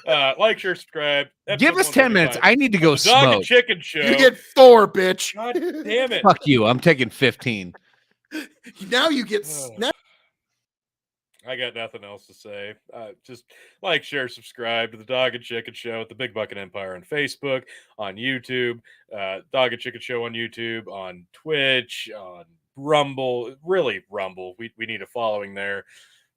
Like, share, subscribe. Give us 10 minutes. I need to go Dog smoke. and Chicken Show. You get 4, bitch. God damn it. Fuck you. I'm taking 15. Now you get. I got nothing else to say. Just like, share, subscribe to the Dog and Chicken Show at the Big Bucket Empire on Facebook, on YouTube, Dog and Chicken Show on YouTube, on Twitch, on Rumble. Really, Rumble. We need a following there.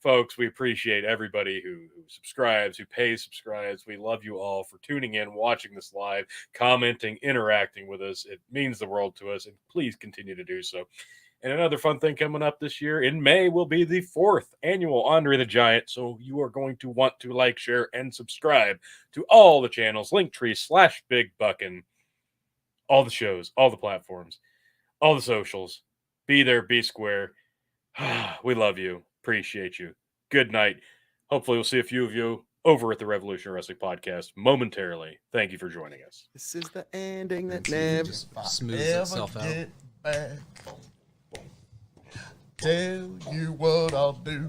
Folks, we appreciate everybody who subscribes, who pays subscribes. We love you all for tuning in, watching this live, commenting, interacting with us. It means the world to us, and please continue to do so. And another fun thing coming up this year in May will be the 4th annual Andre the Giant. So you are going to want to like, share, and subscribe to all the channels, Linktree/BigBuckin, all the shows, all the platforms, all the socials. Be there, be square. We love you. Appreciate you. Good night. Hopefully we'll see a few of you over at the Revolutionary Wrestling Podcast momentarily. Thank you for joining us. This is the ending that never smooths itself out. Back. Tell you what I'll do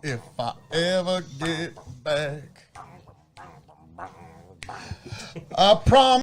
if I ever get back. I promise.